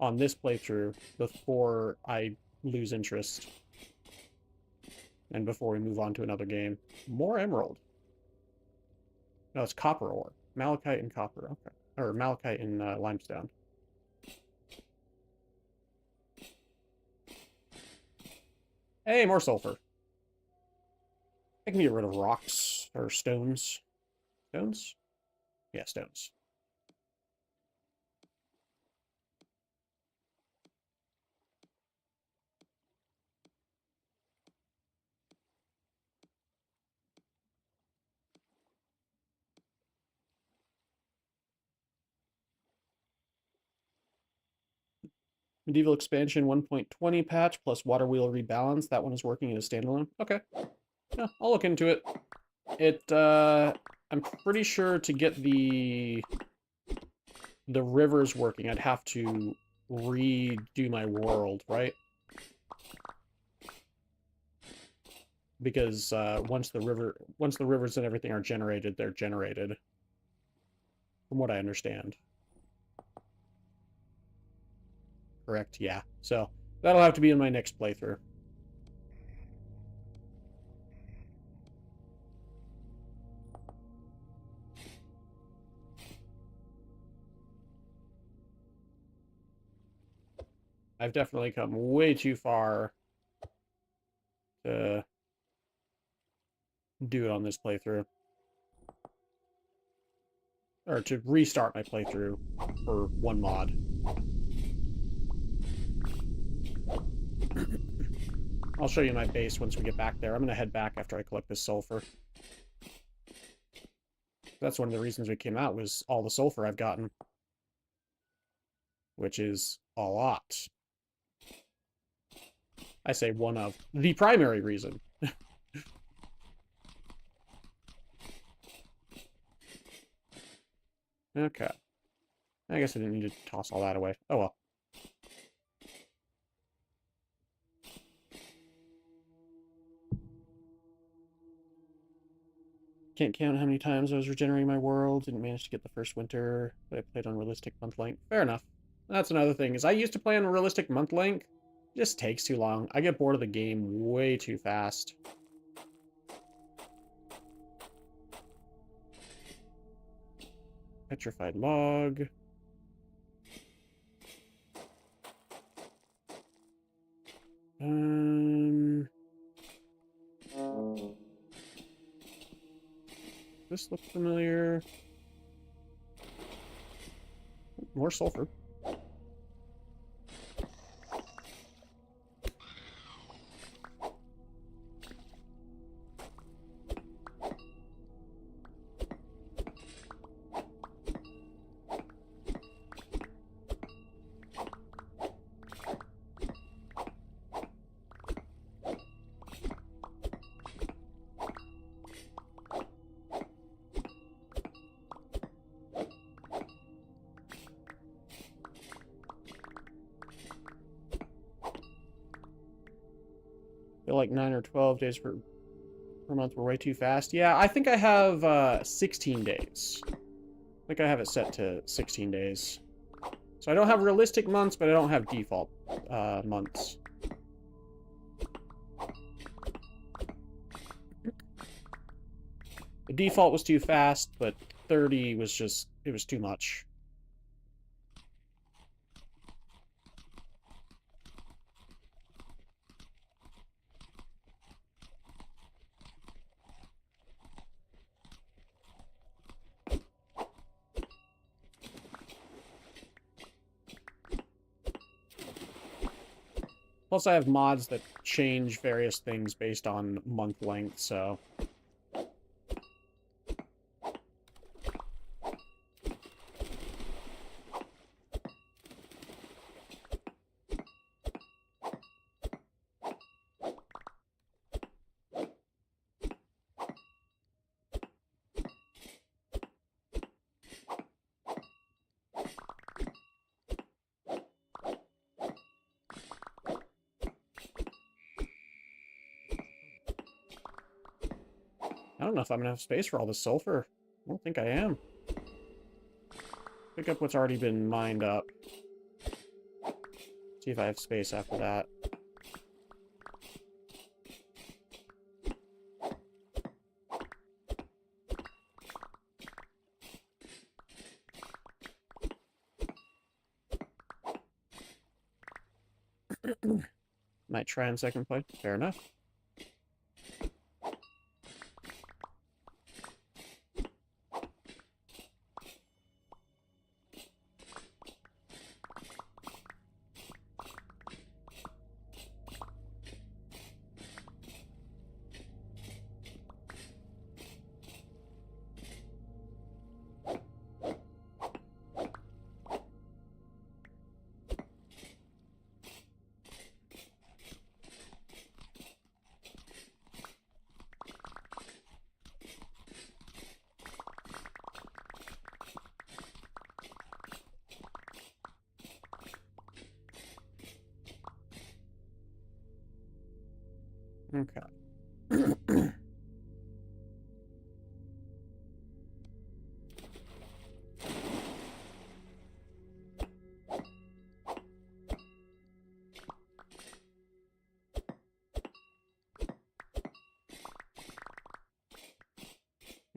[SPEAKER 1] on this playthrough before I lose interest. And before we move on to another game. More emerald. No, it's copper ore. Malachite and copper, okay. Or malachite and limestone. Hey, more sulfur. I can get rid of rocks or stones. Stones? Yeah, stones. Medieval Expansion 1.20 patch plus Water Wheel Rebalance. That one is working as a standalone. Okay. Yeah, I'll look into it. I'm pretty sure to get the rivers working, I'd have to redo my world, right? Because once the rivers and everything are generated, they're generated. From what I understand. Correct, yeah. So, that'll have to be in my next playthrough. I've definitely come way too far to do it on this playthrough. Or to restart my playthrough for one mod. I'll show you my base once we get back there. I'm going to head back after I collect this sulfur. That's one of the reasons we came out, was all the sulfur I've gotten. Which is a lot. I say one of. The primary reason. Okay. I guess I didn't need to toss all that away. Oh well. Can't count how many times I was regenerating my world. Didn't manage to get the first winter, but I played on realistic month length. Fair enough. That's another thing, is I used to play on realistic month length, It just takes too long. I get bored of the game way too fast. Petrified log. This looks familiar. More sulfur. Feel like 9 or 12 days per month were way too fast. Yeah, I think I have 16 days. I think I have it set to 16 days. So I don't have realistic months, but I don't have default months. The default was too fast, but 30 was just, it was too much. Plus, I have mods that change various things based on month length, so... I don't know if I'm gonna have space for all this sulfur. I don't think I am. Pick up what's already been mined up. See if I have space after that. Might try in second play. Fair enough. Okay.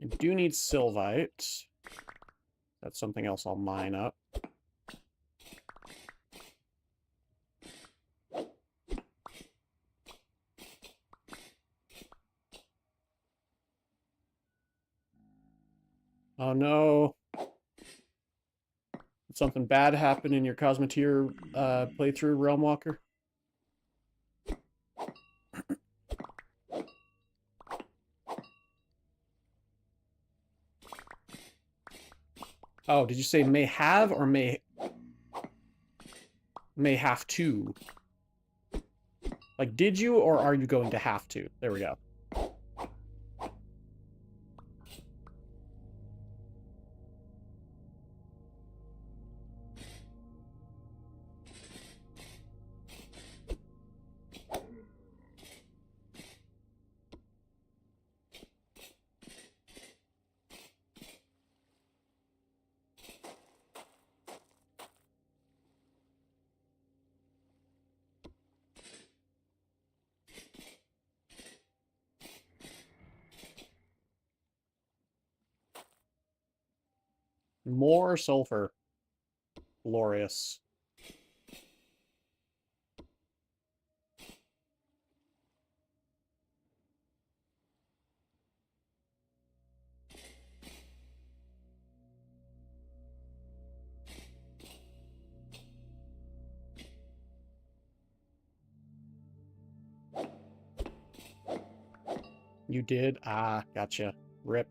[SPEAKER 1] I do need Sylvite. That's something else I'll mine up. Oh no. Did something bad happen in your Cosmeteer playthrough, Realmwalker? Oh, did you say may have or may have to? Like, did you or are you going to have to? There we go. More sulfur. Glorious. You did? Ah, gotcha. Rip.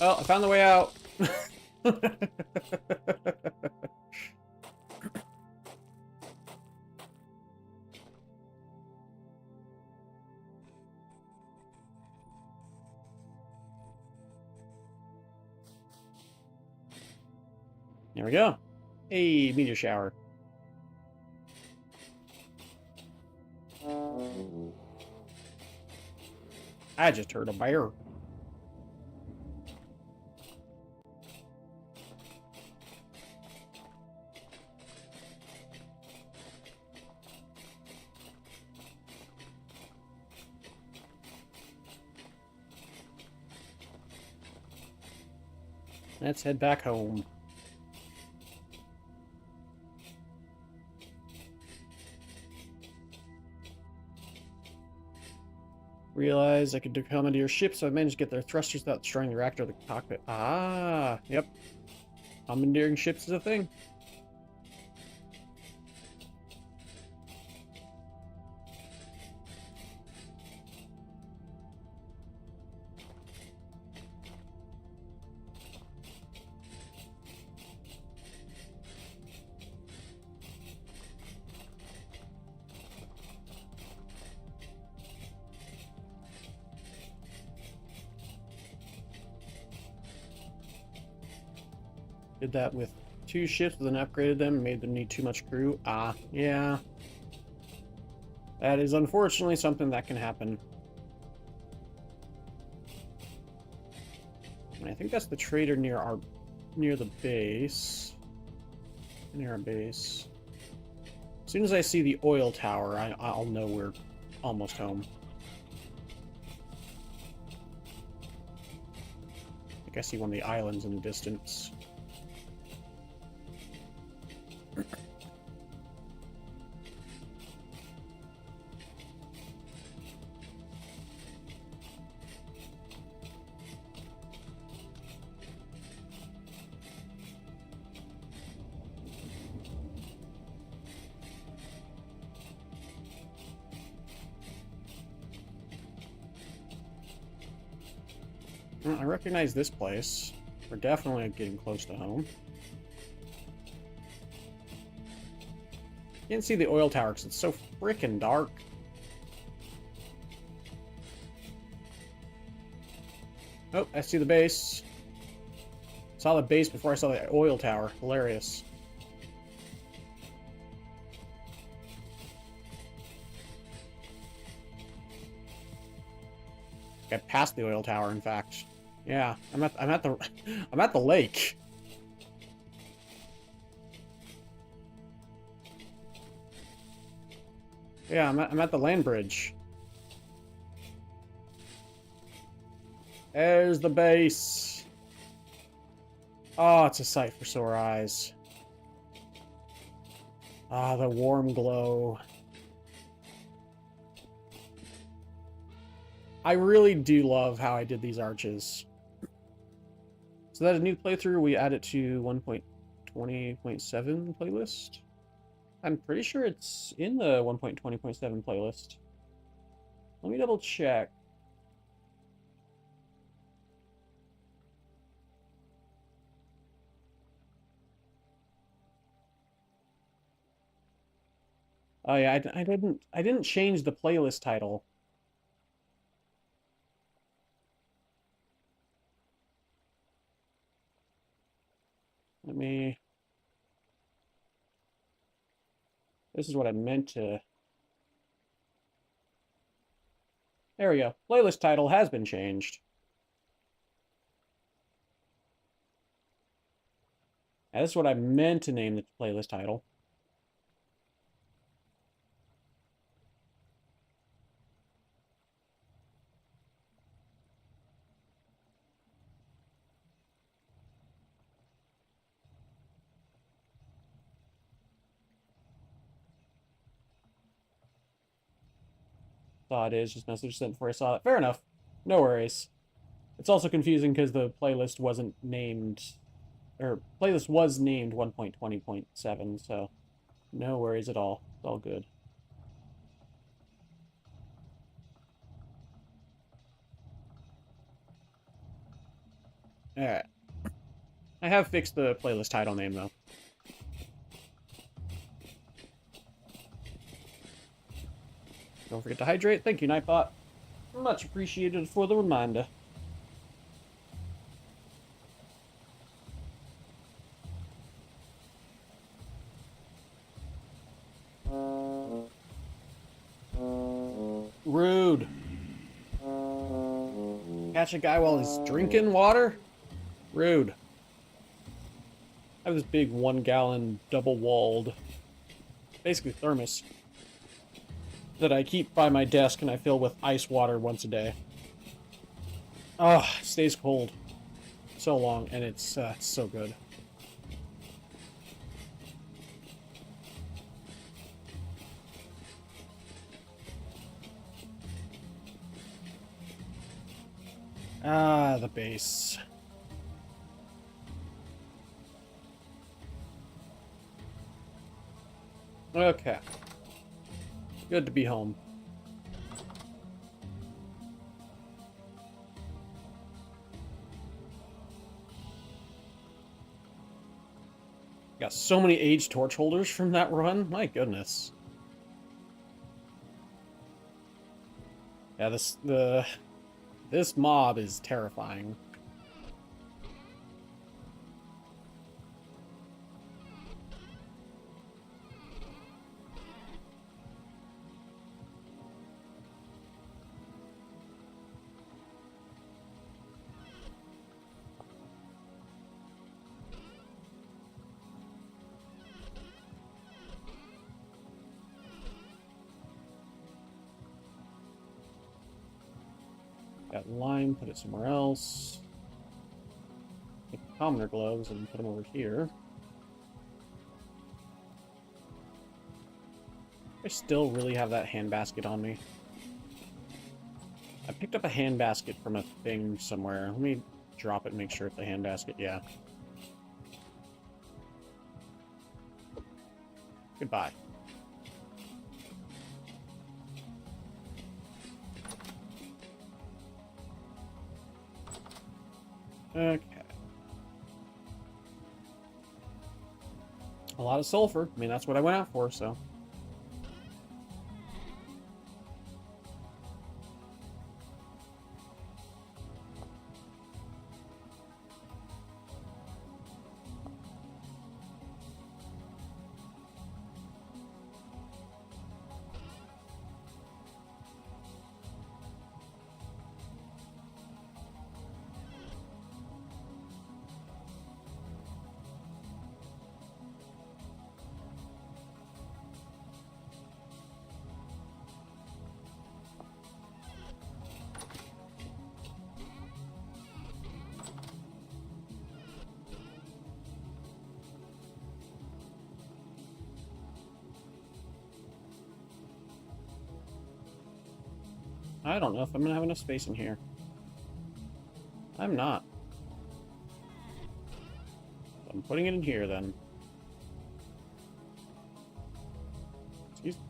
[SPEAKER 1] Oh, I found the way out. There we go. Hey, meteor shower. I just heard a bear. Let's head back home. Realize I could commandeer ships, so I managed to get their thrusters without destroying the reactor or the cockpit. Ah, yep. Commandeering ships is a thing. Did that with 2 ships, then upgraded them and made them need too much crew. Ah, yeah. That is unfortunately something that can happen. And I think that's the trader near the base. Near our base. As soon as I see the oil tower, I'll know we're almost home. I think I see one of the islands in the distance. I recognize this place. We're definitely getting close to home. Can't see the oil tower because it's so freaking dark. Oh, I see the base. Saw the base before I saw the oil tower. Hilarious. Got past the oil tower, in fact. Yeah, I'm at the lake. Yeah, I'm at the land bridge. There's the base. Oh, it's a sight for sore eyes. Ah, the warm glow. I really do love how I did these arches. So that a new playthrough, we add it to 1.20.7 playlist. I'm pretty sure it's in the 1.20.7 playlist. Let me double check. Oh yeah, I didn't change the playlist title. Let me. This is what I meant to. There we go. Playlist title has been changed. Now, this is what I meant to name the playlist title. Saw it is, just message sent before I saw it. Fair enough. No worries. It's also confusing because the playlist wasn't named, or playlist was named 1.20.7, so no worries at all. It's all good. Alright. I have fixed the playlist title name, though. Don't forget to hydrate. Thank you, Nightbot. Much appreciated for the reminder. Rude. Catch a guy while he's drinking water? Rude. I have this big 1-gallon double-walled, basically thermos, that I keep by my desk and I fill with ice water once a day. Oh, it stays cold so long, and it's so good. Ah, the base. Okay. Good to be home. Got so many aged torch holders from that run. My goodness. Yeah, this mob is terrifying. Got lime, put it somewhere else. Take the commoner gloves and put them over here. I still really have that handbasket on me. I picked up a handbasket from a thing somewhere. Let me drop it and make sure it's a handbasket. Yeah. Goodbye. Okay. A lot of sulfur. I mean, that's what I went out for, so. I don't know if I'm gonna have enough space in here. I'm not. I'm putting it in here then. Excuse me.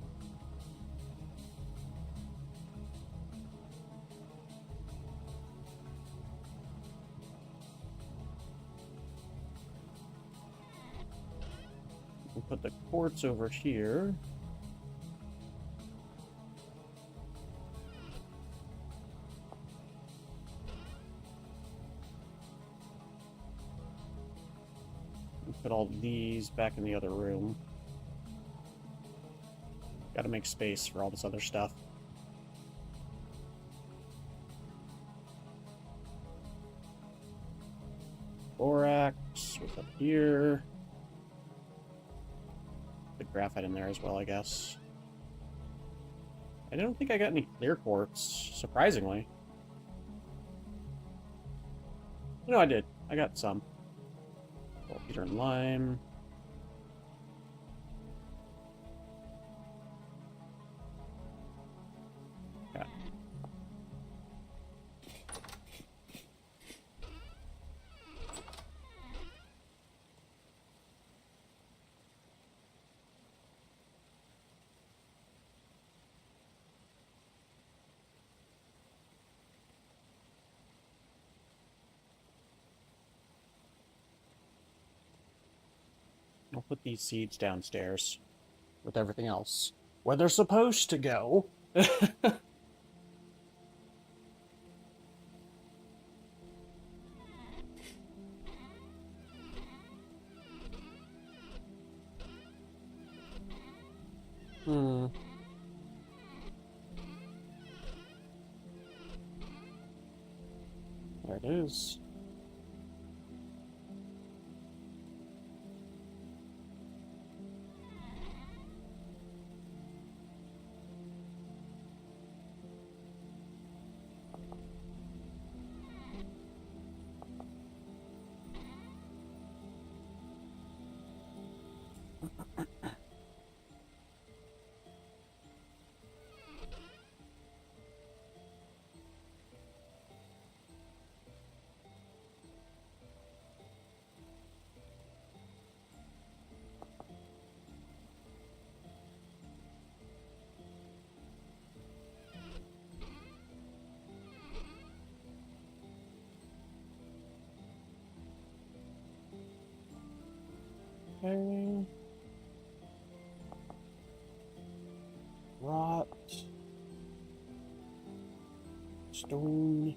[SPEAKER 1] We'll put the quartz over here. Put all these back in the other room. Gotta make space for all this other stuff. Borax, what's up here? The graphite in there as well, I guess. I don't think I got any clear quartz, surprisingly. No, I did. I got some. Peter and lime. put these seeds downstairs with everything else where they're supposed to go. Hmm. There it is. Okay. Rot. Stone.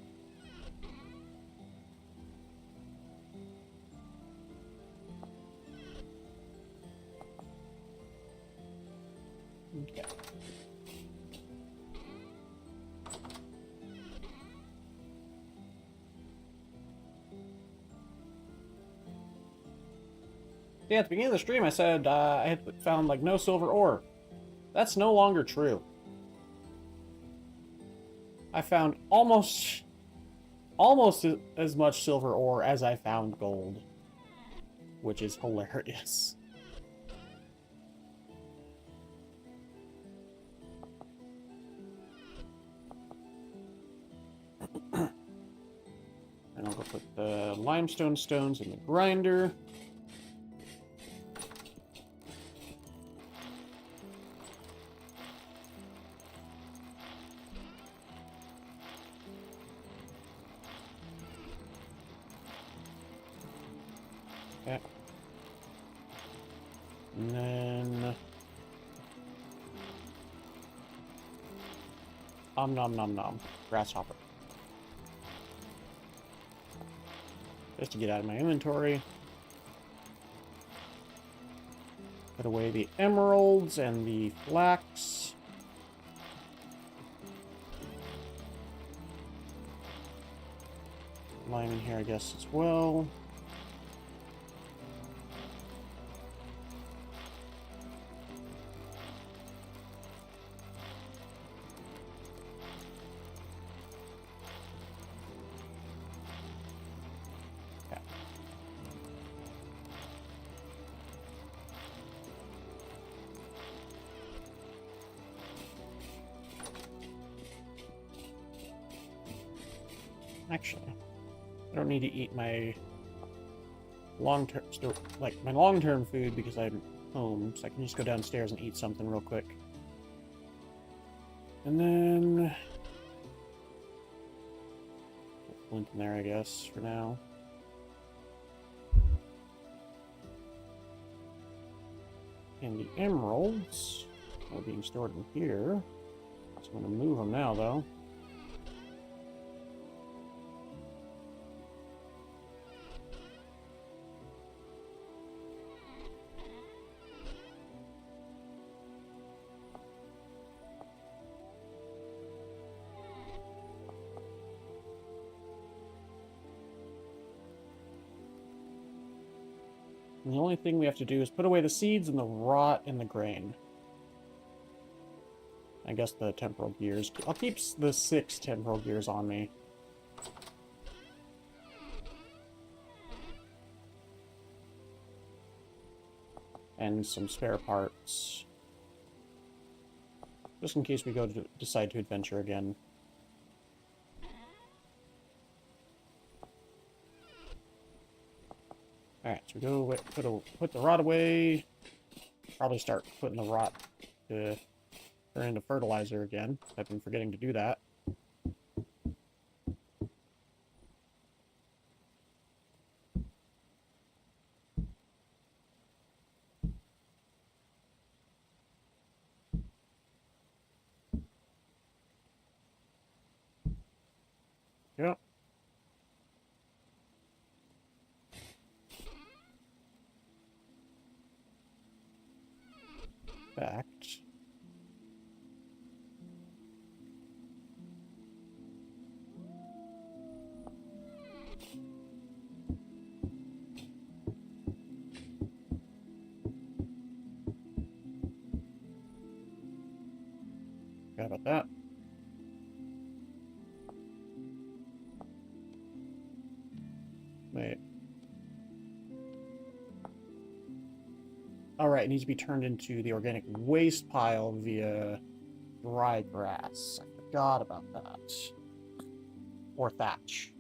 [SPEAKER 1] Okay. Yeah, at the beginning of the stream I said I had found like no silver ore. That's no longer true. I found almost as much silver ore as I found gold, which is hilarious. And I'll go put the limestone stones in the grinder. Okay. And then... nom nom nom. Grasshopper. Just to get out of my inventory. Put away the emeralds and the flax. Lime in here, I guess, as well. Actually, I don't need to eat my long-term, like my long-term food because I'm home, so I can just go downstairs and eat something real quick. And then put flint in there, I guess, for now. And the emeralds are being stored in here. So I'm going to move them now, though. And the only thing we have to do is put away the seeds and the rot in the grain. I guess the temporal gears. I'll keep the 6 temporal gears on me. And some spare parts. Just in case we decide to adventure again. Alright, so we go put the rot away. Probably start putting the rot to turn into fertilizer again. I've been forgetting to do that. go. Fact. Forgot about that. Wait. Alright, it needs to be turned into the organic waste pile via dry grass. I forgot about that. Or thatch.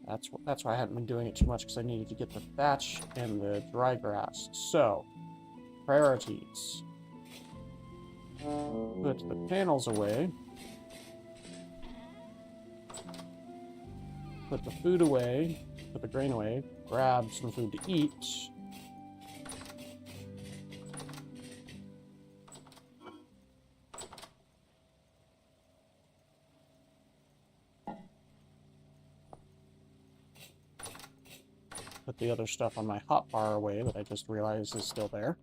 [SPEAKER 1] That's why I hadn't been doing it too much, because I needed to get the thatch and the dry grass. So, priorities. Put the panels away. Put the food away. Put the grain away. Grab some food to eat. Put the other stuff on my hotbar away that I just realized is still there.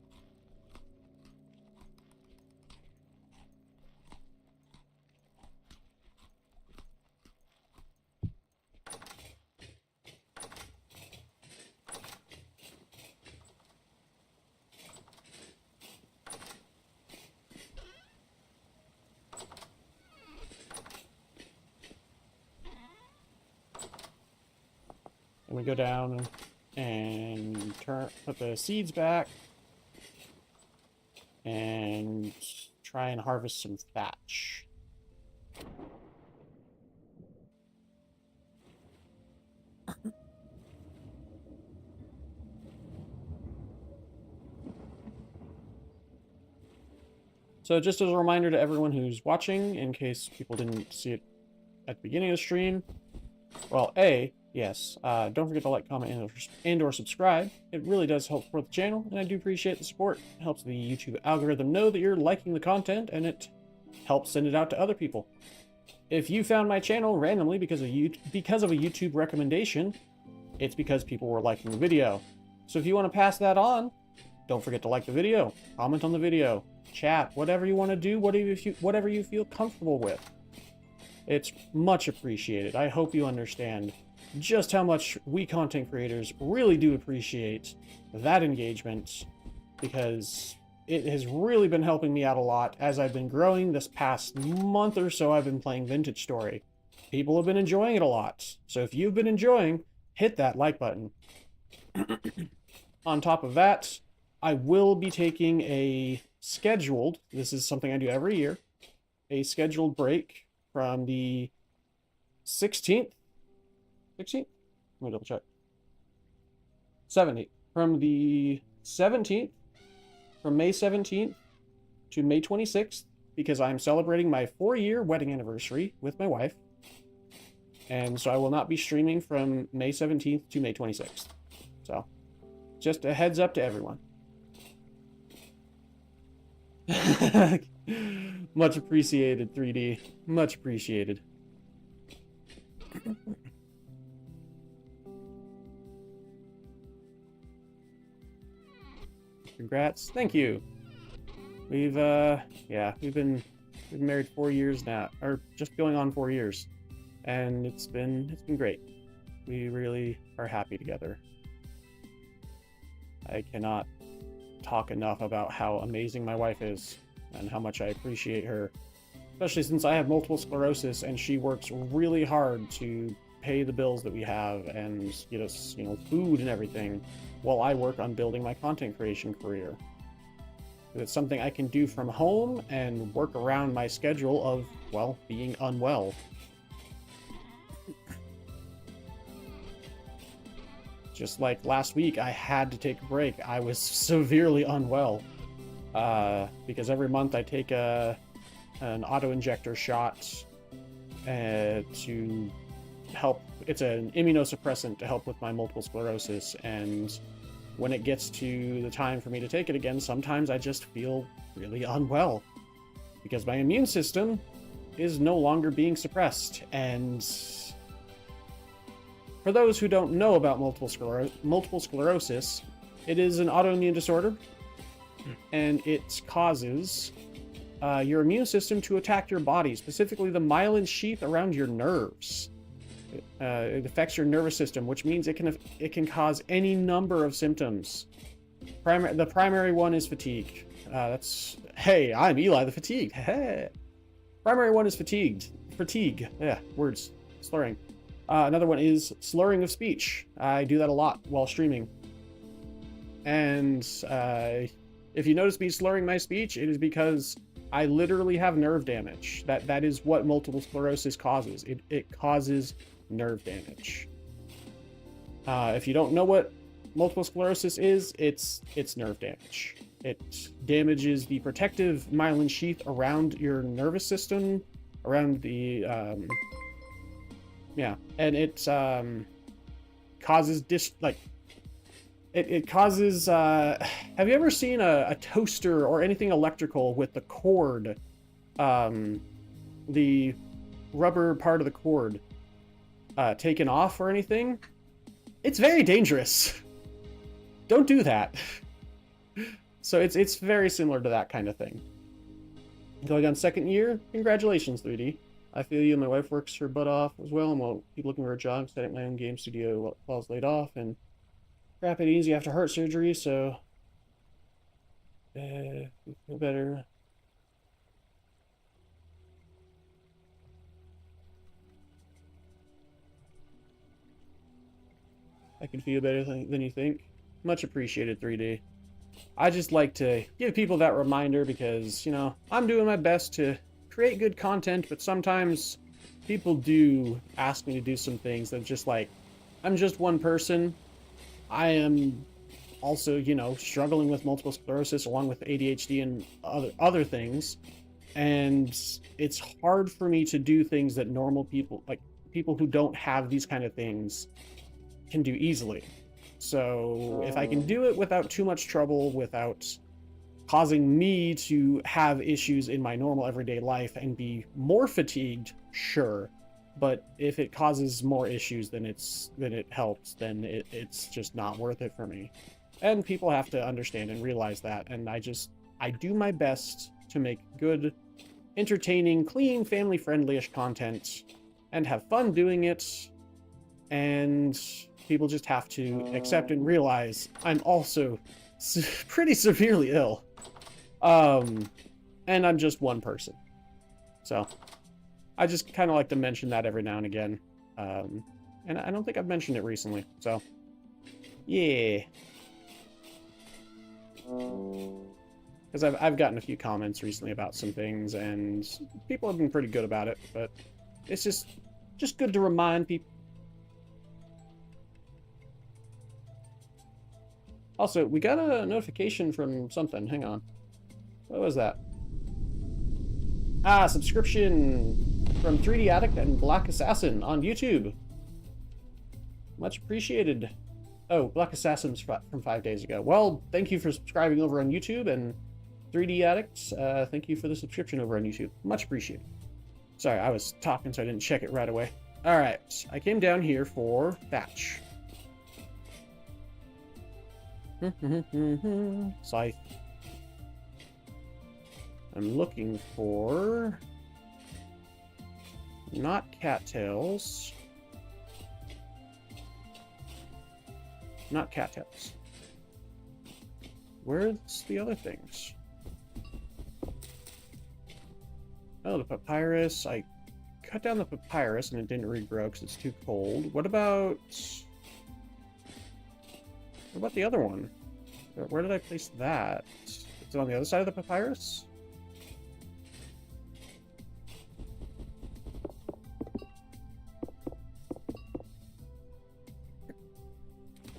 [SPEAKER 1] And we go down and put the seeds back and try and harvest some thatch. So just as a reminder to everyone who's watching, in case people didn't see it at the beginning of the stream, well, yes, don't forget to like, comment, and or subscribe. It really does help support the channel, and I do appreciate the support. It helps the YouTube algorithm know that you're liking the content, and it helps send it out to other people. If you found my channel randomly because of a YouTube recommendation, it's because people were liking the video. So if you want to pass that on, don't forget to like the video, comment on the video, chat, whatever you want to do, whatever you feel comfortable with. It's much appreciated. I hope you understand just how much we content creators really do appreciate that engagement, because it has really been helping me out a lot as I've been growing. This past month or so, I've been playing Vintage Story. People have been enjoying it a lot. So if you've been enjoying, hit that like button. On top of that, I will be taking a scheduled, this is something I do every year, a scheduled break from the 16th? 16th? Let me double check. 17th. From the 17th, from May 17th to May 26th, because I'm celebrating my 4-year wedding anniversary with my wife. And so I will not be streaming from May 17th to May 26th. So, just a heads up to everyone. Much appreciated, 3D. Much appreciated. Congrats. Thank you. We've been married 4 years now, or just going on 4 years, and it's been great. We really are happy together. I cannot talk enough about how amazing my wife is and how much I appreciate her, especially since I have multiple sclerosis and she works really hard to pay the bills that we have and get us, food and everything, while I work on building my content creation career. It's something I can do from home and work around my schedule of, well, being unwell. Just like last week, I had to take a break. I was severely unwell because every month I take an auto-injector shot to help. It's an immunosuppressant to help with my multiple sclerosis, and when it gets to the time for me to take it again, sometimes I just feel really unwell because my immune system is no longer being suppressed, and for those who don't know about multiple sclerosis, it is an autoimmune disorder, and it causes your immune system to attack your body, specifically the myelin sheath around your nerves. It affects your nervous system, which means it can cause any number of symptoms. The primary one is fatigue. Hey, I'm Eli the Fatigued. Hey. Primary one is fatigue. Yeah, words slurring. Another one is slurring of speech. I do that a lot while streaming. And if you notice me slurring my speech, it is because I literally have nerve damage. That is what multiple sclerosis causes. It causes nerve damage. If you don't know what multiple sclerosis is, it's nerve damage. It damages the protective myelin sheath around your nervous system, around the and it causes it causes have you ever seen a toaster or anything electrical with the cord, the rubber part of the cord taken off or anything? It's very dangerous. Don't do that. So it's very similar to that kind of thing. Going on second year, congratulations, 3D. I feel you. My wife works her butt off as well, and will keep looking for a job, setting my own game studio while I was laid off, and crap it easy after heart surgery, so feel better. I can feel better than you think. Much appreciated, 3D. I just like to give people that reminder because, you know, I'm doing my best to create good content, but sometimes people do ask me to do some things that just like, I'm just one person. I am also, you know, struggling with multiple sclerosis along with ADHD and other things. And it's hard for me to do things that normal people, like people who don't have these kind of things, can do easily. So if I can do it without too much trouble, without causing me to have issues in my normal everyday life and be more fatigued, sure. But if it causes more issues than it helps, then it's just not worth it for me. And people have to understand and realize that. And I do my best to make good, entertaining, clean, family-friendly-ish content and have fun doing it. And people just have to accept and realize I'm also pretty severely ill. And I'm just one person. So I just kind of like to mention that every now and again. And I don't think I've mentioned it recently. So, yeah. Because I've gotten a few comments recently about some things, and people have been pretty good about it. But it's just good to remind people. Also, we got a notification from something. Hang on. What was that? Subscription from 3D Addict and Black Assassin on YouTube. Much appreciated. Oh, Black Assassin's from 5 days ago. Well, thank you for subscribing over on YouTube, and 3D Addict, thank you for the subscription over on YouTube. Much appreciated. Sorry, I was talking, so I didn't check it right away. Alright, I came down here for thatch. Scythe. I'm looking for not cattails. Not cattails. Where's the other things? Oh, the papyrus. I cut down the papyrus and it didn't regrow because it's too cold. What about the other one? Where did I place that? Is it on the other side of the papyrus?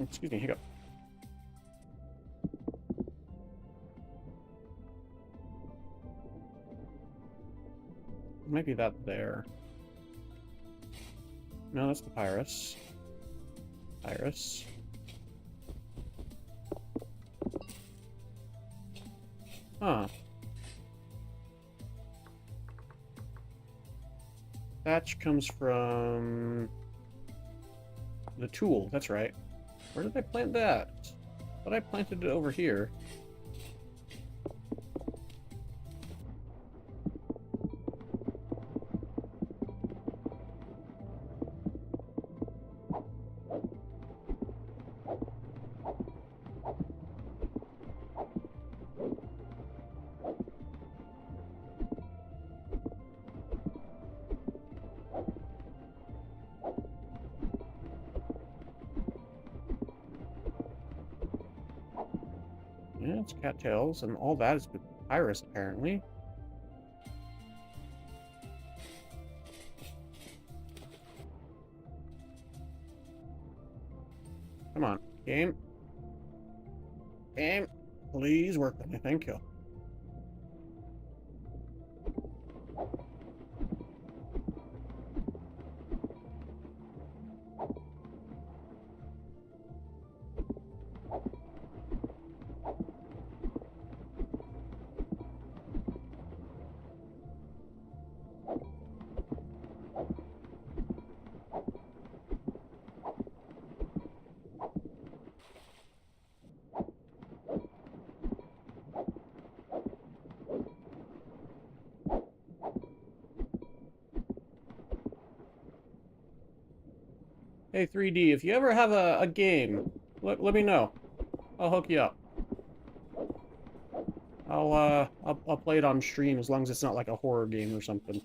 [SPEAKER 1] Excuse me, hiccup. Maybe that there. No, that's papyrus. Papyrus. Huh. Thatch comes from... the tool, that's right. Where did I plant that? But I planted it over here. Yeah, it's cattails, and all that is papyrus, apparently. Come on, game. Game, please work with me, thank you. Hey, 3D, if you ever have a game, let me know. I'll hook you up. I'll play it on stream as long as it's not like a horror game or something.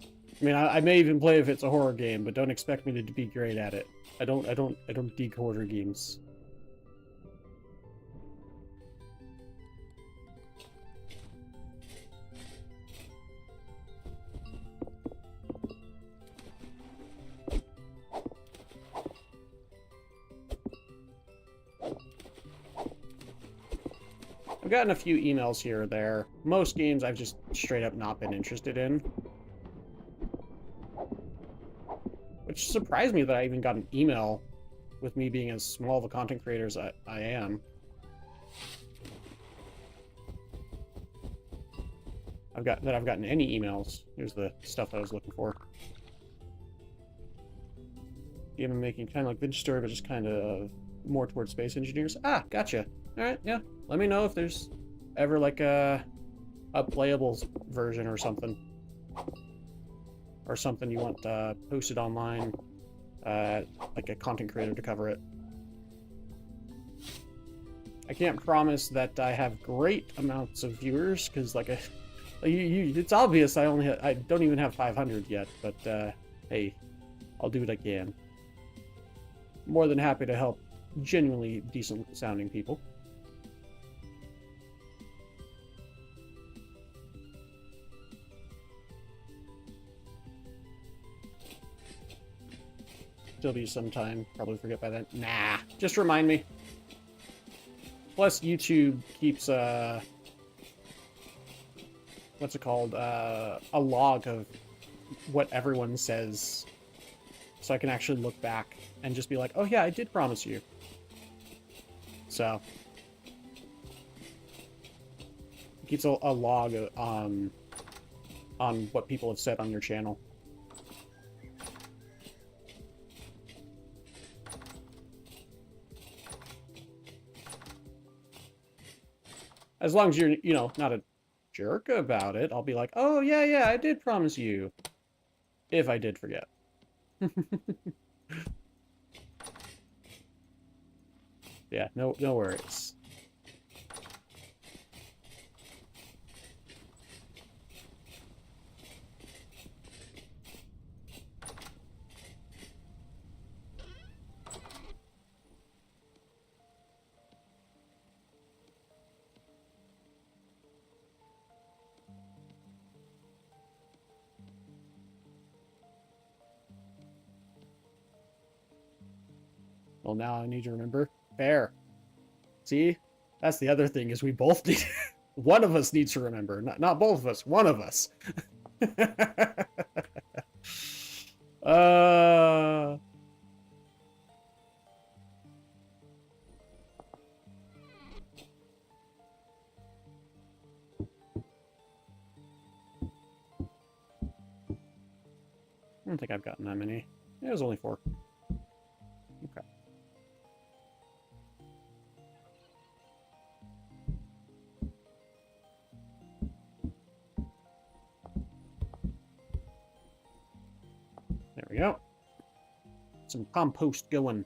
[SPEAKER 1] I mean, I may even play if it's a horror game, but don't expect me to be great at it. I don't dig horror games. I've gotten a few emails here or there. Most games I've just straight up not been interested in. Which surprised me that I even got an email with me being as small of a content creator as I am. I've gotten any emails. Here's the stuff I was looking for. Game I'm making kind of like Vintage Story, but just kind of more towards space engineers. Ah, gotcha. Alright, yeah. Let me know if there's ever like a playable version or something. Or something you want posted online. Like a content creator to cover it. I can't promise that I have great amounts of viewers, because like it's obvious I don't even have 500 yet, but hey, I'll do what I can. More than happy to help genuinely decent sounding people. Still be some time, probably forget by then. Nah, just remind me. Plus YouTube keeps what's it called? A log of what everyone says, so I can actually look back and just be like, oh yeah, I did promise you. So it keeps a log on what people have said on your channel. As long as you're, you know, not a jerk about it, I'll be like, oh yeah, I did promise you. If I did forget. Yeah, no worries. Well, now I need to remember. Fair. See? That's the other thing, is we both need... one of us needs to remember. Not both of us. One of us. uh... I don't think I've gotten that many. It was only 4. some compost going.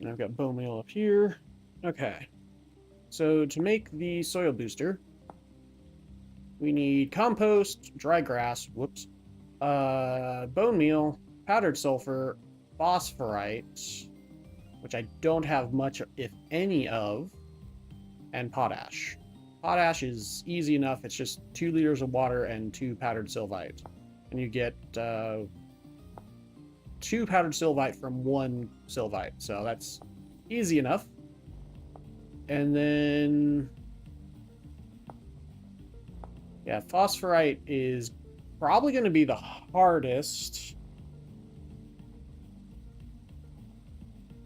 [SPEAKER 1] And I've got bone meal up here. Okay. So to make the soil booster, we need compost, dry grass, whoops, bone meal, powdered sulfur, phosphorite, which I don't have much, if any, of, and potash. Potash is easy enough. It's just 2 liters of water and 2 powdered sylvite. And you get 2 powdered sylvite from 1 sylvite. So that's easy enough. And then... yeah, phosphorite is probably going to be the hardest.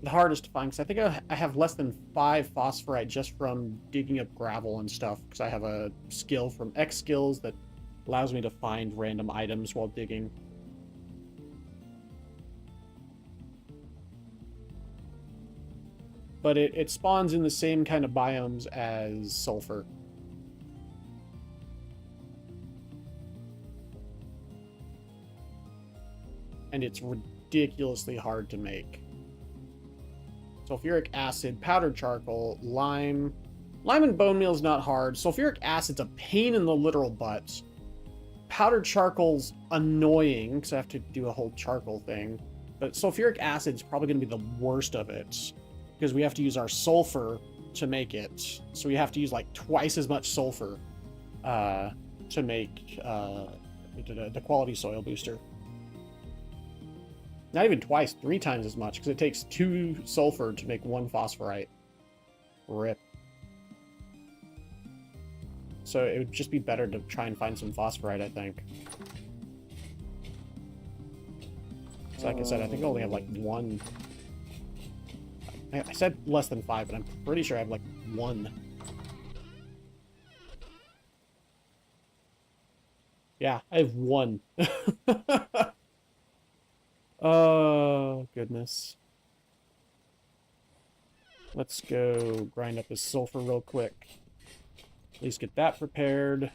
[SPEAKER 1] The hardest to find, because I think I have less than 5 phosphorite just from digging up gravel and stuff, because I have a skill from X skills that allows me to find random items while digging. But it spawns in the same kind of biomes as sulfur. And it's ridiculously hard to make. Sulfuric acid, powdered charcoal, lime. Lime and bone meal is not hard. Sulfuric acid's a pain in the literal butt. Powdered charcoal's annoying, because I have to do a whole charcoal thing. But sulfuric acid's probably going to be the worst of it, because we have to use our sulfur to make it. So we have to use like twice as much sulfur to make the quality soil booster. Not even twice, 3 times as much, because it takes 2 sulfur to make 1 phosphorite. Rip. So it would just be better to try and find some phosphorite, I think. So like I said, I think I only have like 1. I said less than 5, but I'm pretty sure I have like 1. Yeah, I have 1. Oh, goodness. Let's go grind up this sulfur real quick. At least get that prepared.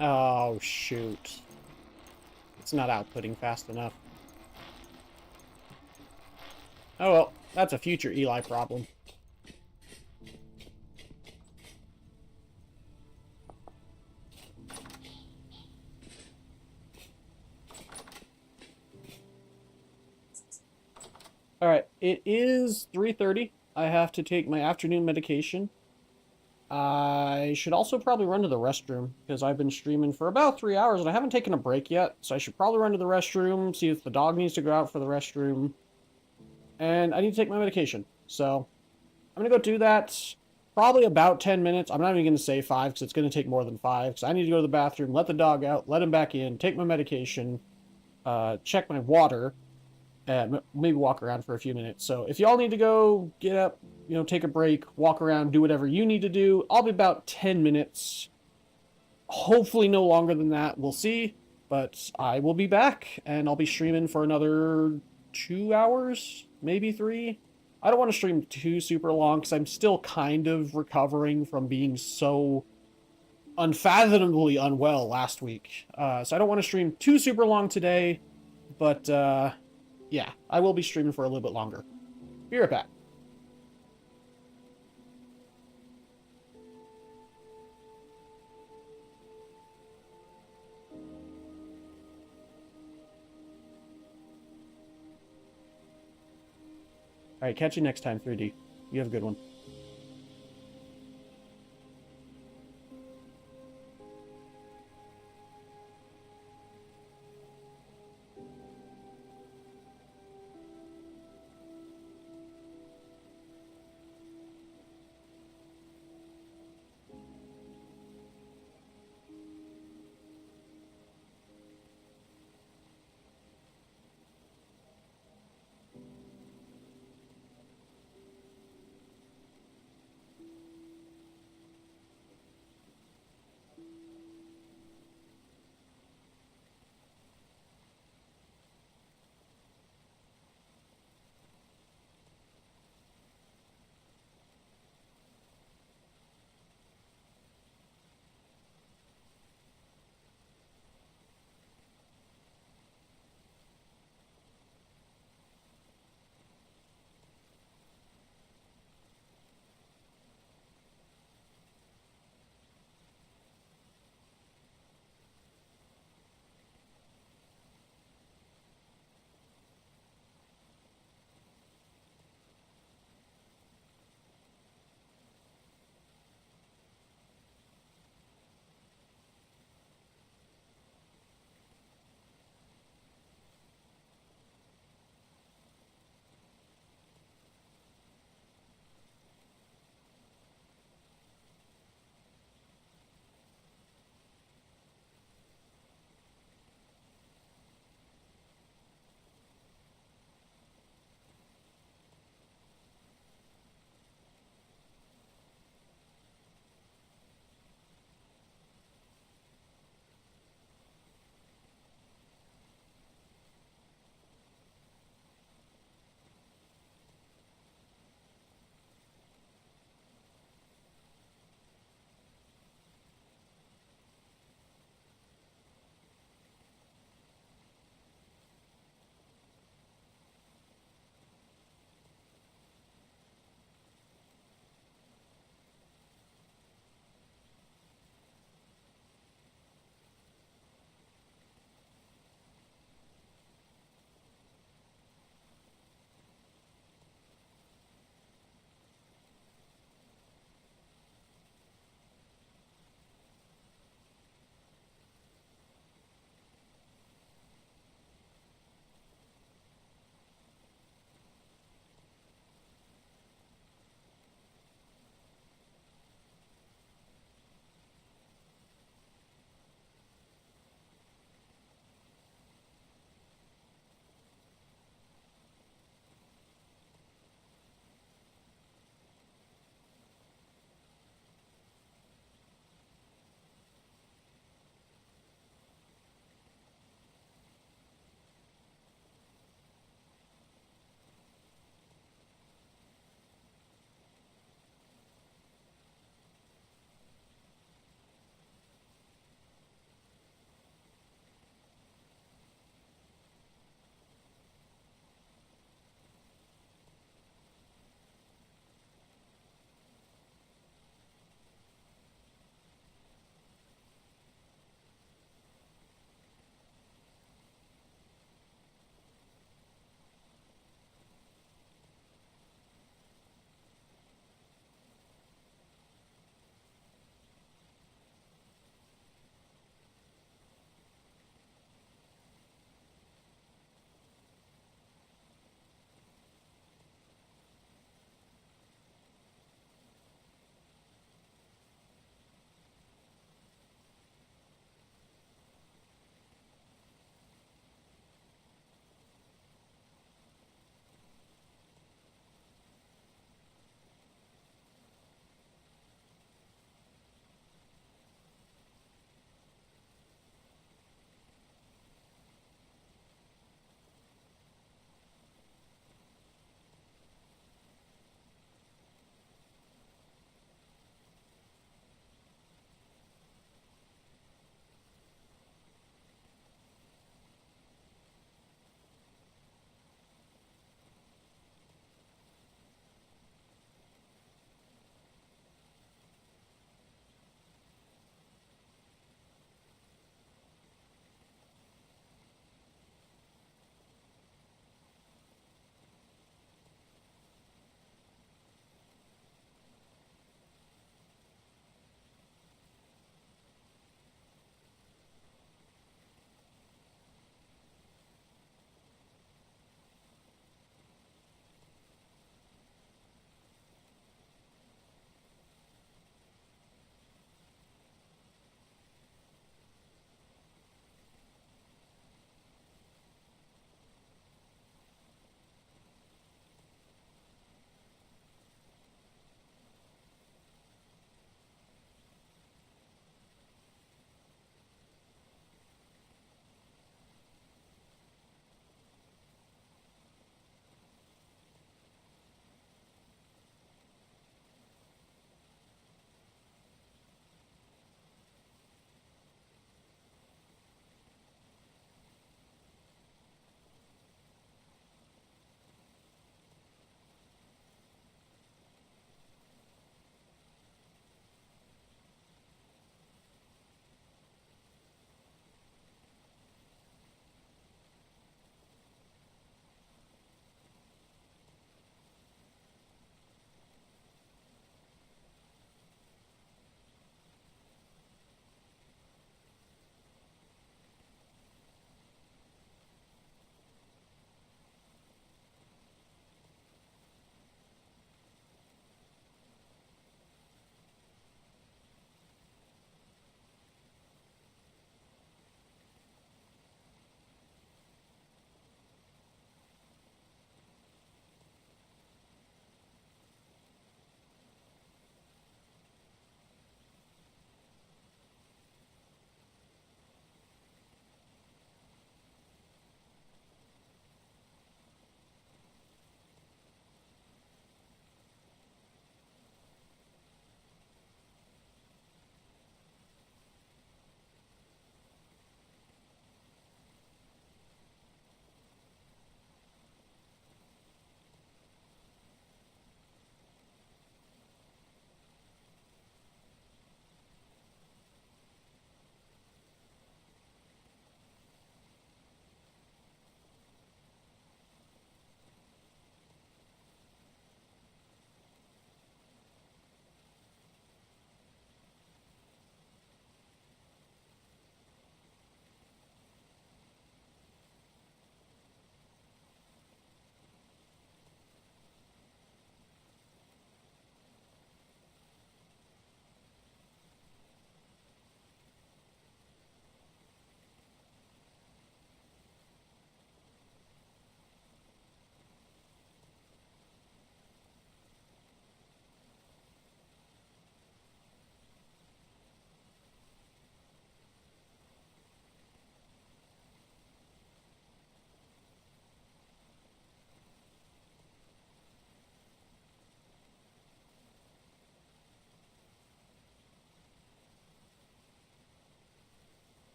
[SPEAKER 1] Oh, shoot. It's not outputting fast enough. Oh well, that's a future Eli problem. Alright, it is 3:30. I have to take my afternoon medication. I should also probably run to the restroom, because I've been streaming for about 3 hours and I haven't taken a break yet, so I should probably run to the restroom, see if the dog needs to go out for the restroom. And I need to take my medication, so I'm going to go do that. Probably about 10 minutes. I'm not even going to say 5, because it's going to take more than 5, because I need to go to the bathroom, let the dog out, let him back in, take my medication, check my water, and maybe walk around for a few minutes. So if y'all need to go, get up, you know, take a break, walk around, do whatever you need to do. I'll be about 10 minutes. Hopefully no longer than that. We'll see. But I will be back, and I'll be streaming for another 2 hours, maybe 3. I don't want to stream too super long, because I'm still kind of recovering from being so unfathomably unwell last week. So I don't want to stream too super long today, but yeah, I will be streaming for a little bit longer. Be right back. Alright, catch you next time, 3D. You have a good one.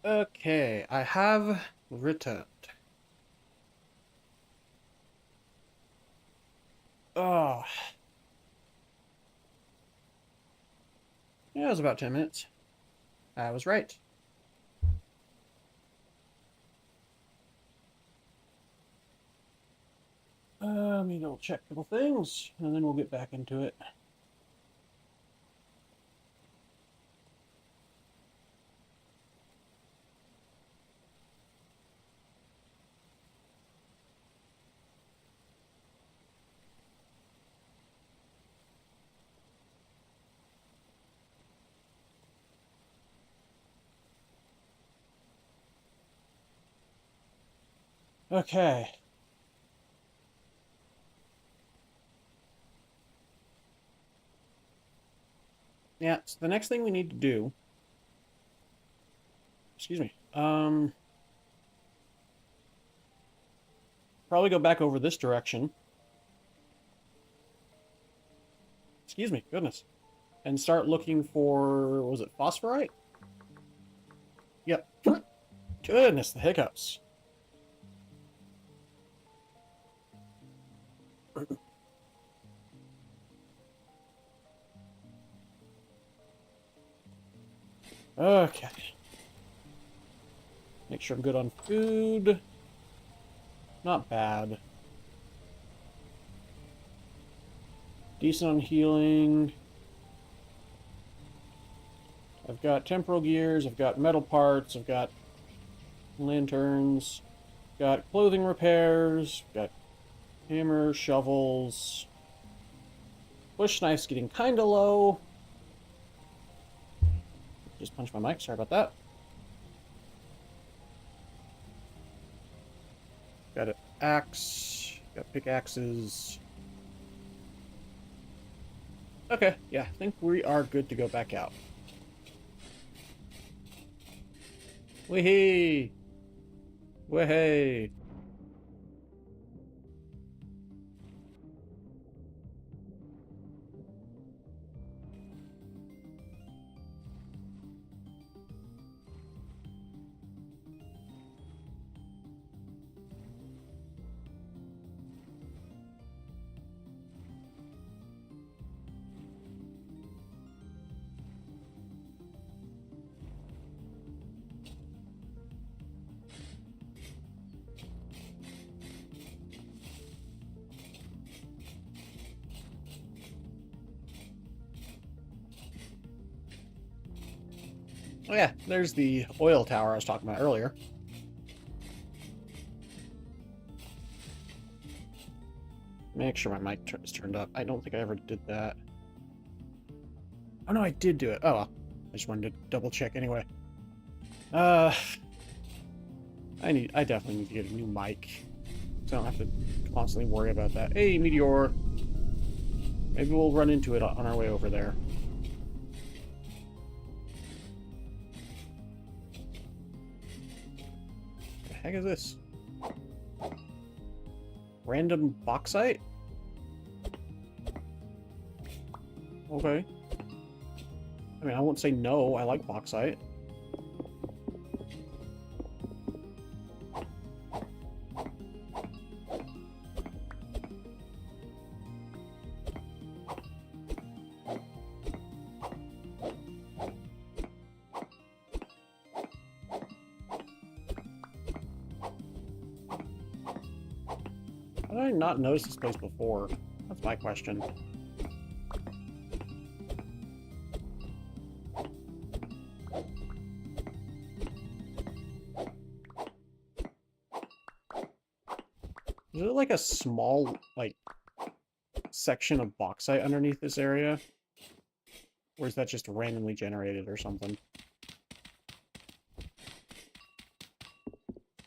[SPEAKER 1] Okay, I have returned. Oh, yeah, it was about 10 minutes. I was right. Let me double check a couple things, and then we'll get back into it. Okay. Yeah, so the next thing we need to do, excuse me, probably go back over this direction. Excuse me, goodness. And start looking for, was it phosphorite? Yep. Goodness, the hiccups. Okay. Make sure I'm good on food. Not bad. Decent on healing. I've got temporal gears, I've got metal parts, I've got lanterns, got clothing repairs, got hammers, shovels. Bush knife's getting kinda low. Just punched my mic, sorry about that. Got an axe, got pickaxes. Okay, yeah, I think we are good to go back out. Wee-hee! Wee-hey! Oh yeah, there's the oil tower I was talking about earlier. Make sure my mic is turned up. I don't think I ever did that. Oh no, I did do it. Oh well. I just wanted to double check anyway. I definitely need to get a new mic. So I don't have to constantly worry about that. Hey, meteor. Maybe we'll run into it on our way over there. The heck is this? Random bauxite? Okay. I mean, I won't say no. I like bauxite. How did I not notice this place before? That's my question. Is there like a small, like, section of bauxite underneath this area? Or is that just randomly generated or something?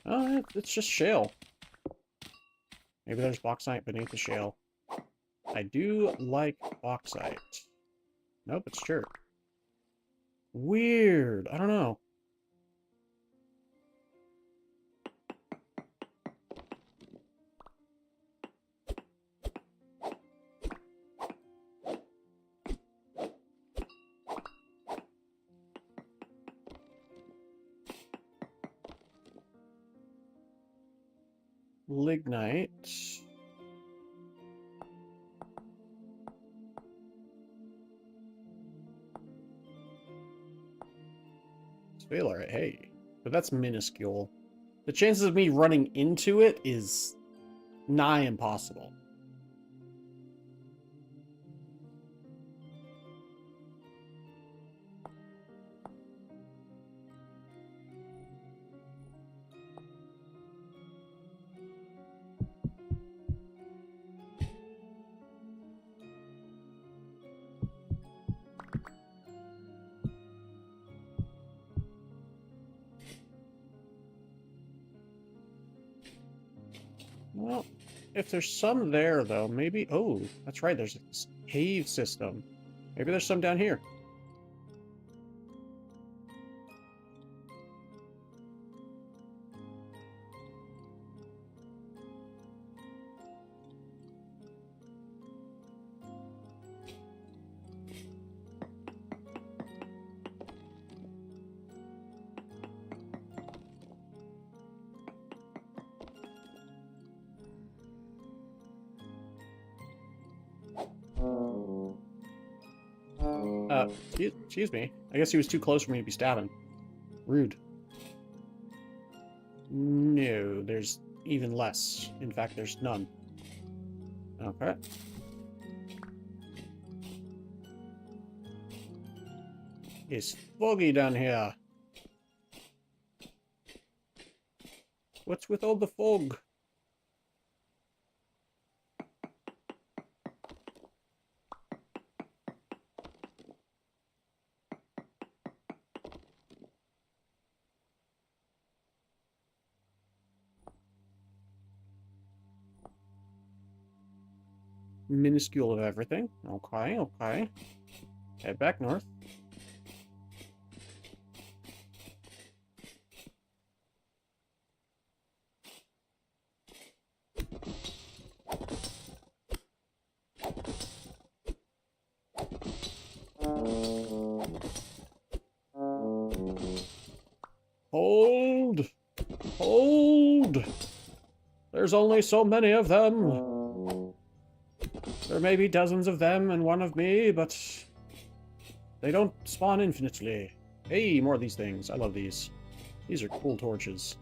[SPEAKER 1] Oh, it's just shale. Maybe there's bauxite beneath the shale. I do like bauxite. Nope, it's dirt. Weird. I don't know. lignite. Sphalerite, hey. But that's minuscule. The chances of me running into it is nigh impossible. Well, if there's some there, though, maybe... Oh, that's right, there's a cave system. Maybe there's some down here. Excuse me. I guess he was too close for me to be stabbing. Rude. No, there's even less. In fact, there's none. Okay. It's foggy down here. What's with all the fog? Minuscule of everything. Okay, okay. Head back north. Hold! Hold! There's only so many of them. There may be dozens of them and one of me, but they don't spawn infinitely. Hey, more of these things. I love these. These are cool torches.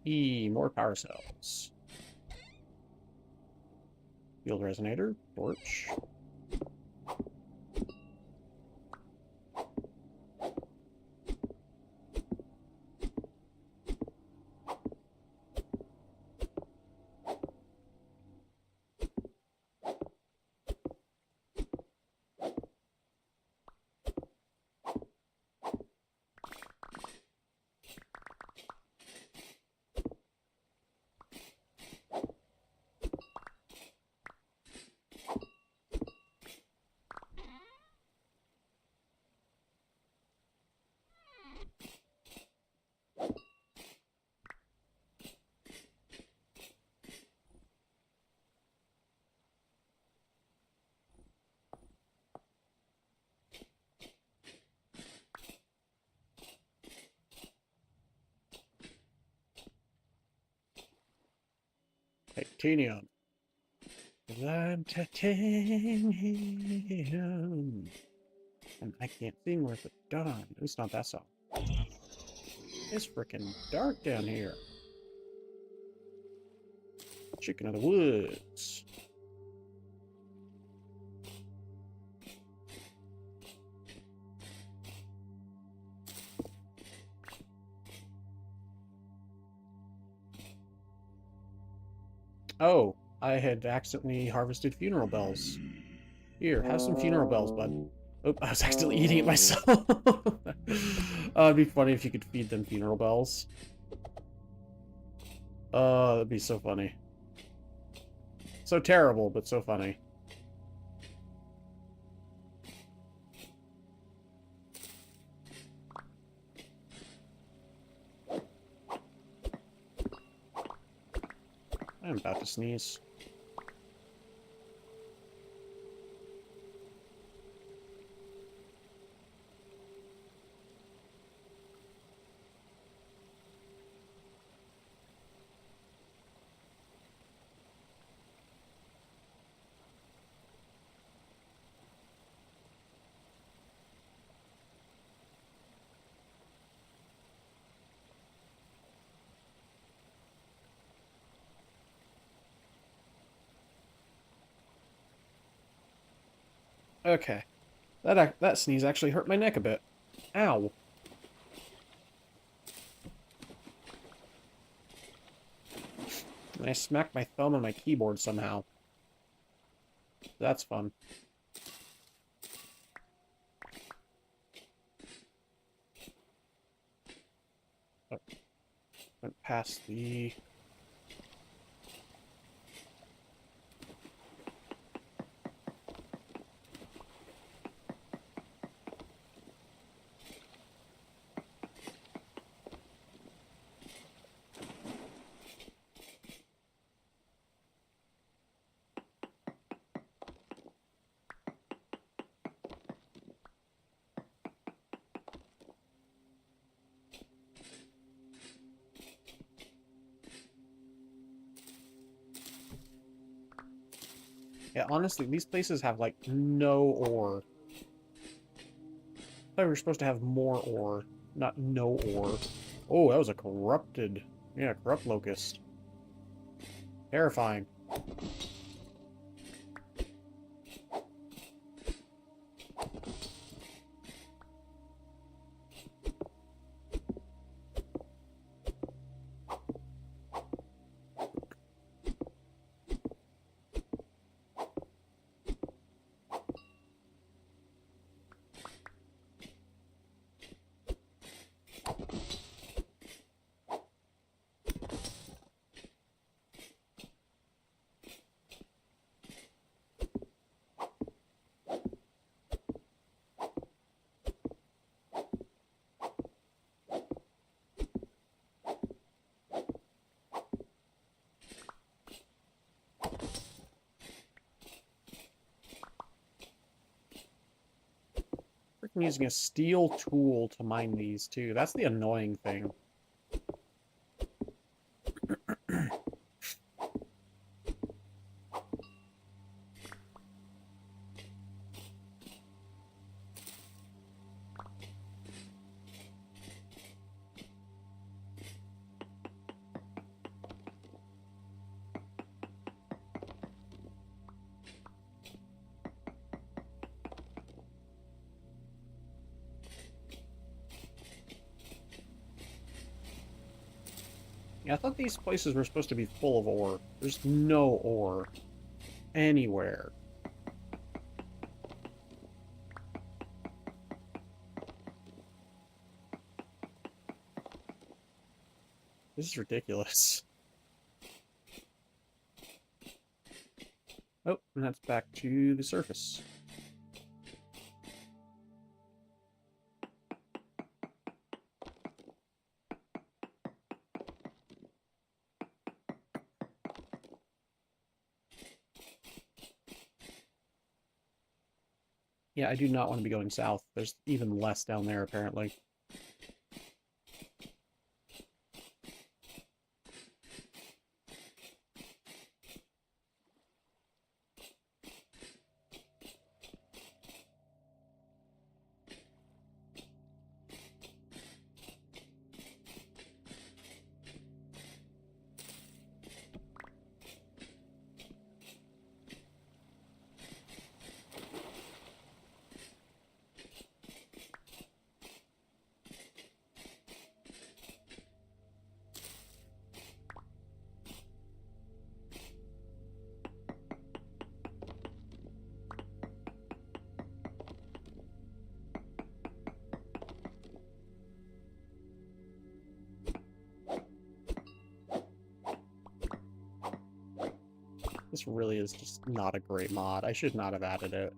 [SPEAKER 1] More power cells. Field resonator, torch. Titanium. I'm titanium. And I can't sing worth a darn. At least not that song. It's freaking dark down here. Chicken of the woods. Oh, I had accidentally harvested funeral bells. Here, have some funeral bells, bud. Oh, I was accidentally eating it myself. It'd be funny if you could feed them funeral bells. Oh, that'd be so funny. So terrible, but so funny. I'm about to sneeze. Okay. That sneeze actually hurt my neck a bit. Ow. And I smacked my thumb on my keyboard somehow. That's fun. Oh, went past the... Yeah, honestly, these places have, like, no ore. I thought we were supposed to have more ore, not no ore. Oh, that was a corrupted... Yeah, corrupt locust. Terrifying. Freaking using a steel tool to mine these, too. That's the annoying thing. Yeah, I thought these places were supposed to be full of ore. There's no ore. Anywhere. This is ridiculous. Oh, and that's back to the surface. Yeah, I do not want to be going south. There's even less down there, apparently. This really is just not a great mod. I should not have added it.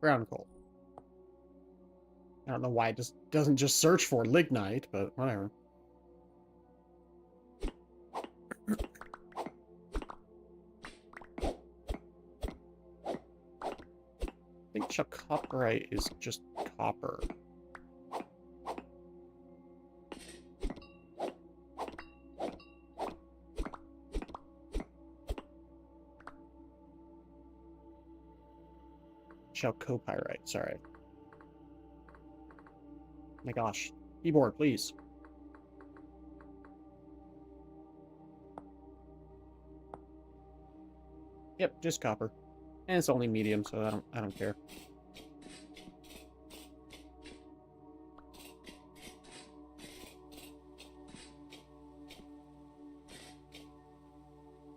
[SPEAKER 1] Brown coal. I don't know why it just doesn't just search for lignite, but whatever. I think chalcopyrite is just copper. Chalcopyrite, sorry. My gosh. Keyboard, please. Yep, just copper. And it's only medium, so I don't care.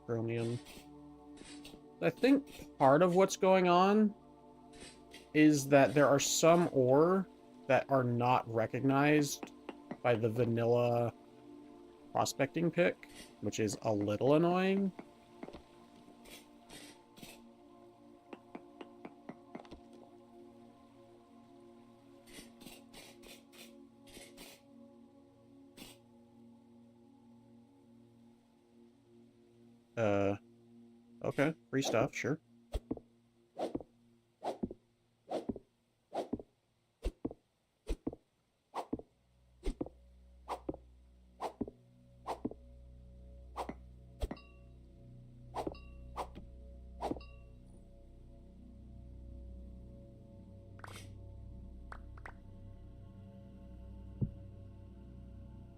[SPEAKER 1] Chromium. I think part of what's going on is that there are some ore that are not recognized by the vanilla prospecting pick, which is a little annoying. Okay, free stuff, sure.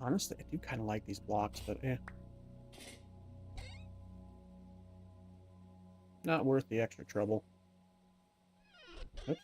[SPEAKER 1] Honestly, I do kind of like these blocks, but eh. Not worth the extra trouble. Oops.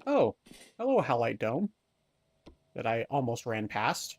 [SPEAKER 1] Oh, hello, Halite Dome. That I almost ran past.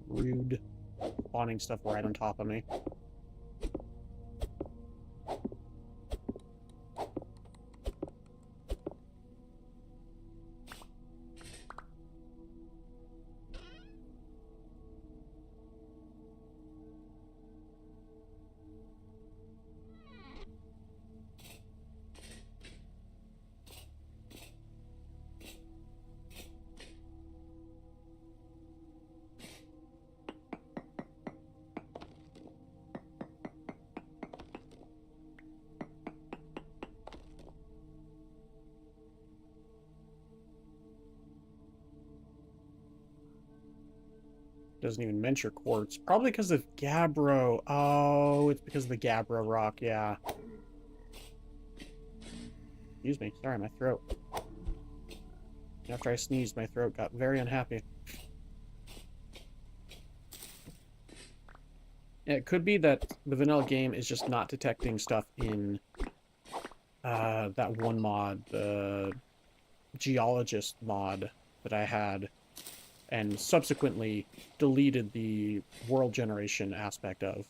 [SPEAKER 1] Rude. Spawning stuff right on top of me. Doesn't even mention quartz. Probably because of gabbro. Oh, it's because of the gabbro rock, yeah. Excuse me. Sorry, my throat. After I sneezed, my throat got very unhappy. Yeah, it could be that the vanilla game is just not detecting stuff in that one mod, the geologist mod that I had, and subsequently deleted the world generation aspect of.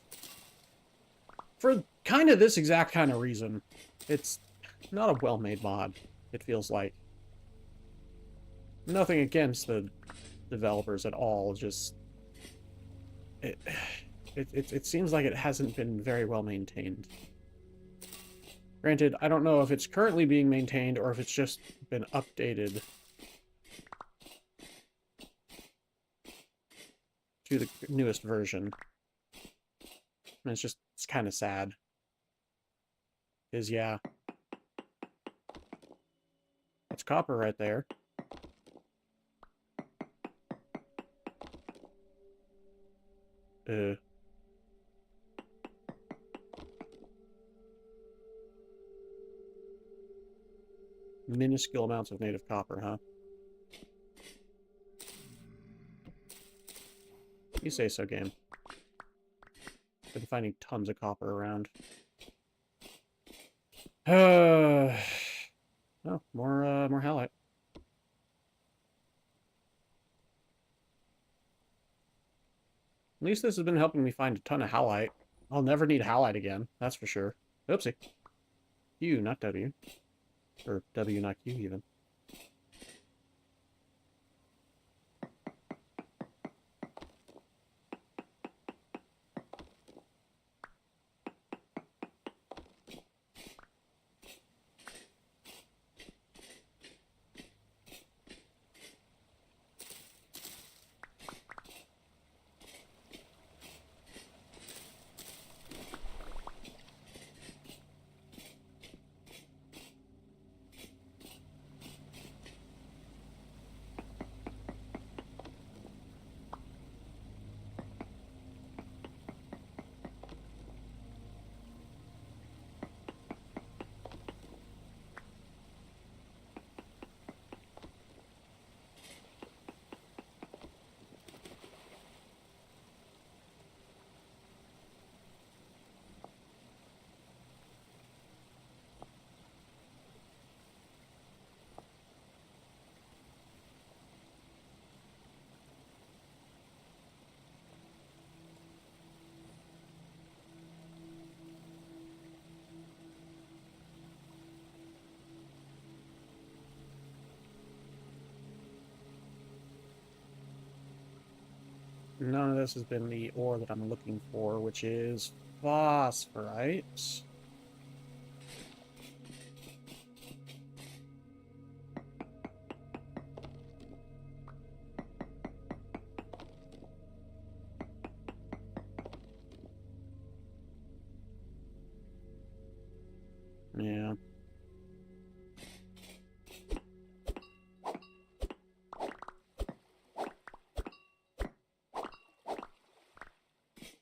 [SPEAKER 1] For kind of this exact kind of reason. It's not a well-made mod, it feels like. Nothing against the developers at all, just... It seems like it hasn't been very well maintained. Granted, I don't know if it's currently being maintained or if it's just been updated to the newest version. And it's kind of sad. Because, yeah. That's copper right there. Minuscule amounts of native copper, huh? You say so, game. Been finding tons of copper around. Oh, more halite. At least this has been helping me find a ton of halite. I'll never need halite again, that's for sure. Oopsie. Q, not W. Or W, not Q, even. None of this has been the ore that I'm looking for, which is phosphorite. Yeah.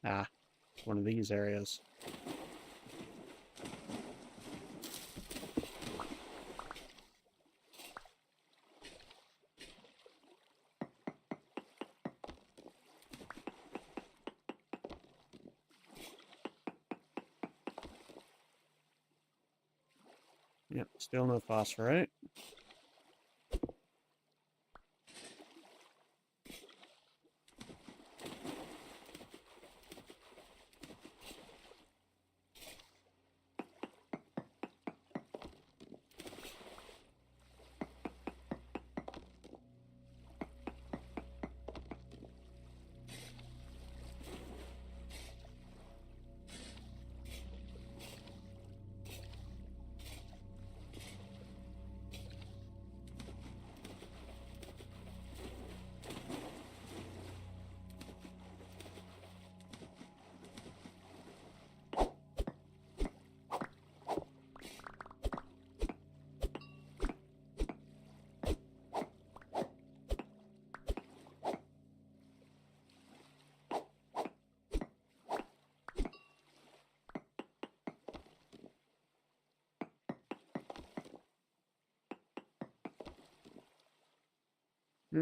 [SPEAKER 1] Ah, one of these areas. Yep, still no phosphorite.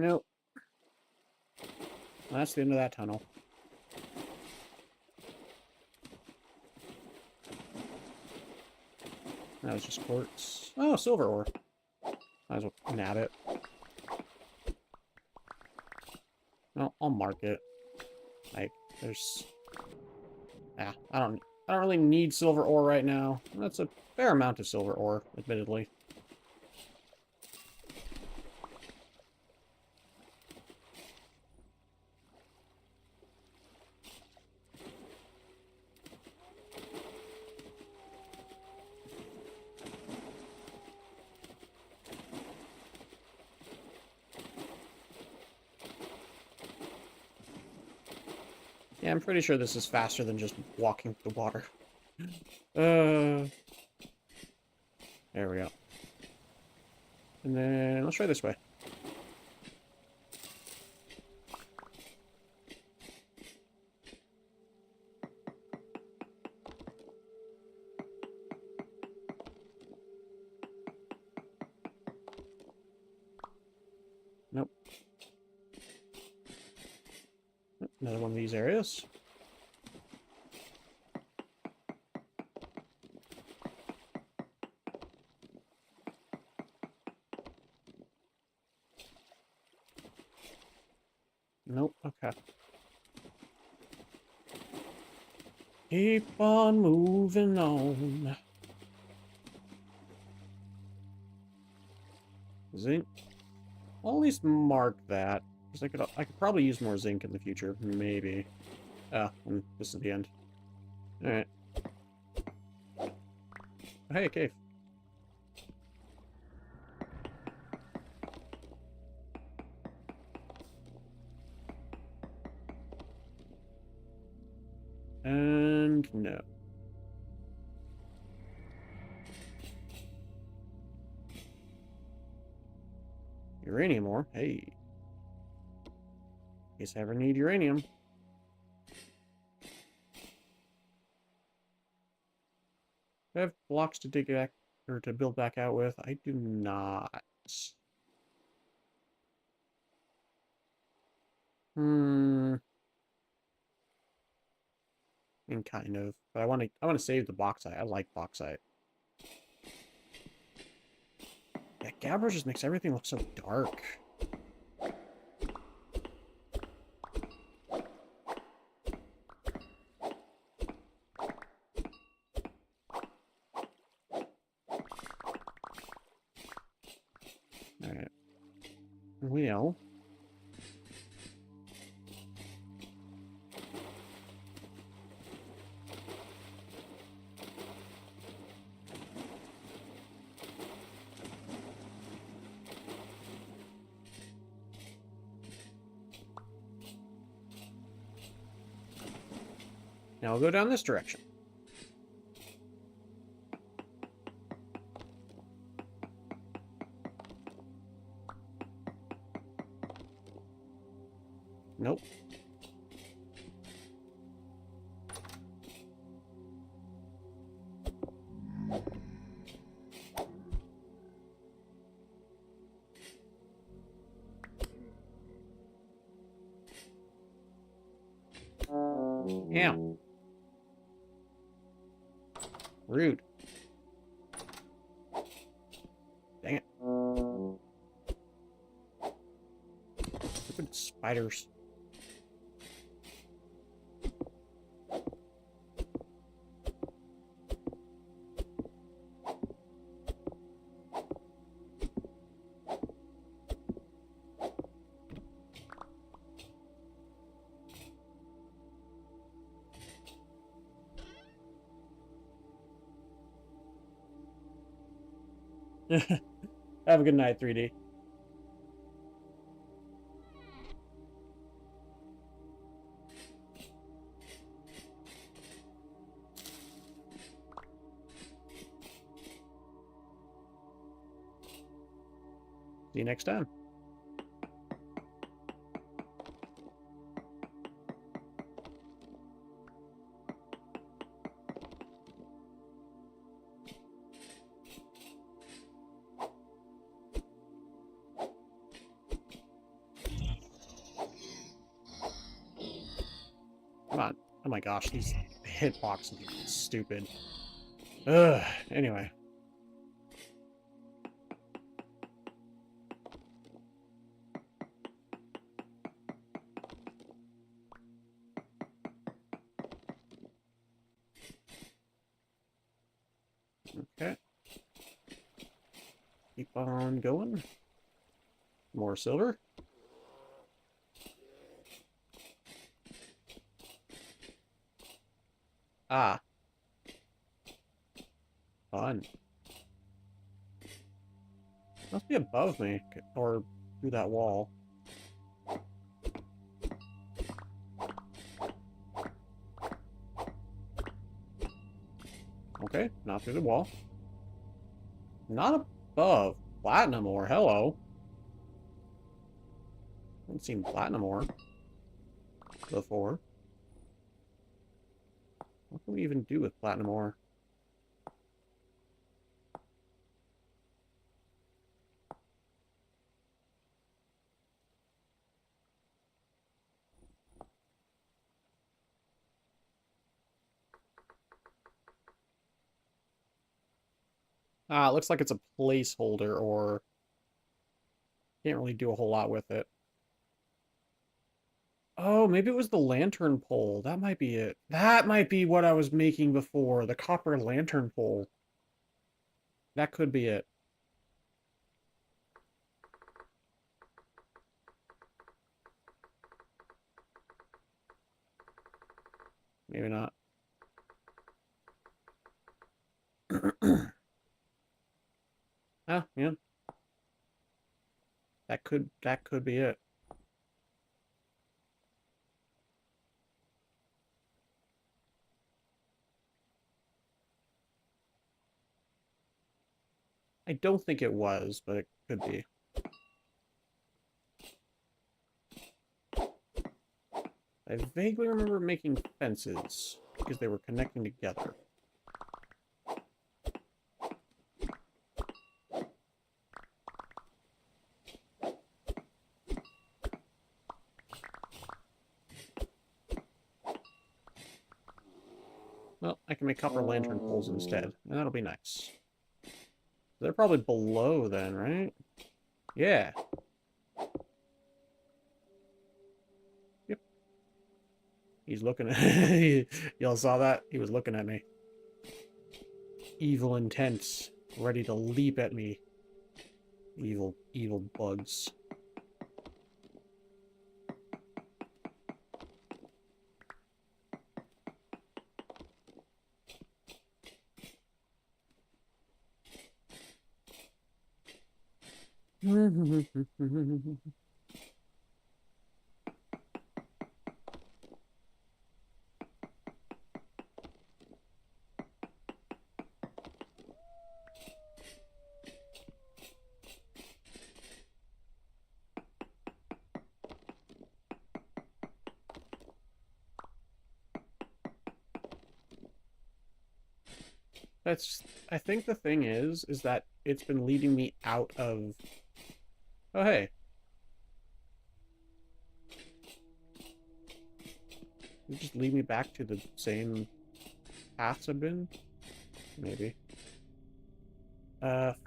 [SPEAKER 1] Nope. That's the end of that tunnel. That was just quartz. Oh, silver ore. Might as well nab it. No, I'll mark it. Like, there's... Yeah, I don't really need silver ore right now. That's a fair amount of silver ore, admittedly. Yeah, I'm pretty sure this is faster than just walking through the water. There we go. And then let's try this way. Nope. Another one of these areas. Nope, okay. Keep on moving on. Zinc. I'll at least mark that. Because I could probably use more zinc in the future. Maybe. Oh, and this is the end. Alright. Hey, cave. And no. Uranium ore. Hey. In case I ever need uranium. I have blocks to dig back or to build back out with. I do not. And kind of. But I want to save the bauxite. I like bauxite. Yeah, Gabbro just makes everything look so dark. Alright. Well. Now we'll go down this direction. Nope. Yeah. Rude. Dang it. Stupid spiders. Have a good night, 3D. See you next time. Come on. Oh my gosh, these hitboxes are stupid. Ugh. Anyway. Okay. Keep on going. More silver. Ah. Fun. Must be above me, or through that wall. Okay, not through the wall. Not above. Platinum ore, hello. Haven't seen platinum ore before. What can we even do with platinum ore? Ah, it looks like it's a placeholder, or can't really do a whole lot with it. Oh, maybe it was the lantern pole. That might be it. That might be what I was making before. The copper lantern pole. That could be it. Maybe not. Oh, yeah. That could be it. I don't think it was, but it could be. I vaguely remember making fences because they were connecting together. Well, I can make copper lantern poles instead, and that'll be nice. They're probably below then, right? Yeah. Yep. He's looking at... Y'all saw that? He was looking at me. Evil intense, ready to leap at me. Evil, evil bugs. That's... I think the thing is that it's been leading me out of... Oh, hey. You just lead me back to the same paths I've been? Maybe.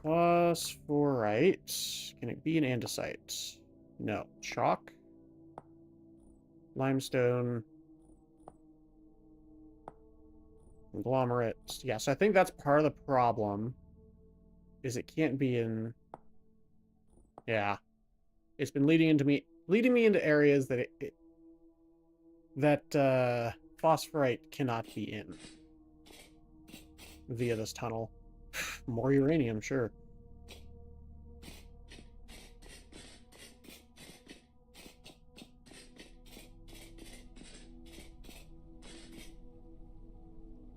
[SPEAKER 1] Phosphorite. Can it be an andesite? No. Chalk? Limestone. Conglomerate. Yes, I think that's part of the problem. Is it can't be in... Yeah. It's been leading me into areas that phosphorite cannot be in via this tunnel. More uranium, sure.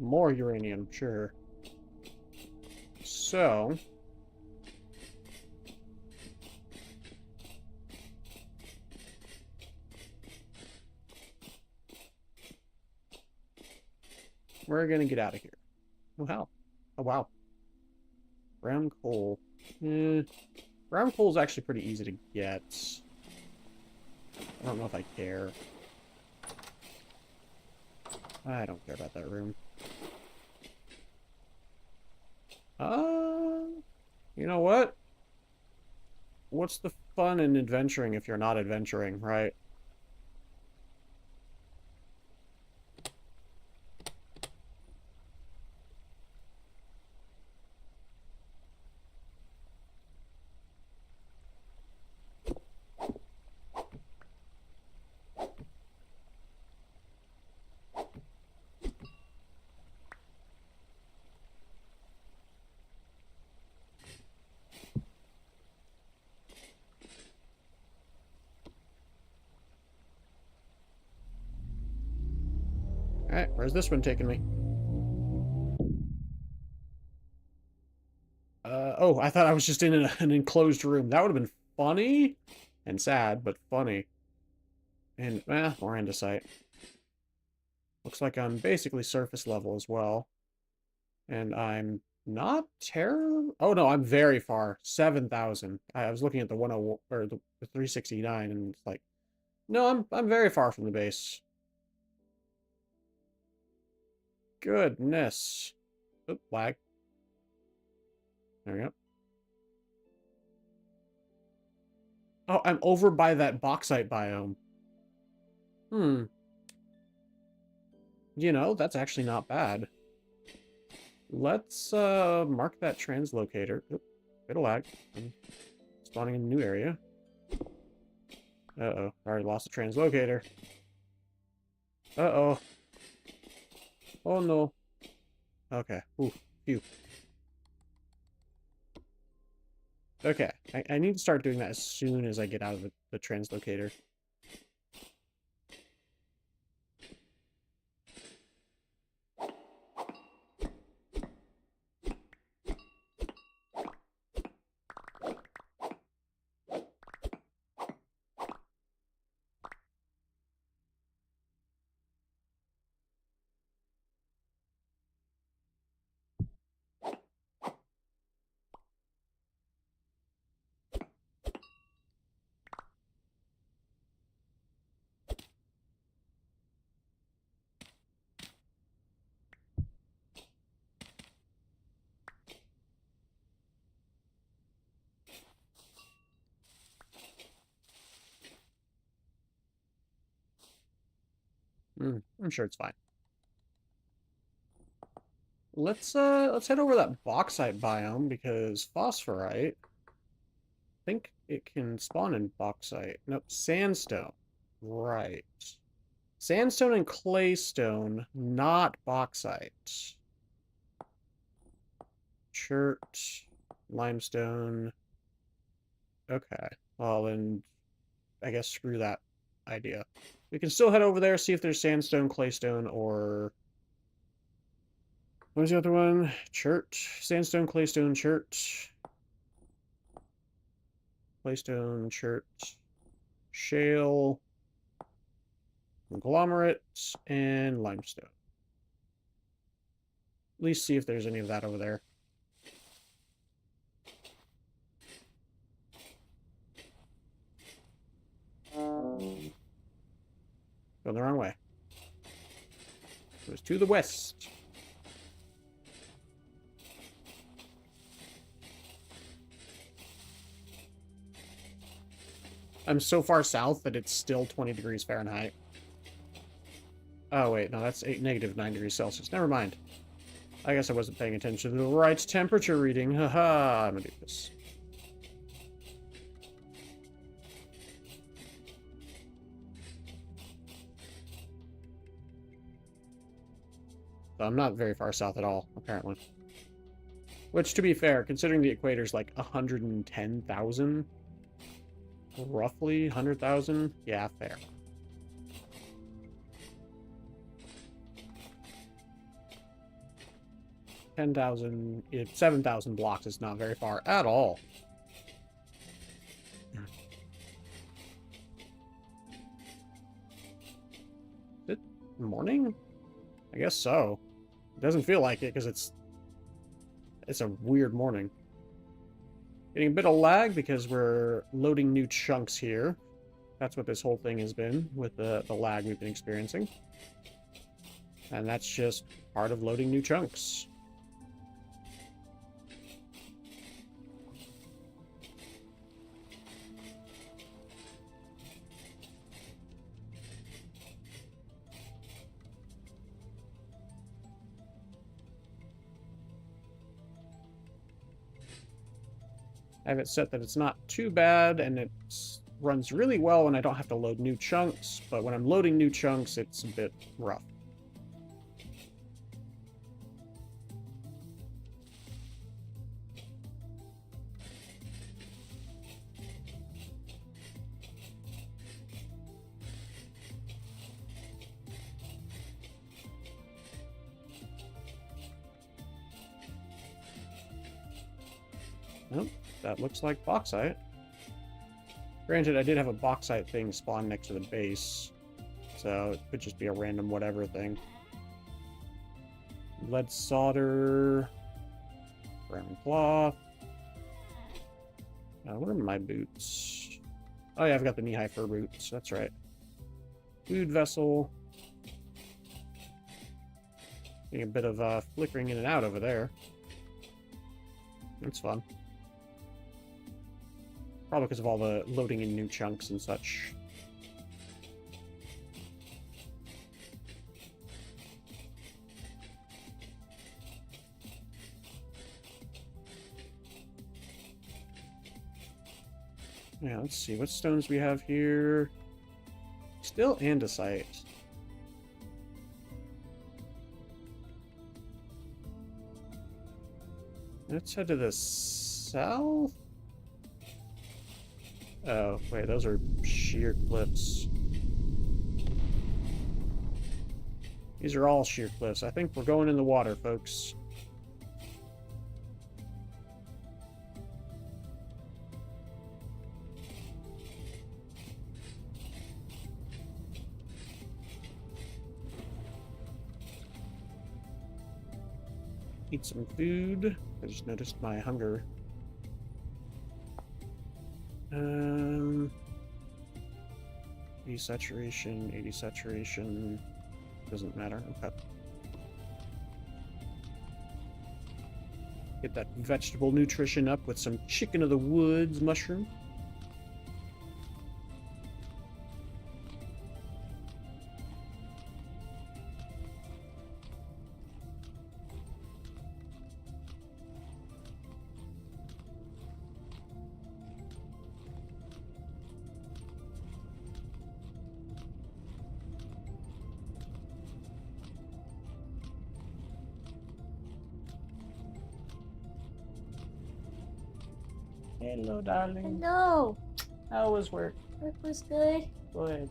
[SPEAKER 1] More uranium, sure. So... we're gonna get out of here. Oh, hell. Oh, wow. Brown coal. Brown coal is actually pretty easy to get. I don't know if I care. I don't care about that room. You know what? What's the fun in adventuring if you're not adventuring, right? Alright, where's this one taking me? Oh, I thought I was just in an enclosed room. That would have been funny and sad, but funny. And, more andesite. Looks like I'm basically surface level as well. And I'm not terrible. Oh, no, I'm very far. 7,000. I was looking at the 101 or the 369 and it's like, no, I'm very far from the base. Goodness. Oop, lag. There we go. Oh, I'm over by that bauxite biome. Hmm. You know, that's actually not bad. Let's mark that translocator. Oop, bit of lag. I'm spawning in a new area. Uh-oh. I already lost the translocator. Uh-oh. Oh no. Okay. Ooh, phew. Okay. I need to start doing that as soon as I get out of the translocator. I'm sure it's fine. Let's head over that bauxite biome because phosphorite, I think it can spawn in bauxite. Nope, sandstone. Right. Sandstone and claystone, not bauxite. Chert, limestone. Okay. Well, then I guess screw that idea. We can still head over there, see if there's sandstone, claystone, or... What was the other one? Chert. Sandstone, claystone, chert. Claystone, chert. Shale. Conglomerate. And limestone. At least see if there's any of that over there. Going the wrong way. It was to the west. I'm so far south that it's still 20 degrees Fahrenheit. Oh, wait, no, that's negative 9 degrees Celsius. Never mind. I guess I wasn't paying attention to the right temperature reading. Haha, I'm gonna do this. So I'm not very far south at all, apparently. Which, to be fair, considering the equator's like 110,000, roughly 100,000, yeah, fair. 10,000, 7,000 blocks is not very far at all. Is it morning? I guess so. It doesn't feel like it because it's a weird morning. Getting a bit of lag because we're loading new chunks here. That's what this whole thing has been with the lag we've been experiencing. And that's just part of loading new chunks. I have it set that it's not too bad, and it runs really well when I don't have to load new chunks, but when I'm loading new chunks, it's a bit rough. Nope, that looks like bauxite. Granted, I did have a bauxite thing spawn next to the base, so it could just be a random whatever thing. Lead solder, brown cloth. What are my boots? Oh yeah, I've got the knee-high fur boots, that's right. Food vessel. Getting a bit of flickering in and out over there. That's fun. Probably because of all the loading in new chunks and such. Yeah, let's see. What stones we have here? Still andesite. Let's head to the south. Oh, wait, those are sheer cliffs. These are all sheer cliffs. I think we're going in the water, folks. Eat some food. I just noticed my hunger. 80 saturation, 80 saturation. Doesn't matter. Okay. Get that vegetable nutrition up with some chicken of the woods mushroom. Hello, darling.
[SPEAKER 2] Hello.
[SPEAKER 1] How was work?
[SPEAKER 2] Work was good.
[SPEAKER 1] Good.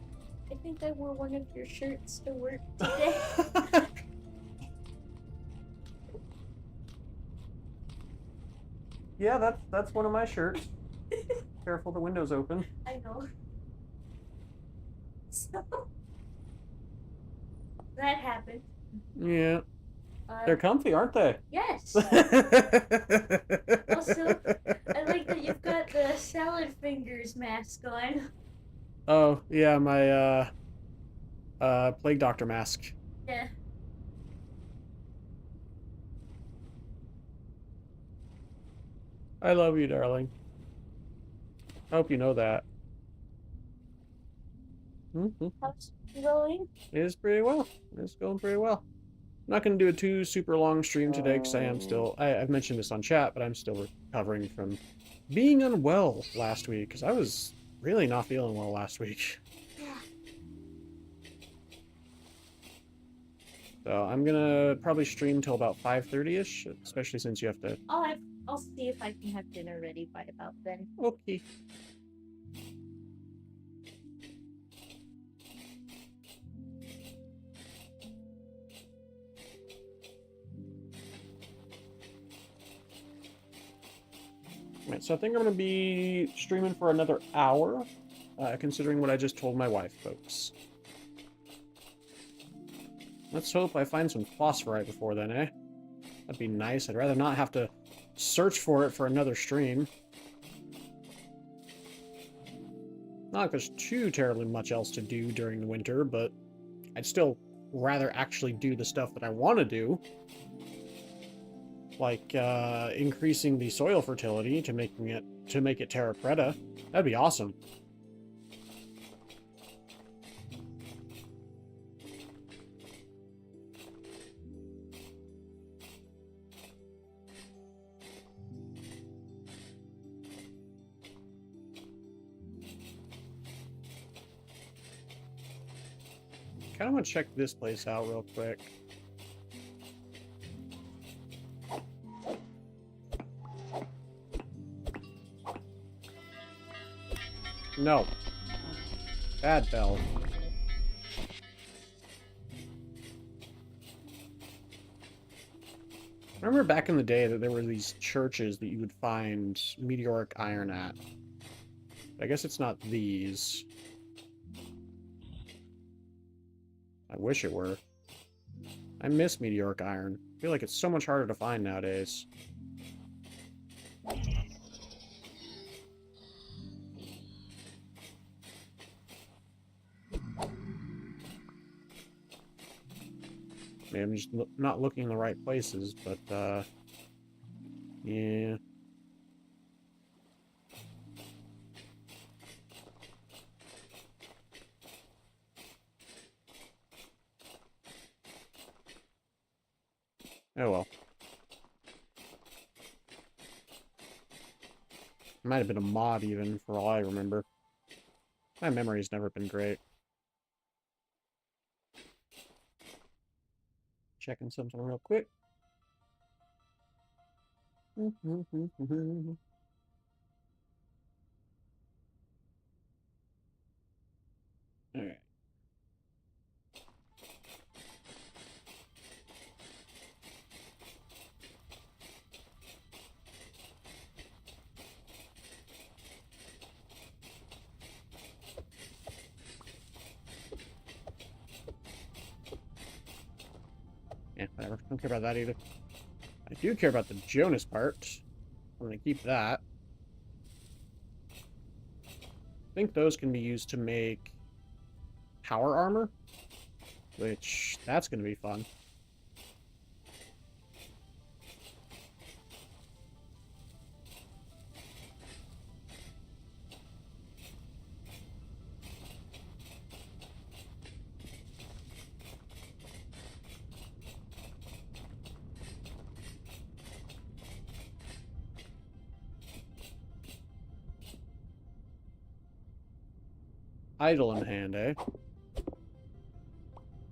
[SPEAKER 2] I think I wore one of your shirts to work today.
[SPEAKER 1] Yeah, that's one of my shirts. Careful, the window's open.
[SPEAKER 2] I know. So that happened.
[SPEAKER 1] Yeah. They're comfy, aren't they?
[SPEAKER 2] Yes. Also, I like that you've got the salad fingers mask on.
[SPEAKER 1] Oh, yeah, my plague doctor mask.
[SPEAKER 2] Yeah.
[SPEAKER 1] I love you, darling. I hope you know that.
[SPEAKER 2] How's it going?
[SPEAKER 1] It is pretty well. It's going pretty well. I'm not going to do a too super long stream today because I am still... I've mentioned this on chat, but I'm still recovering from being unwell last week because I was really not feeling well last week.
[SPEAKER 2] Yeah.
[SPEAKER 1] So I'm going to probably stream till about 5:30ish, especially since you have to...
[SPEAKER 2] I'll see if I can have dinner ready by about then.
[SPEAKER 1] Okay. Right, so I think I'm going to be streaming for another hour, considering what I just told my wife, folks. Let's hope I find some phosphorite before then, eh? That'd be nice. I'd rather not have to search for it for another stream. Not like there's too terribly much else to do during the winter, but I'd still rather actually do the stuff that I want to do. Like, increasing the soil fertility to make it terra preta. That'd be awesome. Kind of want to check this place out real quick. No. Bad bell. I remember back in the day that there were these churches that you would find meteoric iron at. I guess it's not these. I wish it were. I miss meteoric iron. I feel like it's so much harder to find nowadays. Maybe I'm just not looking in the right places, but, yeah. Oh well. Might have been a mod even, for all I remember. My memory's never been great. Checking something real quick. Alright. Yeah, whatever. Don't care about that either. I do care about the Jonas part. I'm gonna keep that. I think those can be used to make power armor, which, that's gonna be fun. Idle in hand, eh?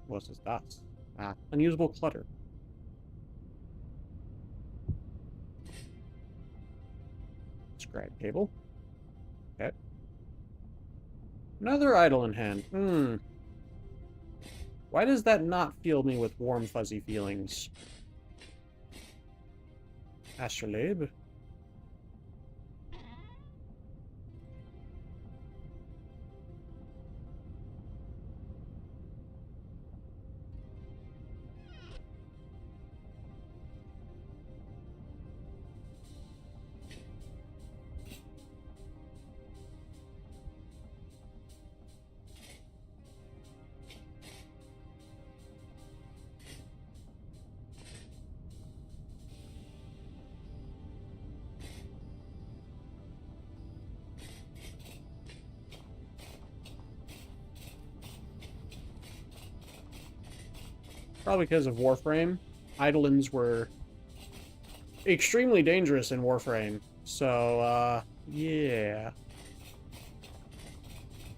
[SPEAKER 1] What's this? Dots. Ah, unusable clutter. Scribe table. Okay. Another idle in hand. Why does that not fill me with warm, fuzzy feelings? Astrolabe. Probably because of Warframe. Eidolons were extremely dangerous in Warframe. So, yeah.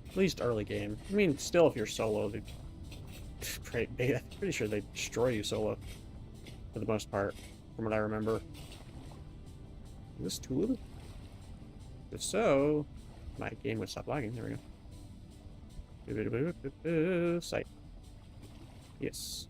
[SPEAKER 1] At least early game. I mean, still, if you're solo, I'm pretty sure they destroy you solo. For the most part, from what I remember. Is this tool? If so, my game would stop lagging. There we go. Sight. Yes.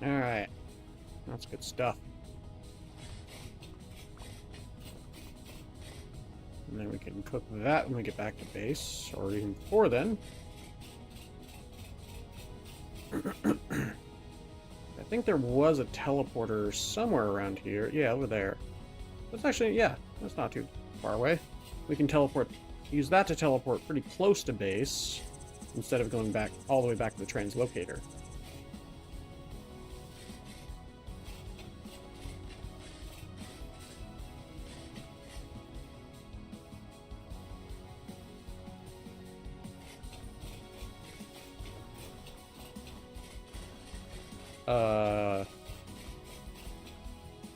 [SPEAKER 1] Alright. That's good stuff. And then we can cook that when we get back to base, or even before then. I think there was a teleporter somewhere around here. Yeah, over there. That's actually, yeah, that's not too far away. We can teleport, use that to teleport pretty close to base, instead of going back all the way back to the translocator.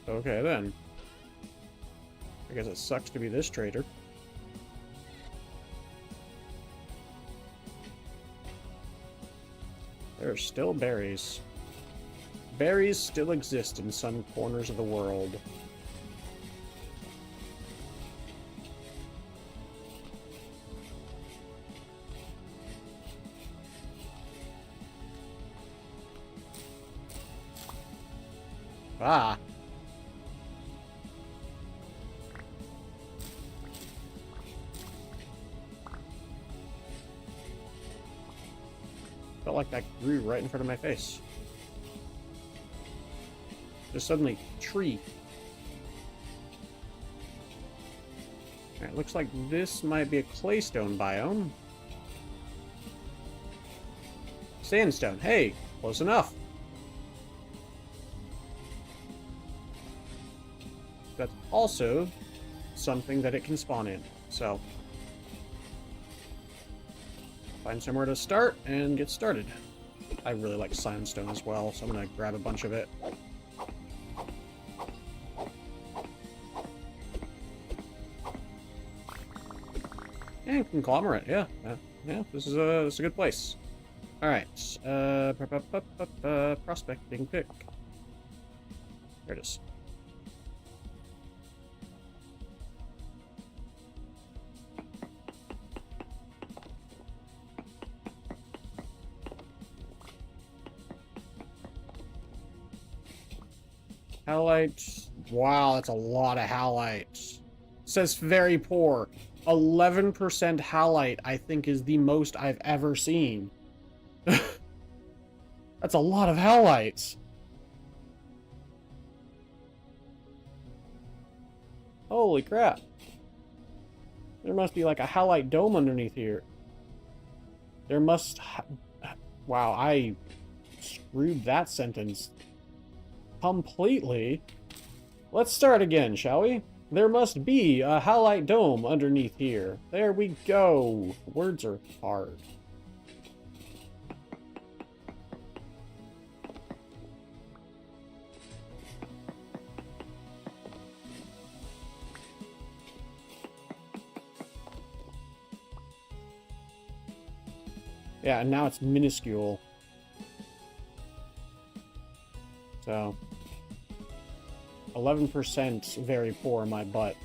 [SPEAKER 1] Okay then. I guess it sucks to be this traitor. There are still berries. Berries still exist in some corners of the world. Ah! Felt like that grew right in front of my face. Just suddenly, tree. Alright, looks like this might be a claystone biome. Sandstone. Hey, close enough. That's also something that it can spawn in. So, find somewhere to start and get started. I really like sandstone as well, so I'm gonna grab a bunch of it. And conglomerate, yeah. Yeah, this is a good place. Alright, prospecting pick. There it is. Halites. Wow, that's a lot of halites. Says very poor. 11% halite, I think, is the most I've ever seen. That's a lot of halites. Holy crap. There must be like a halite dome underneath here. There must... Wow, I screwed that sentence completely. Let's start again, shall we? There must be a halite dome underneath here. There we go. Words are hard. Yeah, and now it's minuscule. So, 11% very poor, my butt.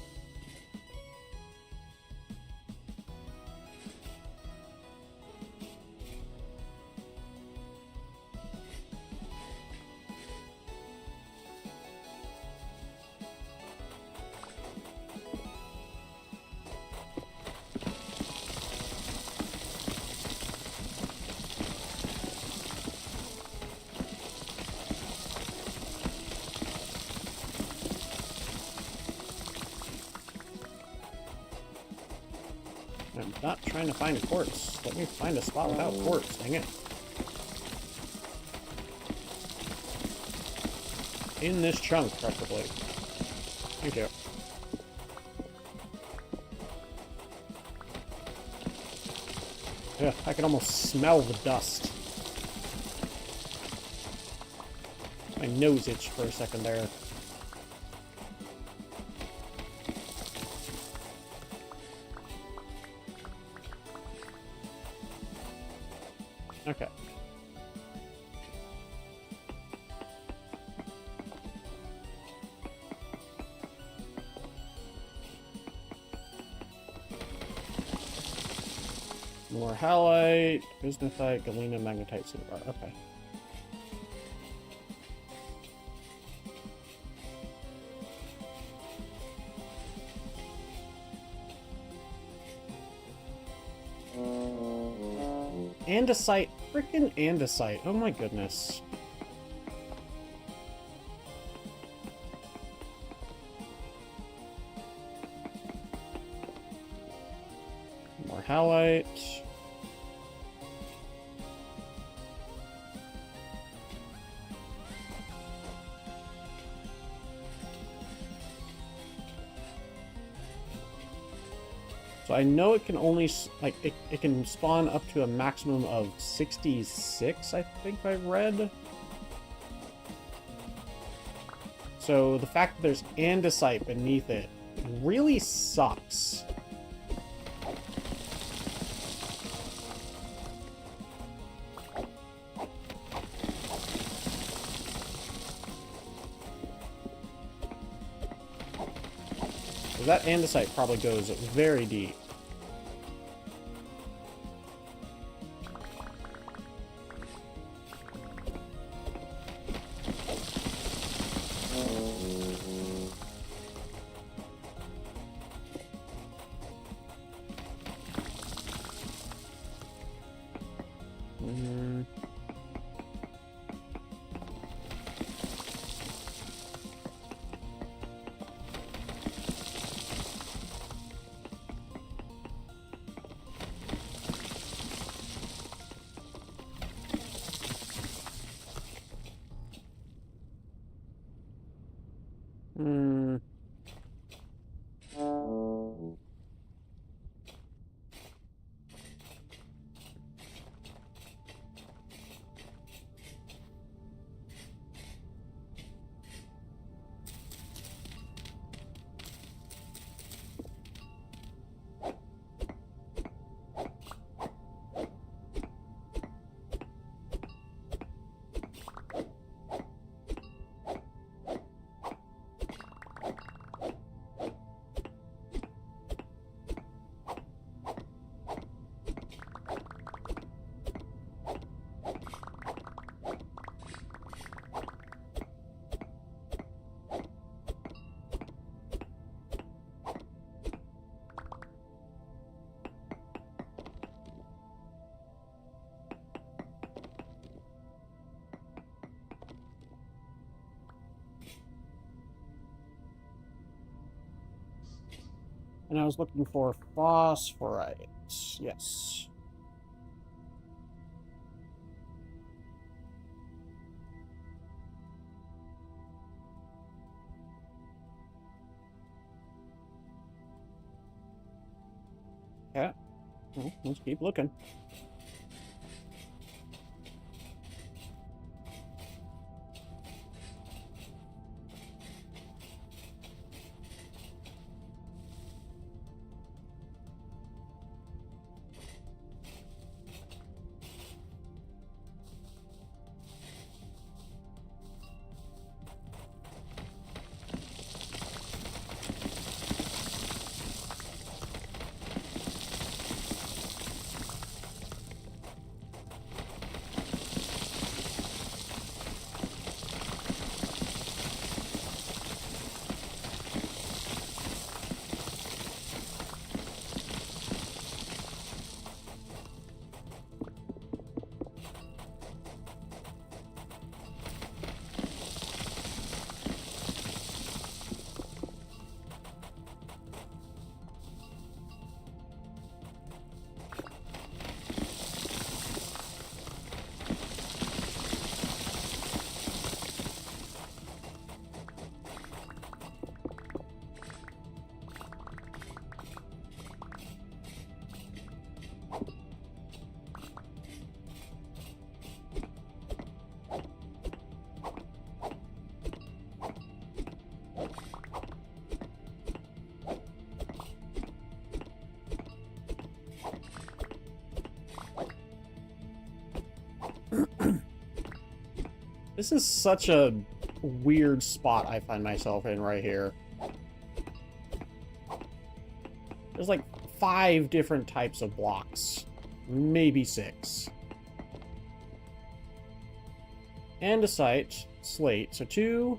[SPEAKER 1] I'm not trying to find a quartz. Let me find a spot without quartz, dang it. In this chunk, preferably. Thank you. Yeah, I can almost smell the dust. My nose itched for a second there. Okay. More halite, bismuthite, galena, magnetite, cinnabar. Okay. Andesite. Freaking andesite. Oh my goodness. More halite. So I know it can only, like, it can spawn up to a maximum of 66, I think I read. So the fact that there's andesite beneath it really sucks. That andesite probably goes very deep. And I was looking for phosphorite. Yes. Yeah. Well, let's keep looking. This is such a weird spot I find myself in right here. There's like 5 different types of blocks. Maybe 6. Andesite, slate. So 2,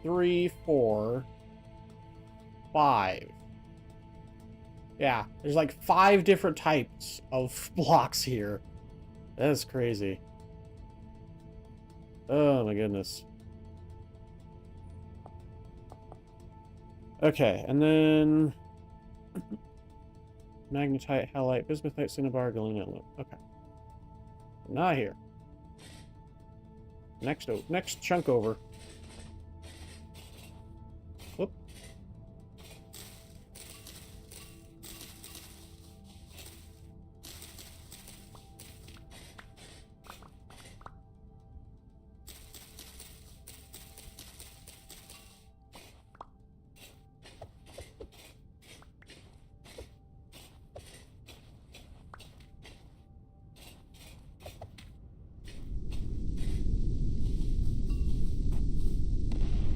[SPEAKER 1] 3, 4, 5. Yeah, there's like 5 different types of blocks here. That's crazy. Oh my goodness. Okay, and then magnetite, halite, bismuthite, cinnabar, galena. Okay, not here. Next chunk over. Whoop.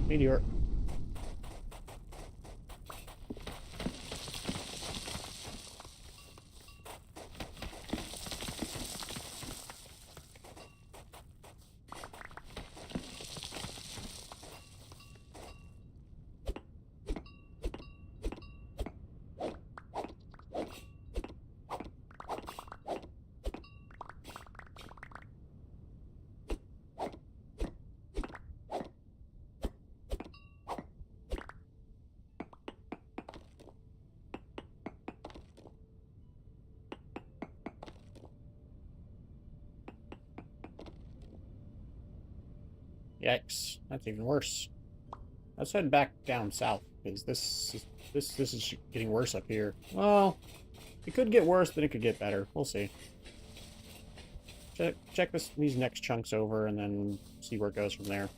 [SPEAKER 1] Meteor. Yikes, that's even worse. Let's head back down south, because this is getting worse up here. Well, it could get worse, then it could get better. We'll see. Check these next chunks over, and then see where it goes from there.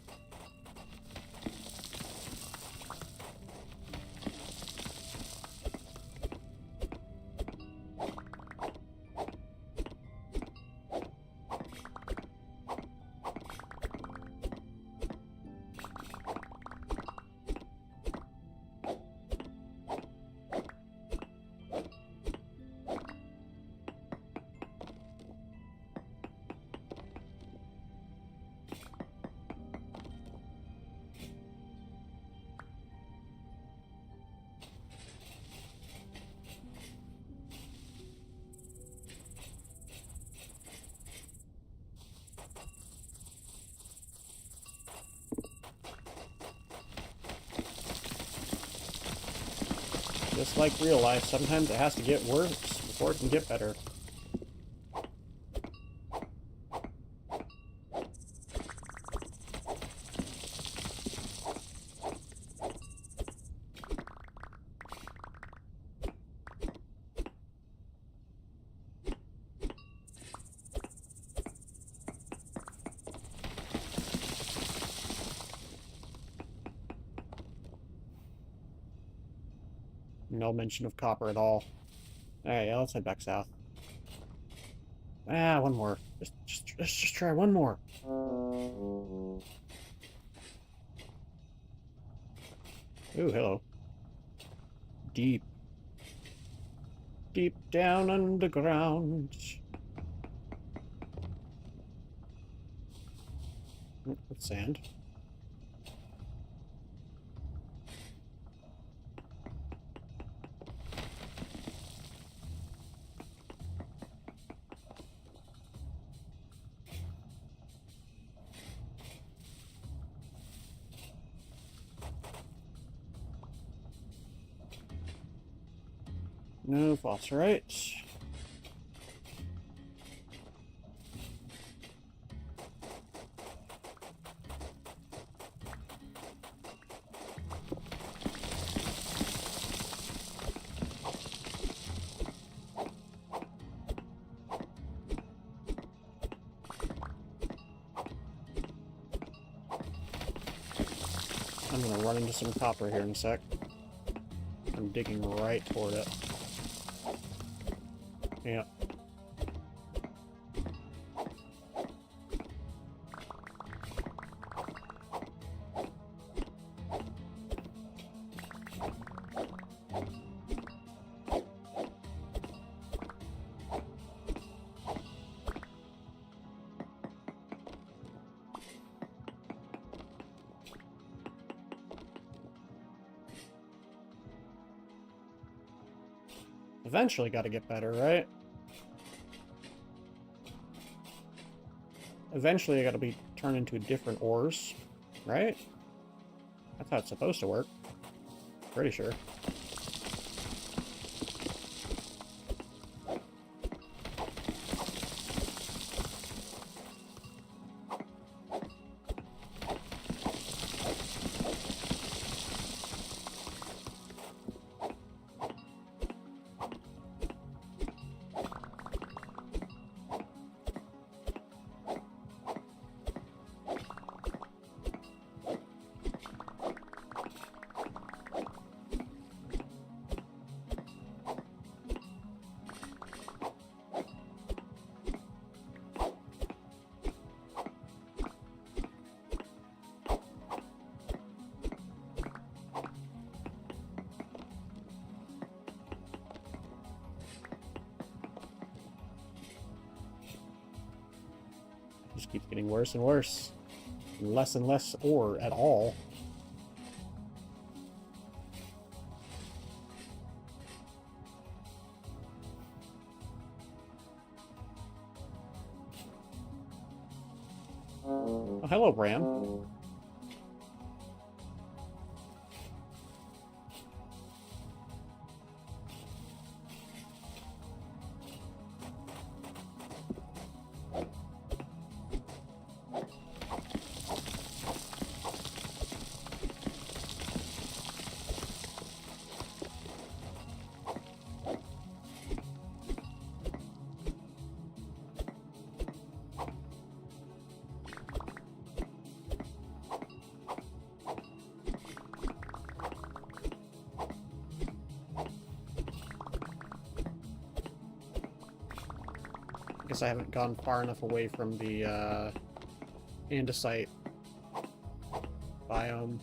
[SPEAKER 1] Just like real life, sometimes it has to get worse before it can get better. No mention of copper at all. Alright, yeah, let's head back south. Ah, one more. Let's just try one more. Ooh, hello. Deep. Deep down underground. With sand. No phosphorite. I'm gonna run into some copper here in a sec. I'm digging right toward it. Yeah. Eventually gotta get better, right? eventually I gotta be turned into different ores, right? That's how it's supposed to work. Pretty sure. Just keeps getting worse and worse. And less ore at all. Oh, hello, Bram. Guess I haven't gone far enough away from the andesite biome.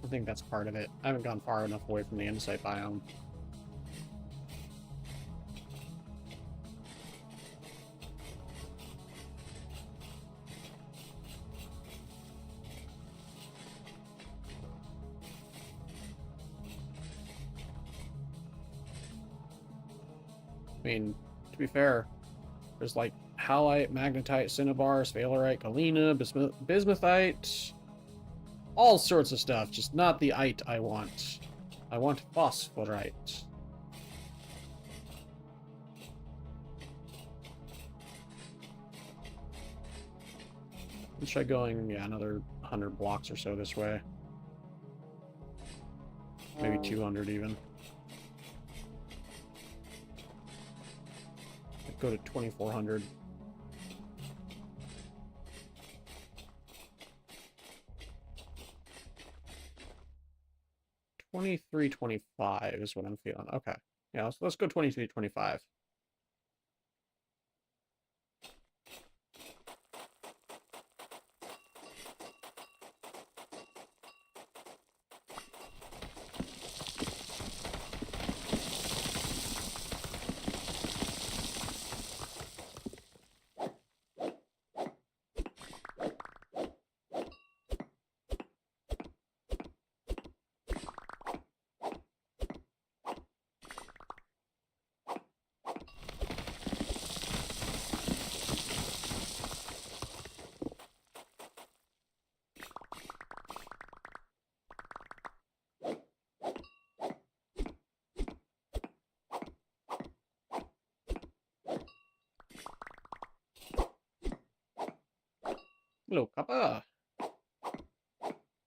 [SPEAKER 1] I think that's part of it. I haven't gone far enough away from the andesite biome. I mean, to be fair, there's like halite, magnetite, cinnabar, sphalerite, galena, bismuthite, all sorts of stuff, just not the ite I want. I want phosphorite. Let's try going, yeah, another 100 blocks or so this way. Maybe 200 even. Go to 2400. $23.25 is what I'm feeling. Okay. Yeah, let's go $23.25. Hello, copper.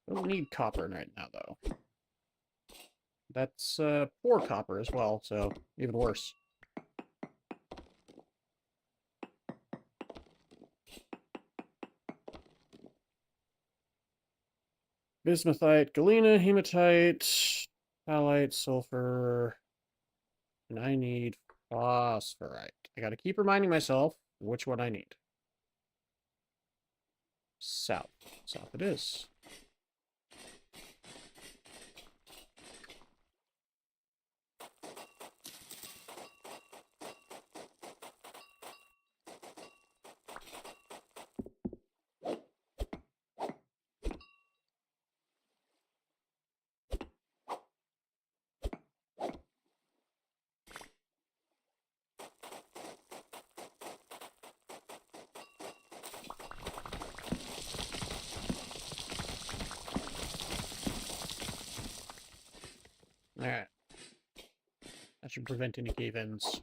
[SPEAKER 1] Don't need copper right now, though. That's poor copper as well, so even worse. Bismuthite, galena, hematite, halite, sulfur, and I need phosphorite. I gotta keep reminding myself which one I need. South. South it is. That should prevent any cave-ins.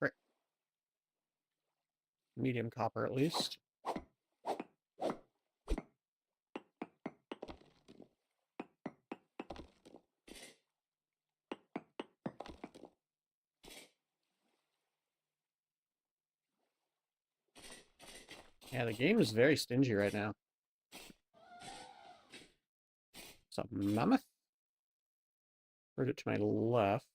[SPEAKER 1] Great. Medium copper, at least. Yeah, the game is very stingy right now. What's up, mammoth? Heard it to my left.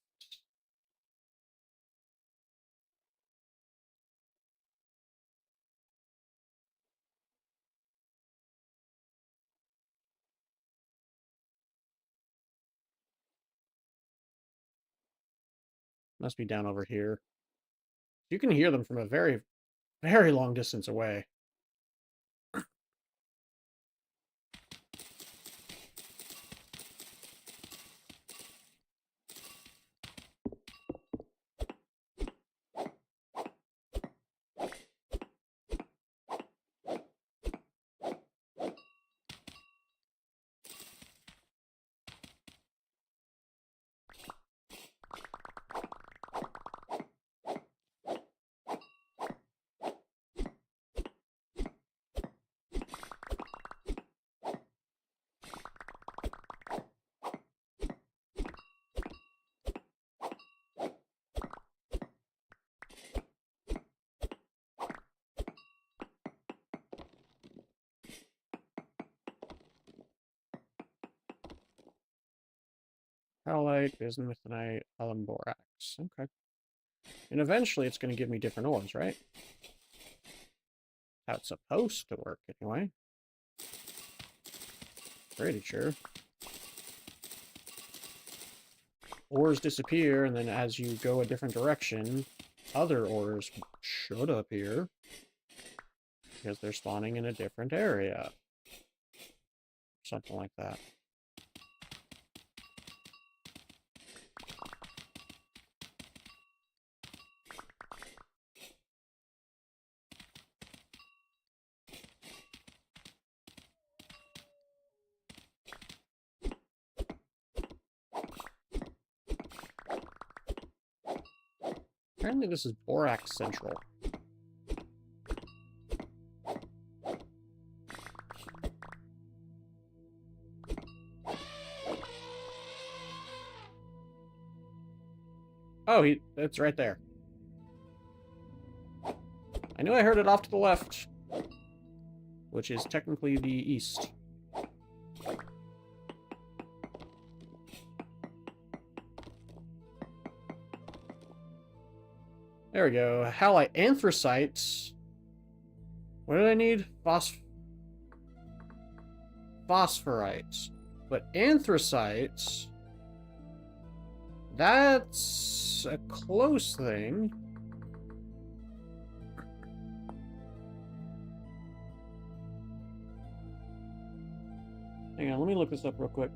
[SPEAKER 1] Must be down over here. You can hear them from a very, very long distance away. Halite, bismuthinite, alum borax. Okay. And eventually it's going to give me different ores, right? How it's supposed to work, anyway. Pretty sure. Ores disappear, and then as you go a different direction, other ores should appear. Because they're spawning in a different area. Something like that. Apparently this is Borax Central. Oh, it's right there. I knew I heard it off to the left. Which is technically the east. There we go. Halite anthracite. What did I need? Phosphorite. But anthracite... That's a close thing. Hang on, let me look this up real quick.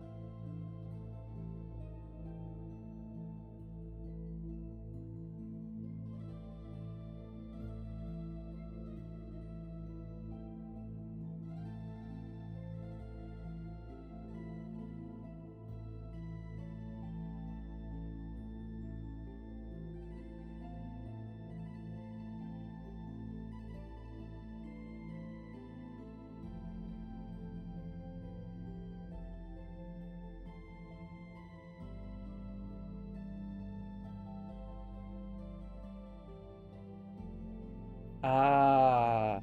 [SPEAKER 1] Ah.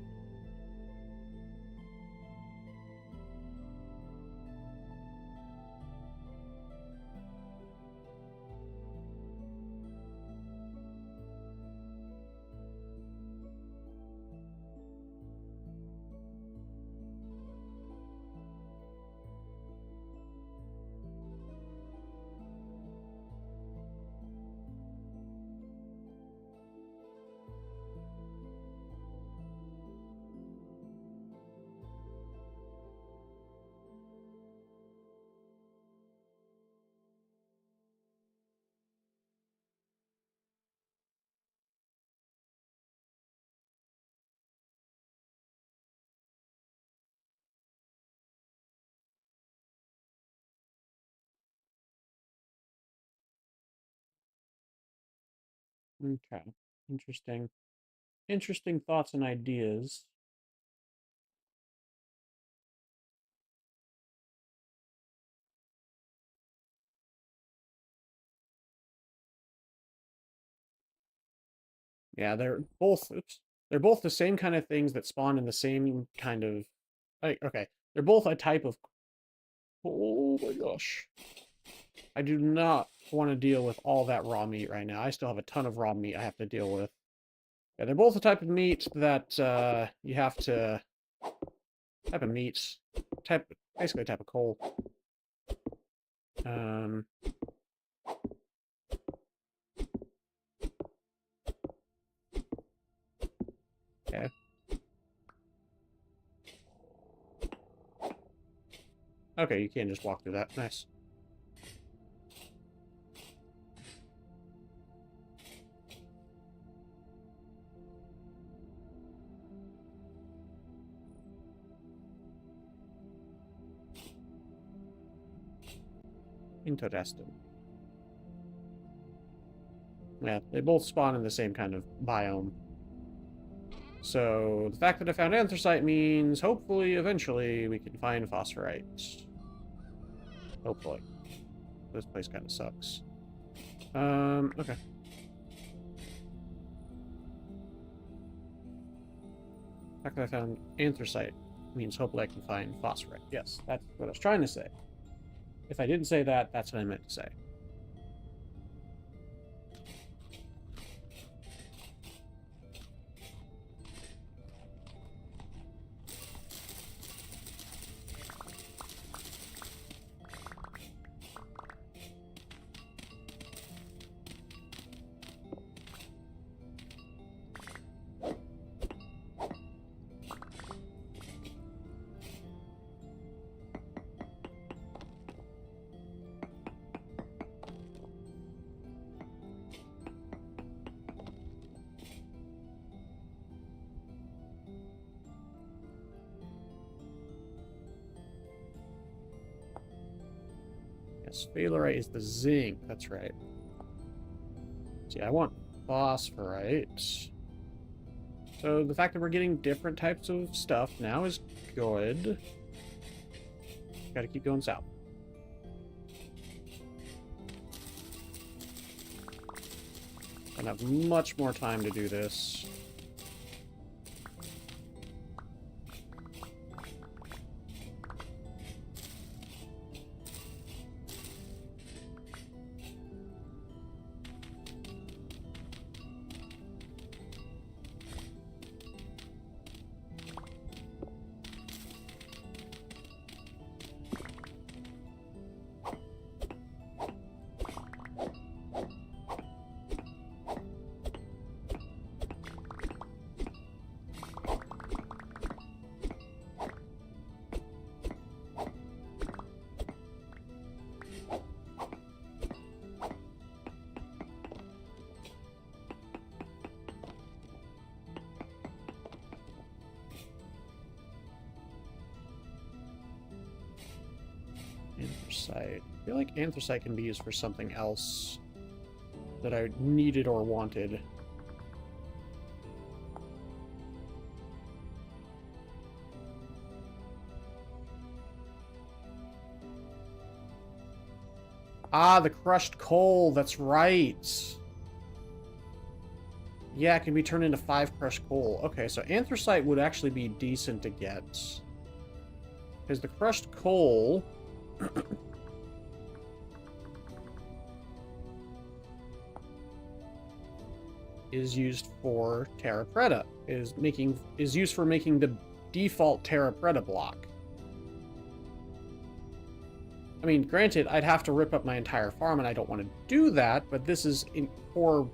[SPEAKER 1] Okay. Interesting. Interesting thoughts and ideas. Yeah, they're both oops. They're both the same kind of things that spawn in the same kind of okay. They're both a type of oh my gosh. I do not want to deal with all that raw meat right now. I still have a ton of raw meat I have to deal with. Yeah, they're both a type of meat that you have to type of meat. Type basically a type of coal. Um okay. Okay, you can't just walk through that. Nice. Interesting. Yeah, they both spawn in the same kind of biome. So the fact that I found anthracite means hopefully eventually we can find phosphorite. Hopefully. This place kind of sucks. Okay. The fact that I found anthracite means hopefully I can find phosphorite. Yes, that's what I was trying to say. If I didn't say that, that's what I meant to say. Yes, sphalerite is the zinc. That's right. See, I want phosphorite. So the fact that we're getting different types of stuff now is good. Gotta keep going south. Gonna have much more time to do this. Anthracite. I feel like anthracite can be used for something else that I needed or wanted. Ah, the crushed coal. That's right. Yeah, it can be turned into 5 crushed coal. Okay, so anthracite would actually be decent to get. Because the crushed coal... is used for Terra Preta. Is used for making the default Terra Preta block. I mean, granted, I'd have to rip up my entire farm, and I don't want to do that, but this is for,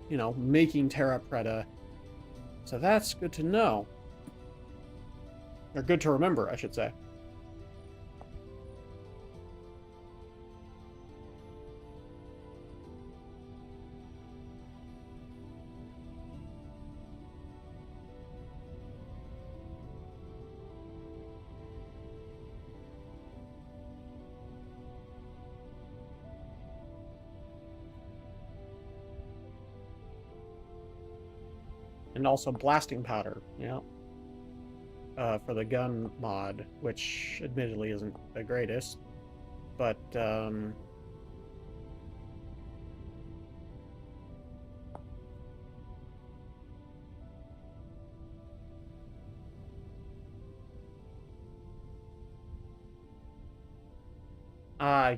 [SPEAKER 1] you know, making Terra Preta. So that's good to know. Or good to remember, I should say. And also blasting powder, yeah. For the gun mod, which admittedly isn't the greatest. But,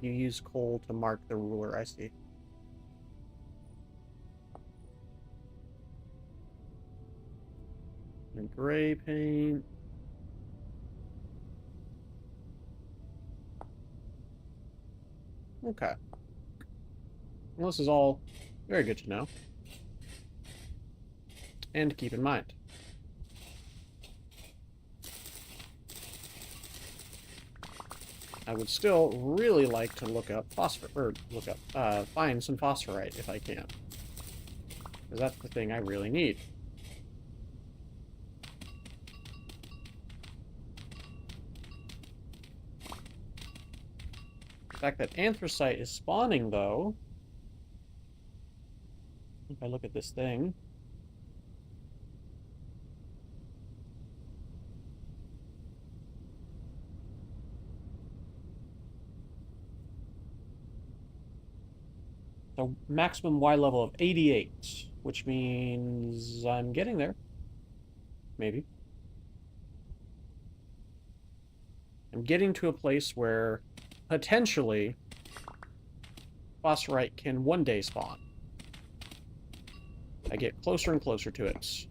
[SPEAKER 1] you use coal to mark the ruler, I see. And gray paint. Okay. Well, this is all very good to know. And to keep in mind. I would still really like to look up find some phosphorite if I can. Because that's the thing I really need. The fact that anthracite is spawning, though, if I look at this thing, so maximum Y level of 88, which means I'm getting there. Maybe. I'm getting to a place where potentially phosphorite can one day spawn. I get closer and closer to it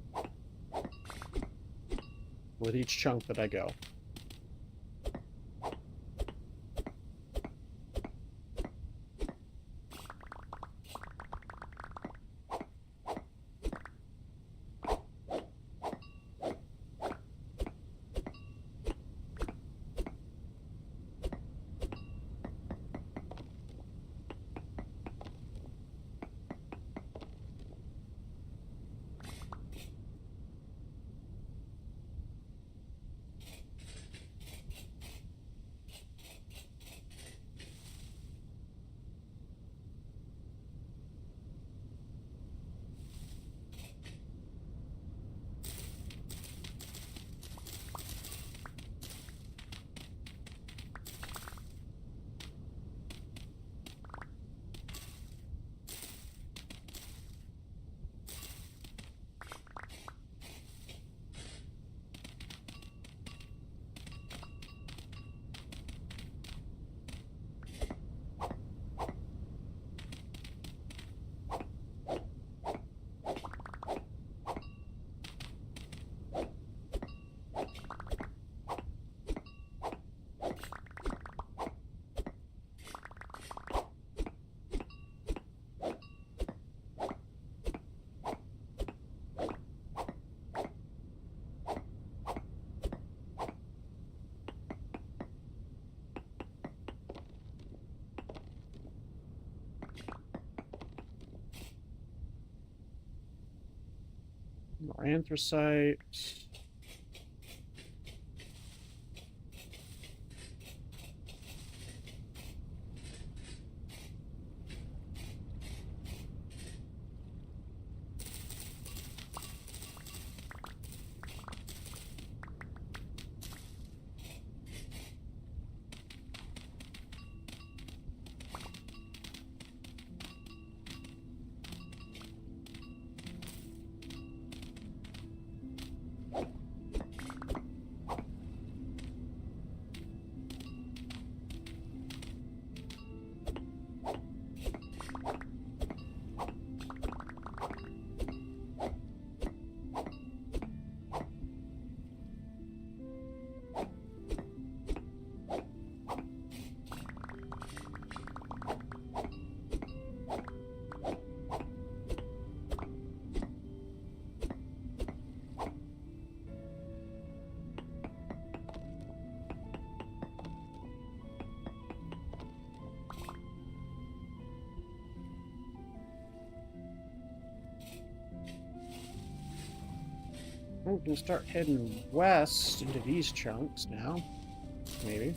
[SPEAKER 1] with each chunk that I go. More anthracite. We can start heading west into these chunks now. Maybe.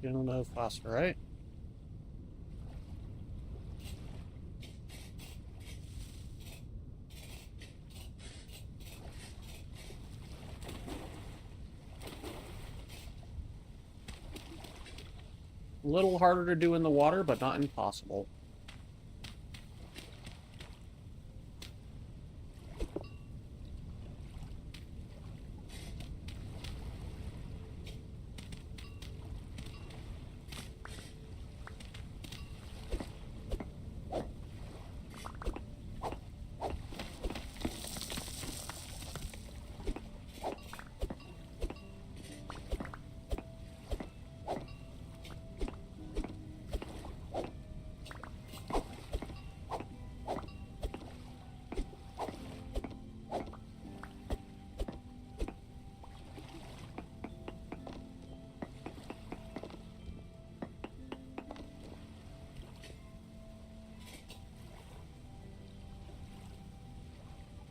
[SPEAKER 1] Still no phosphorite. A little harder to do in the water, but not impossible.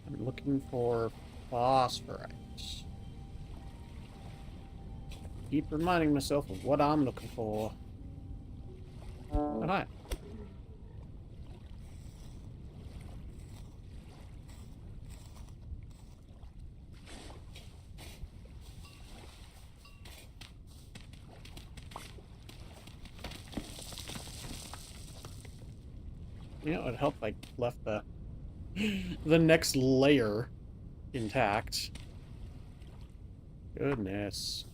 [SPEAKER 1] I'm looking for phosphorite. Keep reminding myself of what I'm looking for. Oh, hi. You know, it'd help if I left the next layer intact. Goodness.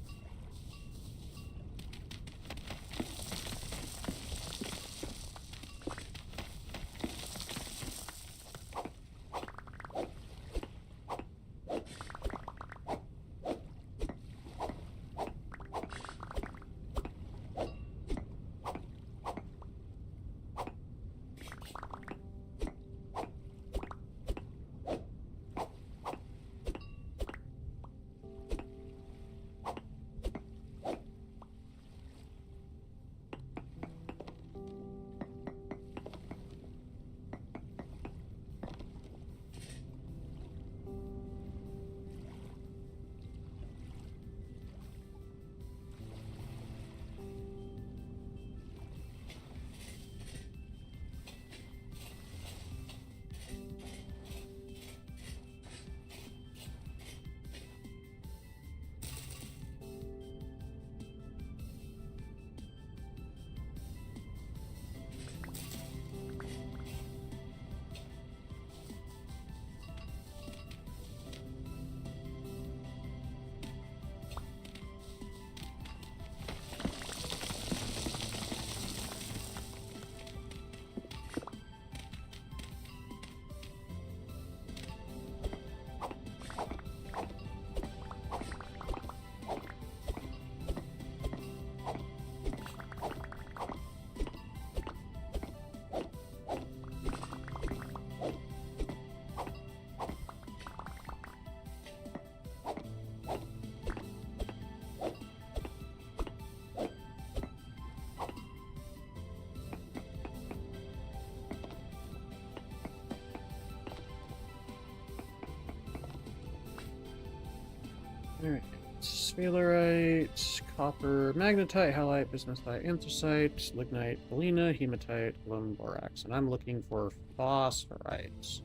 [SPEAKER 1] Alright. Sphalerite, copper, magnetite, halite, bismuthite, anthracite, lignite, galena, hematite, aluminum, borax. And I'm looking for phosphorite.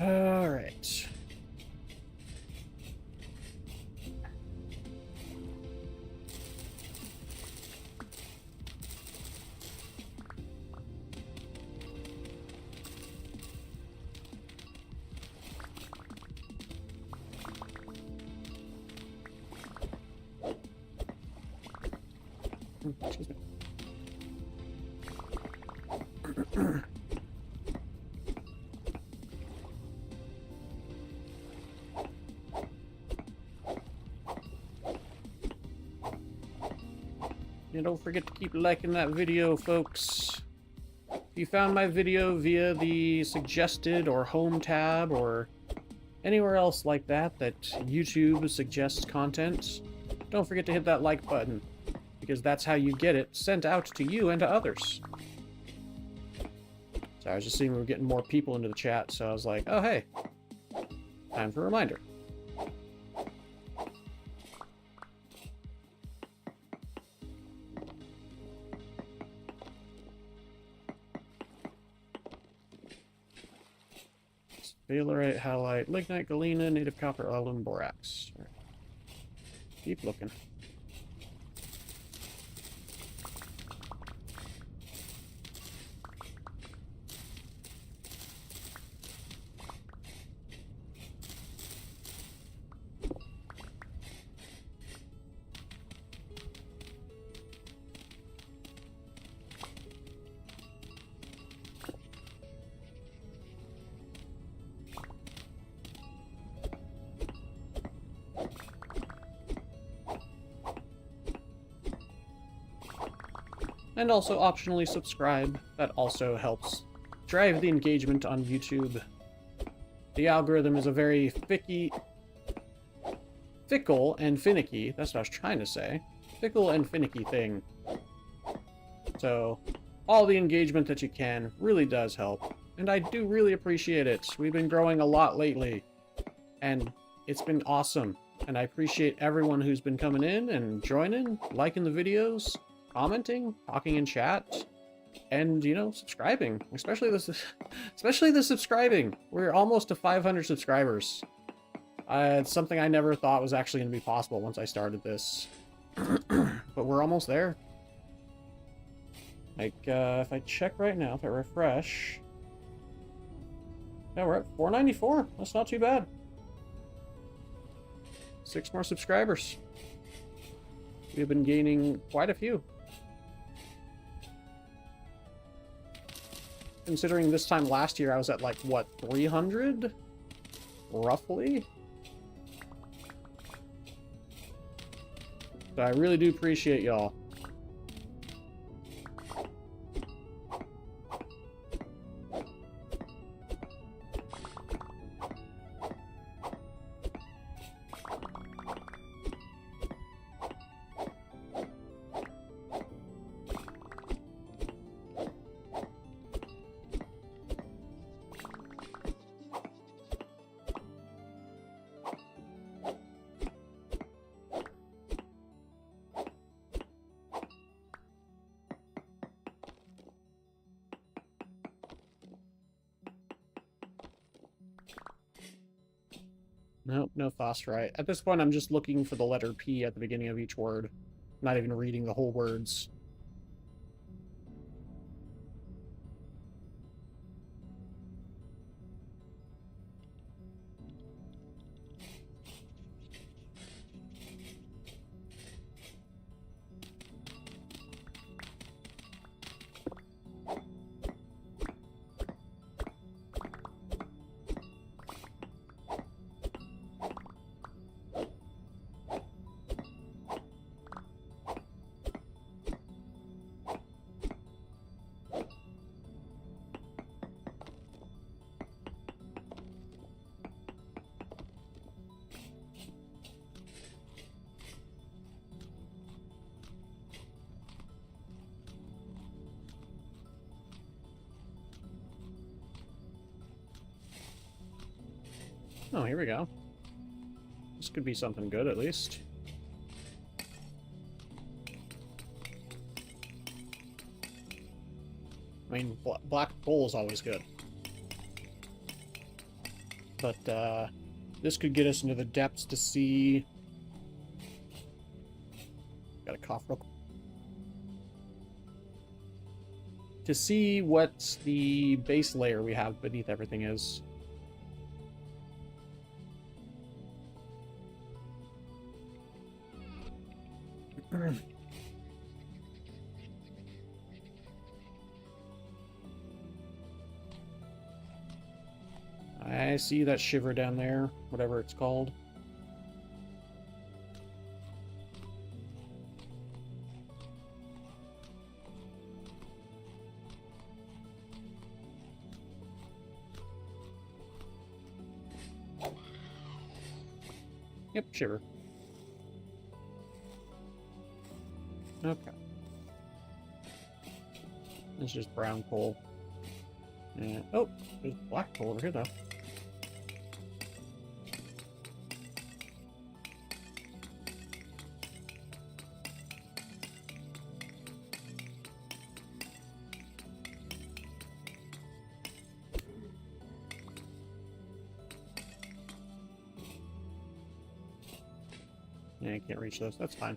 [SPEAKER 1] Alright. Excuse me. And don't forget to keep liking that video, folks. If you found my video via the suggested or home tab or anywhere else like that YouTube suggests content, don't forget to hit that like button, because that's how you get it sent out to you and to others. So I was just seeing we were getting more people into the chat, so I was like, oh hey, time for a reminder. Balerite, halite, lignite, galena, native copper, alum, borax. All right. Keep looking. And also optionally subscribe. That also helps drive the engagement on YouTube. The algorithm is a very fickle and finicky, that's what I was trying to say. Fickle and finicky thing. So, all the engagement that you can really does help. And I do really appreciate it. We've been growing a lot lately. And it's been awesome. And I appreciate everyone who's been coming in and joining, liking the videos, commenting, talking in chat, and, you know, subscribing. Especially the subscribing. We're almost to 500 subscribers. It's something I never thought was actually going to be possible once I started this. But we're almost there. Like, if I check right now, if I refresh... Yeah, we're at 494. That's not too bad. 6 more subscribers. We've been gaining quite a few. Considering this time last year I was at, like, what, 300? Roughly? So I really do appreciate y'all. Nope, no phosphorite. At this point, I'm just looking for the letter P at the beginning of each word. Not even reading the whole words. Oh, here we go. This could be something good, at least. I mean, black coal is always good. But, this could get us into the depths to see... Gotta cough real quick. To see what the base layer we have beneath everything is. I see that shiver down there, whatever it's called. Yep, shiver. Okay. This is just brown coal. And, oh, there's black coal over here, though. Yeah, I can't reach those. That's fine.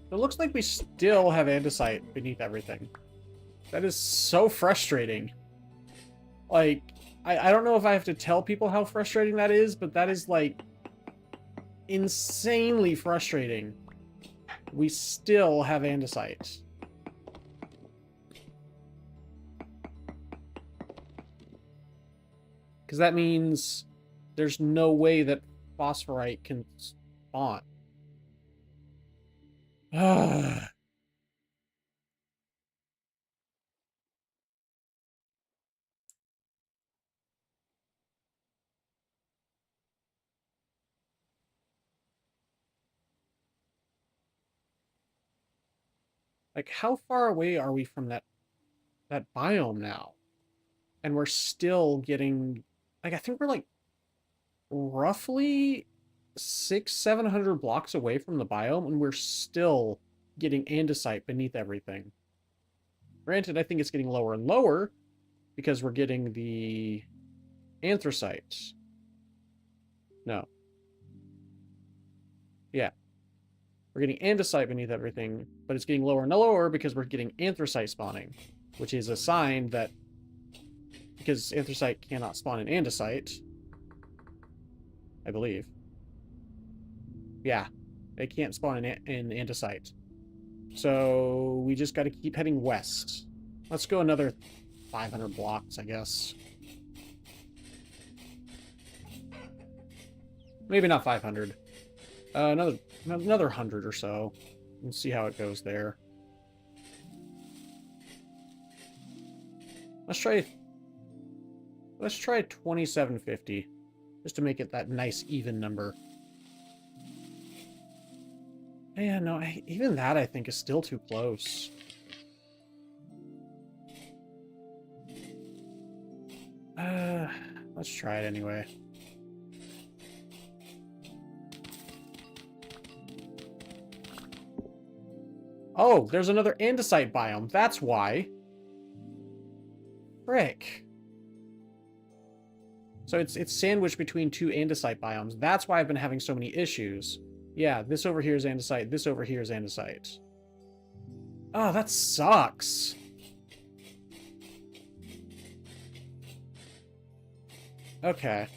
[SPEAKER 1] It looks like we still have andesite beneath everything. That is so frustrating. Like, I don't know if I have to tell people how frustrating that is, but that is, like, insanely frustrating. We still have andesite. Because that means there's no way that phosphorite can spawn. Like, how far away are we from that biome now? And we're still getting, like, I think we're like roughly 700 blocks away from the biome, and we're still getting andesite beneath everything. Granted, I think it's getting lower and lower because we're getting the anthracite. No. Yeah. We're getting andesite beneath everything, but it's getting lower and lower because we're getting anthracite spawning, which is a sign that because anthracite cannot spawn in andesite, I believe. Yeah, it can't spawn in andesite. So we just got to keep heading west. Let's go another 500 blocks, I guess. Maybe not 500. Another 100 or so. And see how it goes there. Let's try 2750. Just to make it that nice even number. Yeah, no, even that I think is still too close. Let's try it anyway. Oh, there's another andesite biome. That's why. Frick. So it's sandwiched between two andesite biomes. That's why I've been having so many issues. Yeah, this over here is andesite. This over here is andesite. Oh, that sucks. Okay.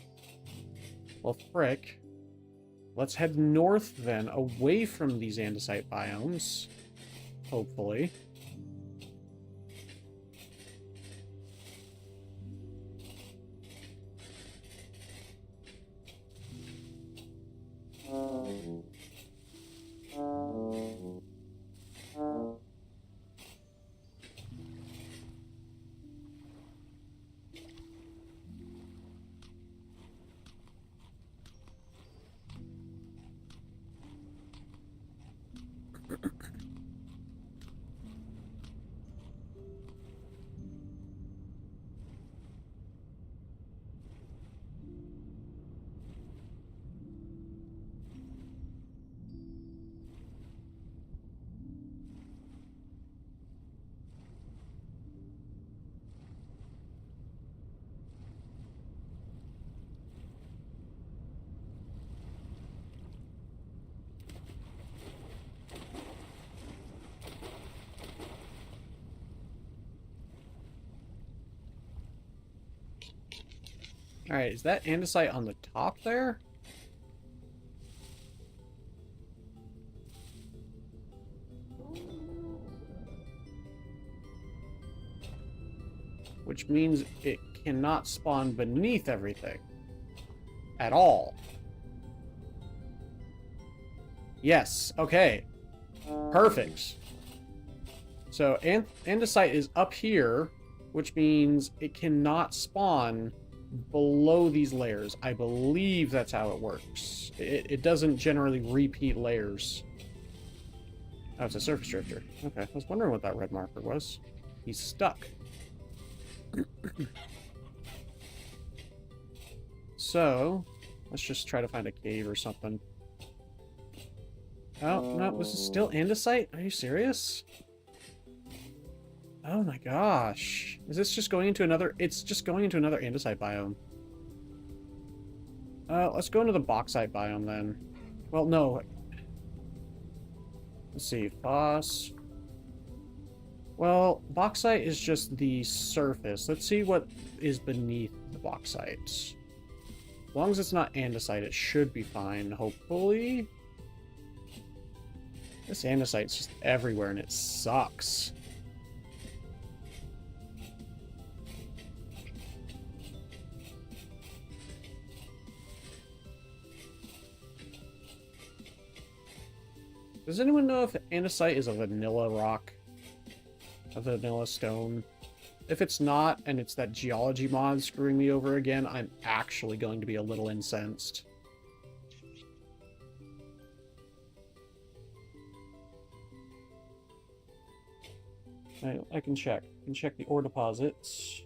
[SPEAKER 1] Well, frick. Let's head north then, away from these andesite biomes. Hopefully. Alright, is that andesite on the top there? Which means it cannot spawn beneath everything. At all. Yes, okay. Perfect. So andesite is up here, which means it cannot spawn below these layers. I believe that's how it works. It doesn't generally repeat layers. Oh, it's a surface drifter. Okay, I was wondering what that red marker was. He's stuck. So, let's just try to find a cave or something. Oh, no, this is still andesite? Are you serious? Oh my gosh. Is this just going into another... It's just going into another andesite biome. Let's go into the bauxite biome then. Well, no. Let's see. Phos. Well, bauxite is just the surface. Let's see what is beneath the bauxite. As long as it's not andesite, it should be fine, hopefully. This andesite's just everywhere, and it sucks. Does anyone know if andesite is a vanilla rock? A vanilla stone? If it's not, and it's that geology mod screwing me over again, I'm actually going to be a little incensed. I can check. I can check the ore deposits.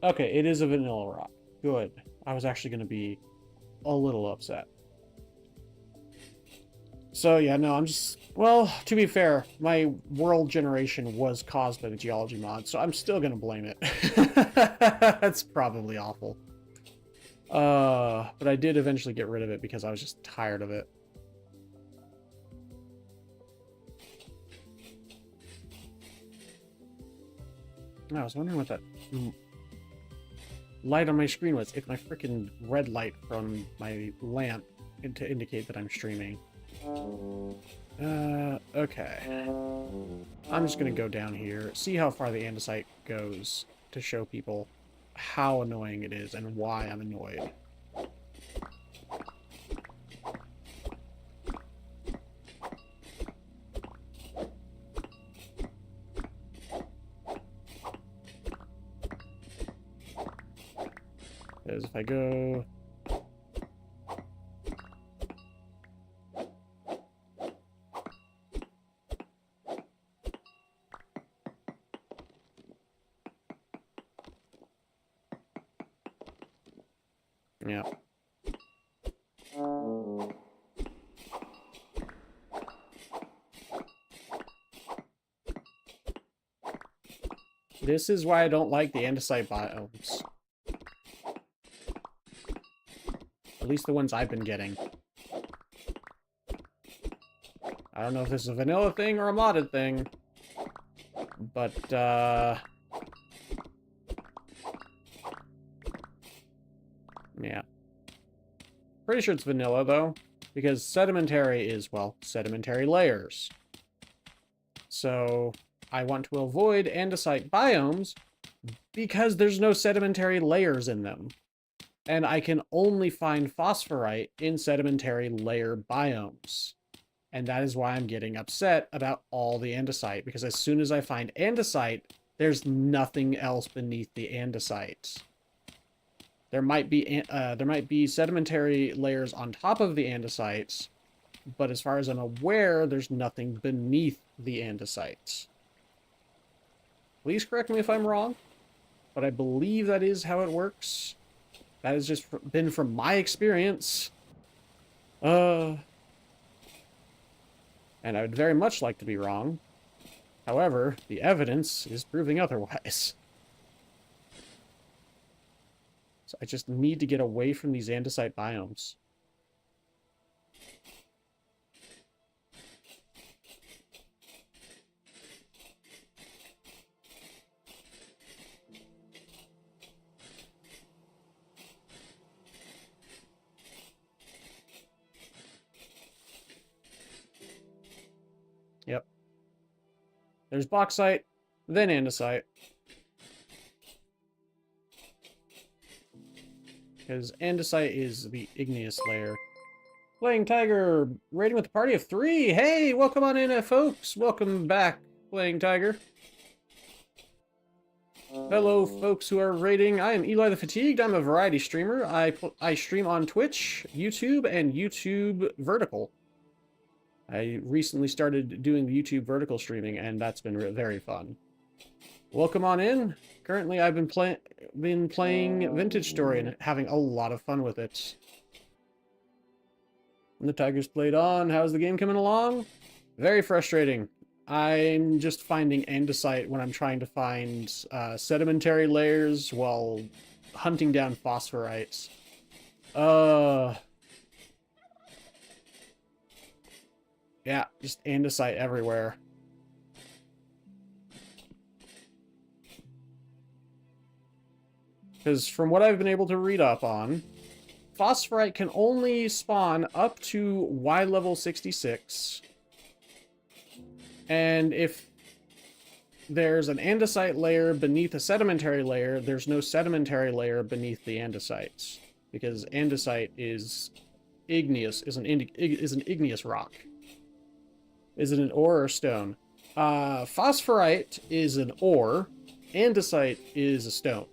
[SPEAKER 1] Okay, it is a vanilla rock. Good. I was actually going to be a little upset. So, yeah, no, I'm just... Well, to be fair, my world generation was caused by the geology mod, so I'm still going to blame it. That's probably awful. But I did eventually get rid of it because I was just tired of it. I was wondering what that light on my screen was. It's my freaking red light from my lamp to indicate that I'm streaming. Okay. I'm just gonna go down here, see how far the andesite goes to show people how annoying it is and why I'm annoyed. Because if I go... Yeah. This is why I don't like the andesite biomes. At least the ones I've been getting. I don't know if this is a vanilla thing or a modded thing. But, yeah. Pretty sure it's vanilla, though. Because sedimentary is, well, sedimentary layers. So, I want to avoid andesite biomes because there's no sedimentary layers in them. And I can only find phosphorite in sedimentary layer biomes. And that is why I'm getting upset about all the andesite, because as soon as I find andesite, there's nothing else beneath the andesite. There might be sedimentary layers on top of the andesites, but as far as I'm aware, there's nothing beneath the andesites. Please correct me if I'm wrong, but I believe that is how it works. That has just been from my experience. And I would very much like to be wrong. However, the evidence is proving otherwise. So I just need to get away from these andesite biomes. Yep. There's bauxite, then andesite. Because andesite is the igneous layer. Playing Tiger, raiding with a party of 3. Hey, welcome on in, folks. Welcome back, Playing Tiger. Hello, folks who are raiding. I am Eli the Fatigued. I'm a variety streamer. I stream on Twitch, YouTube, and YouTube Vertical. I recently started doing the YouTube vertical streaming, and that's been very fun. Welcome on in. Currently, I've been playing Vintage Story and having a lot of fun with it. And the Tigers played on. How's the game coming along? Very frustrating. I'm just finding andesite when I'm trying to find sedimentary layers while hunting down phosphorites. Yeah, just andesite everywhere. Because from what I've been able to read up on, phosphorite can only spawn up to Y level 66. And if there's an andesite layer beneath a sedimentary layer, there's no sedimentary layer beneath the andesites. Because andesite is igneous, is an igneous rock. Is it an ore or stone? Phosphorite is an ore. Andesite is a stone.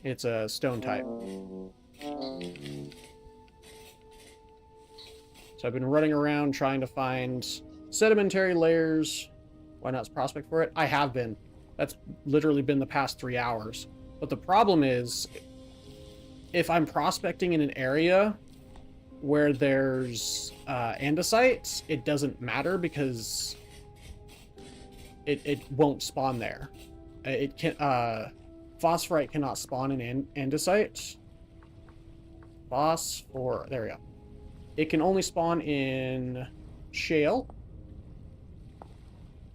[SPEAKER 1] It's a stone type. So I've been running around trying to find sedimentary layers. Why not prospect for it? I have been. That's literally been the past 3 hours. But the problem is, if I'm prospecting in an area where there's andesite, it doesn't matter because it won't spawn there. It can phosphorite cannot spawn in andesite. There we go. It can only spawn in shale,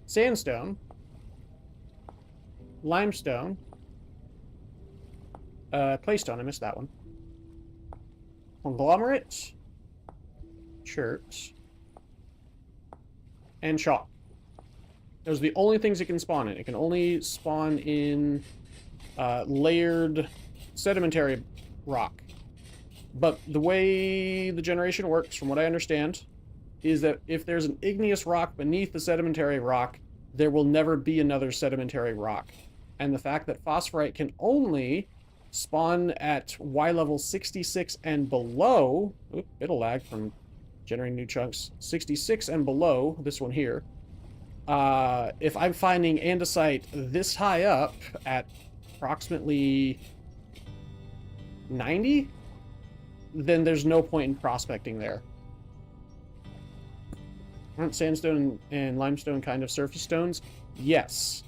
[SPEAKER 1] sandstone, limestone, claystone. I missed that one. Conglomerate, chert, and chalk. Those are the only things it can spawn in. It can only spawn in layered sedimentary rock. But the way the generation works, from what I understand, is that if there's an igneous rock beneath the sedimentary rock, there will never be another sedimentary rock. And the fact that phosphorite can only spawn at Y level 66 and below, bit of lag from generating new chunks, 66 and below, this one here, if I'm finding andesite this high up at approximately 90, then there's no point in prospecting there. Aren't sandstone and limestone kind of surface stones? Yes.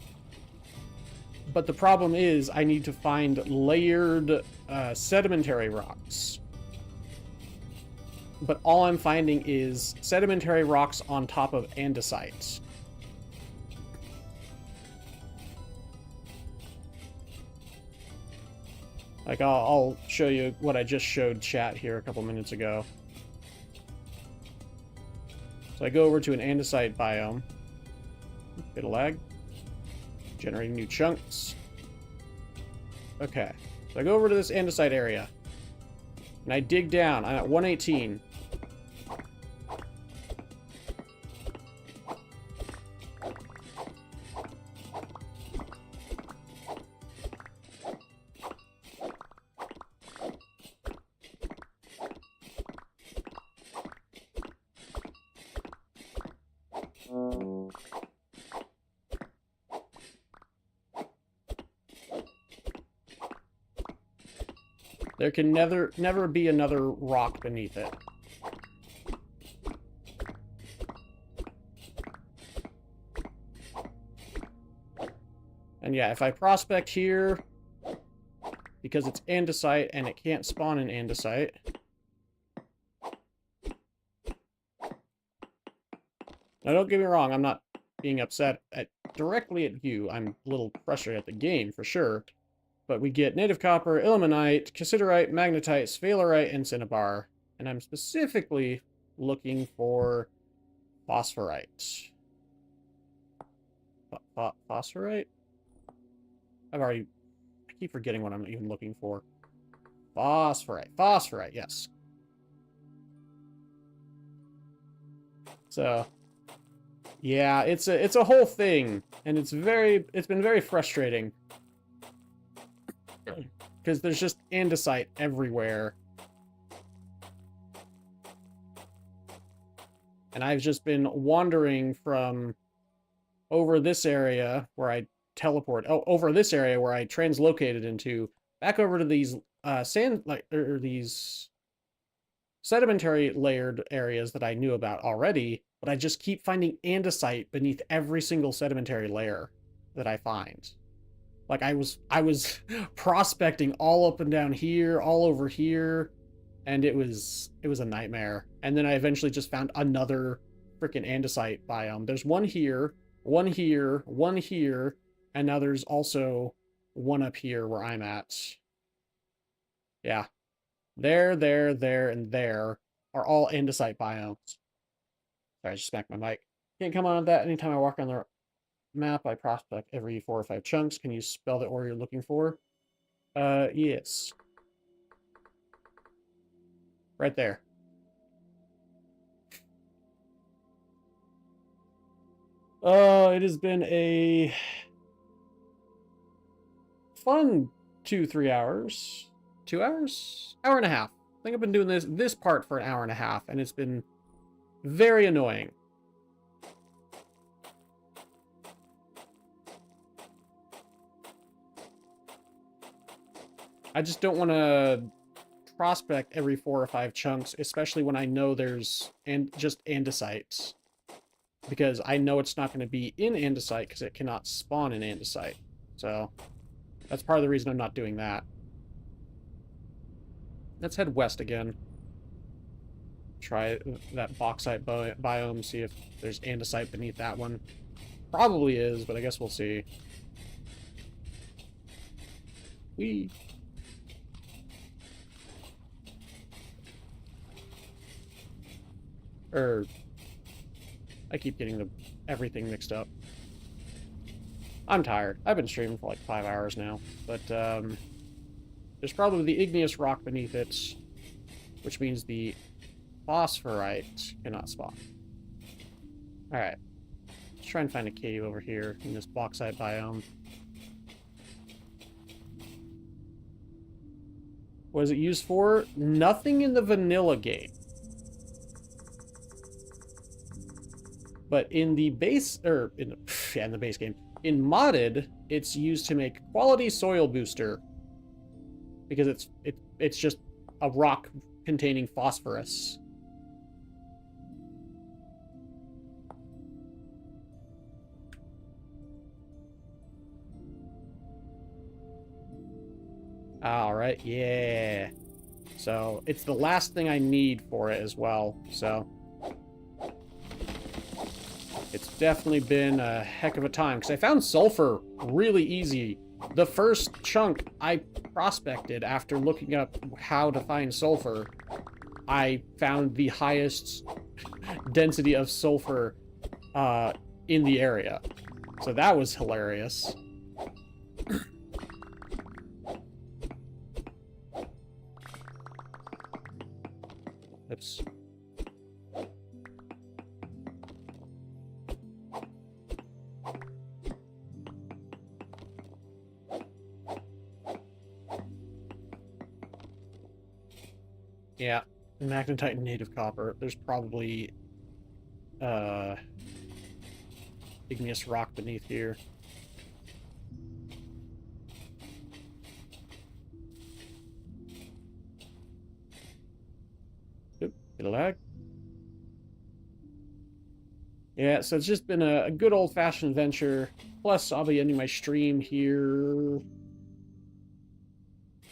[SPEAKER 1] But the problem is I need to find layered sedimentary rocks. But all I'm finding is sedimentary rocks on top of andesite. Like, I'll show you what I just showed chat here a couple minutes ago. So I go over to an andesite biome. Bit of lag. Generating new chunks. Okay. So I go over to this andesite area. And I dig down. I'm at 118. There can never be another rock beneath it. And yeah, if I prospect here, because it's andesite and it can't spawn in andesite. Now don't get me wrong, I'm not being upset directly at you. I'm a little frustrated at the game, for sure. But we get native copper, ilmenite, cassiterite, magnetite, sphalerite, and cinnabar. And I'm specifically looking for phosphorite. Phosphorite? I keep forgetting what I'm even looking for. Phosphorite. Phosphorite, yes. So, yeah, it's a whole thing. And it's been very frustrating. Because there's just andesite everywhere. And I've just been wandering from over this area where I over this area where I translocated into, back over to these these sedimentary layered areas that I knew about already, but I just keep finding andesite beneath every single sedimentary layer that I find. Like I was prospecting all up and down here, all over here, and it was a nightmare. And then I eventually just found another freaking andesite biome. There's one here, one here, one here, and now there's also one up here where I'm at. Yeah. There, and there are all andesite biomes. Sorry, I just smacked my mic. Can't come on that anytime I walk on the map. I prospect every 4 or 5 chunks. Can you spell the ore you're looking for? Yes. Right there. It has been a fun 2-3 hours. 2 hours? Hour and a half. I think I've been doing this part for an hour and a half, and it's been very annoying. I just don't want to prospect every 4 or 5 chunks, especially when I know there's just andesite. Because I know it's not going to be in andesite because it cannot spawn in andesite. So that's part of the reason I'm not doing that. Let's head west again. Try that bauxite biome, see if there's andesite beneath that one. Probably is, but I guess we'll see. Whee! I keep getting everything mixed up. I'm tired. I've been streaming for like 5 hours now, but there's probably the igneous rock beneath it, which means the phosphorite cannot spawn. Alright. Let's try and find a cave over here in this bauxite biome. What is it used for? Nothing in the vanilla game. But in the base, or in the base game, in modded, it's used to make quality soil booster because it's just a rock containing phosphorus. All right, yeah. So it's the last thing I need for it as well. So it's definitely been a heck of a time because I found sulfur really easy. The first chunk I prospected after looking up how to find sulfur, I found the highest density of sulfur in the area. So that was hilarious. Oops. Yeah, magnetite and native copper. There's probably igneous rock beneath here. Oop, get a lag. Yeah, so it's just been a good old-fashioned adventure. Plus, I'll be ending my stream here.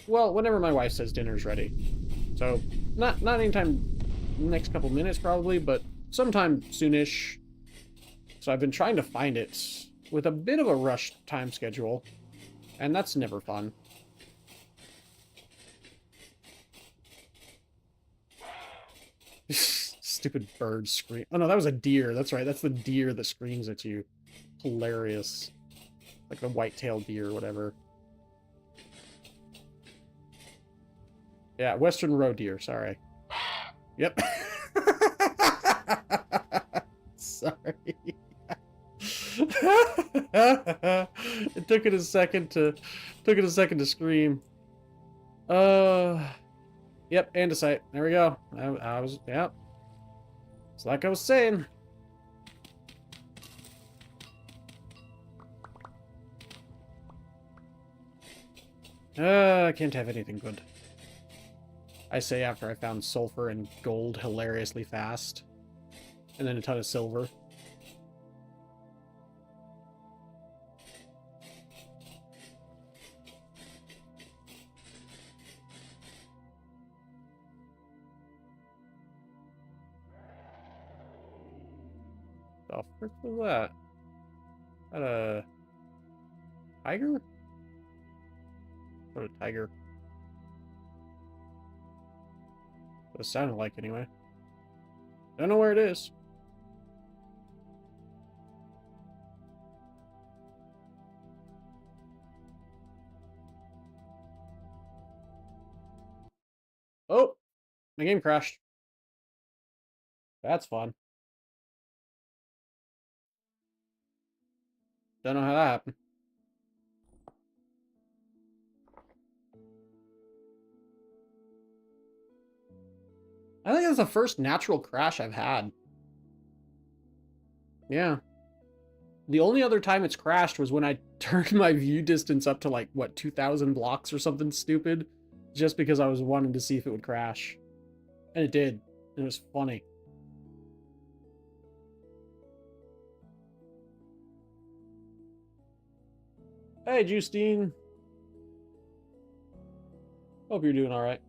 [SPEAKER 1] Well, whenever my wife says dinner's ready. So, not anytime next couple minutes probably, but sometime soonish. So I've been trying to find it with a bit of a rushed time schedule, and that's never fun. Stupid bird scream. Oh no, that was a deer. That's right. That's the deer that screams at you. Hilarious. Like the white-tailed deer or whatever. Yeah, western roe deer, sorry. Yep. Sorry. It took it a second to scream. Yep, andesite. There we go. I was, yep. It's like I was saying. I can't have anything good. I say after I found sulfur and gold hilariously fast. And then a ton of silver. The frick was that? Is that a tiger? What a tiger. What it sounded like anyway. Don't know where it is. Oh! My game crashed. That's fun. Don't know how that happened. I think that's the first natural crash I've had. Yeah. The only other time it's crashed was when I turned my view distance up to like, what, 2,000 blocks or something stupid? Just because I was wanting to see if it would crash. And it did. And it was funny. Hey, Justine. Hope you're doing alright.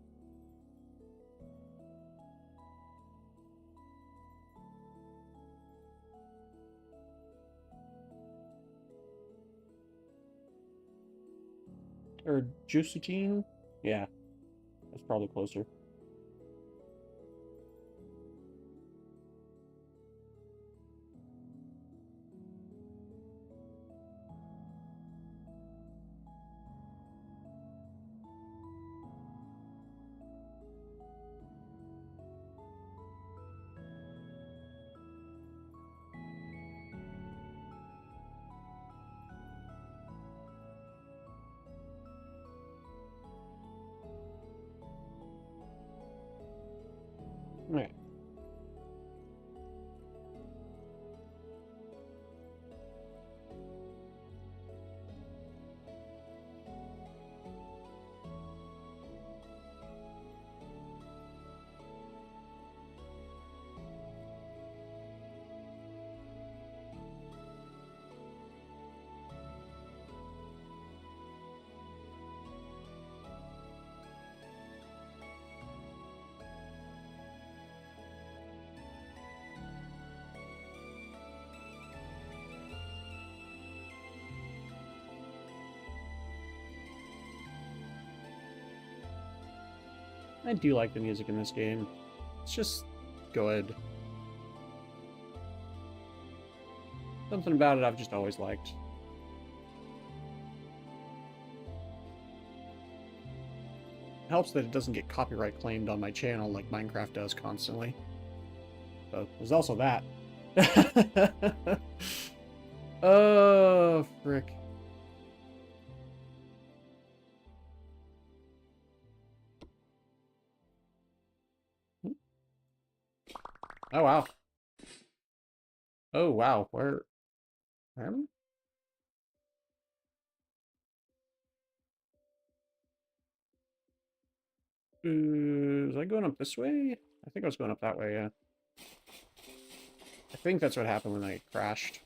[SPEAKER 1] Or Justine? Yeah. That's probably closer. Alright. I do like the music in this game. It's just good. Something about it I've just always liked. It helps that it doesn't get copyright claimed on my channel like Minecraft does constantly. So there's also that. Oh, frick. Oh, wow. Oh, wow. Where am I? Was I going up this way? I think I was going up that way, yeah. I think that's what happened when I crashed.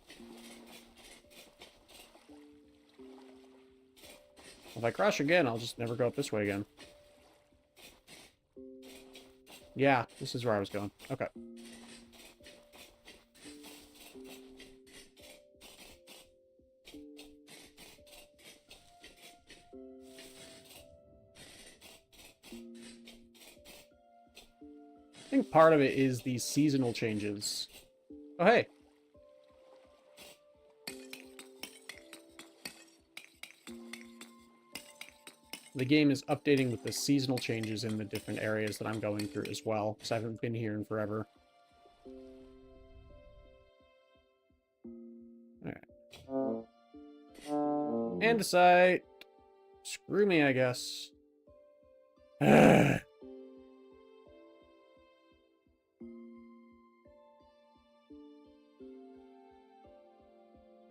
[SPEAKER 1] If I crash again, I'll just never go up this way again. Yeah, this is where I was going. Okay. I think part of it is these seasonal changes. Oh, hey. The game is updating with the seasonal changes in the different areas that I'm going through as well, because I haven't been here in forever. Alright. Andesite. Screw me, I guess.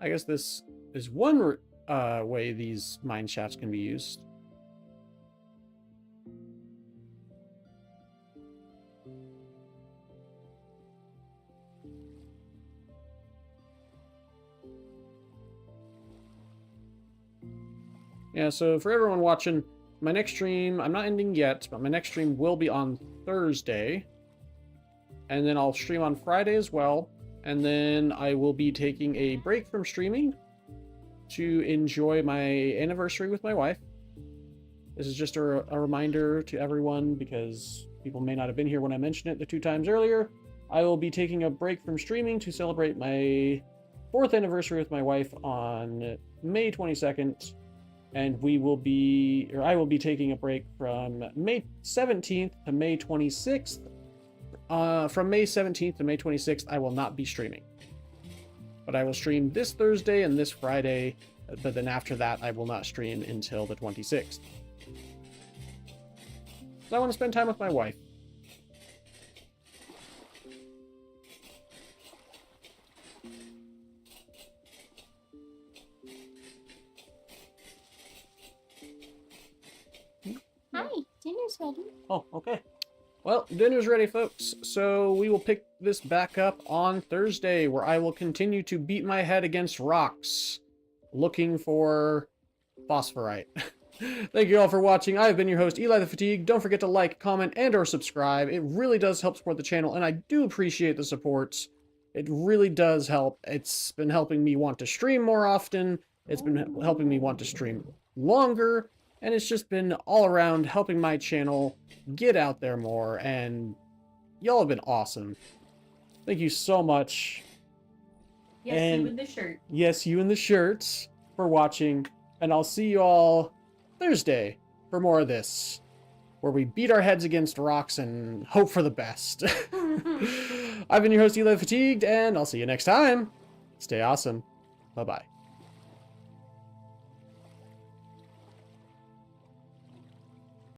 [SPEAKER 1] I guess this is one way these mine shafts can be used. Yeah, so for everyone watching, my next stream, I'm not ending yet, but my next stream will be on Thursday. And then I'll stream on Friday as well. And then I will be taking a break from streaming to enjoy my anniversary with my wife. This is just a reminder to everyone because people may not have been here when I mentioned it the 2 times earlier. I will be taking a break from streaming to celebrate my 4th anniversary with my wife on May 22nd. And I will be taking a break from May 17th to May 26th. From May 17th to May 26th, I will not be streaming. But I will stream this Thursday and this Friday, but then after that, I will not stream until the 26th. So I want to spend time with my wife.
[SPEAKER 2] Hi, dinner's ready.
[SPEAKER 1] Oh, okay. Well, dinner's ready, folks. So we will pick this back up on Thursday, where I will continue to beat my head against rocks, looking for phosphorite. Thank you all for watching. I've been your host, Eli the Fatigue. Don't forget to like, comment, and or subscribe. It really does help support the channel, and I do appreciate the support. It really does help. It's been helping me want to stream more often. It's been helping me want to stream longer. And it's just been all around helping my channel get out there more. And y'all have been awesome. Thank you so much.
[SPEAKER 2] Yes,
[SPEAKER 1] And
[SPEAKER 2] you in the shirt.
[SPEAKER 1] yes, you in the shirts for watching. And I'll see you all Thursday for more of this, where we beat our heads against rocks and hope for the best. I've been your host, Eli Fatigued, and I'll see you next time. Stay awesome. Bye-bye.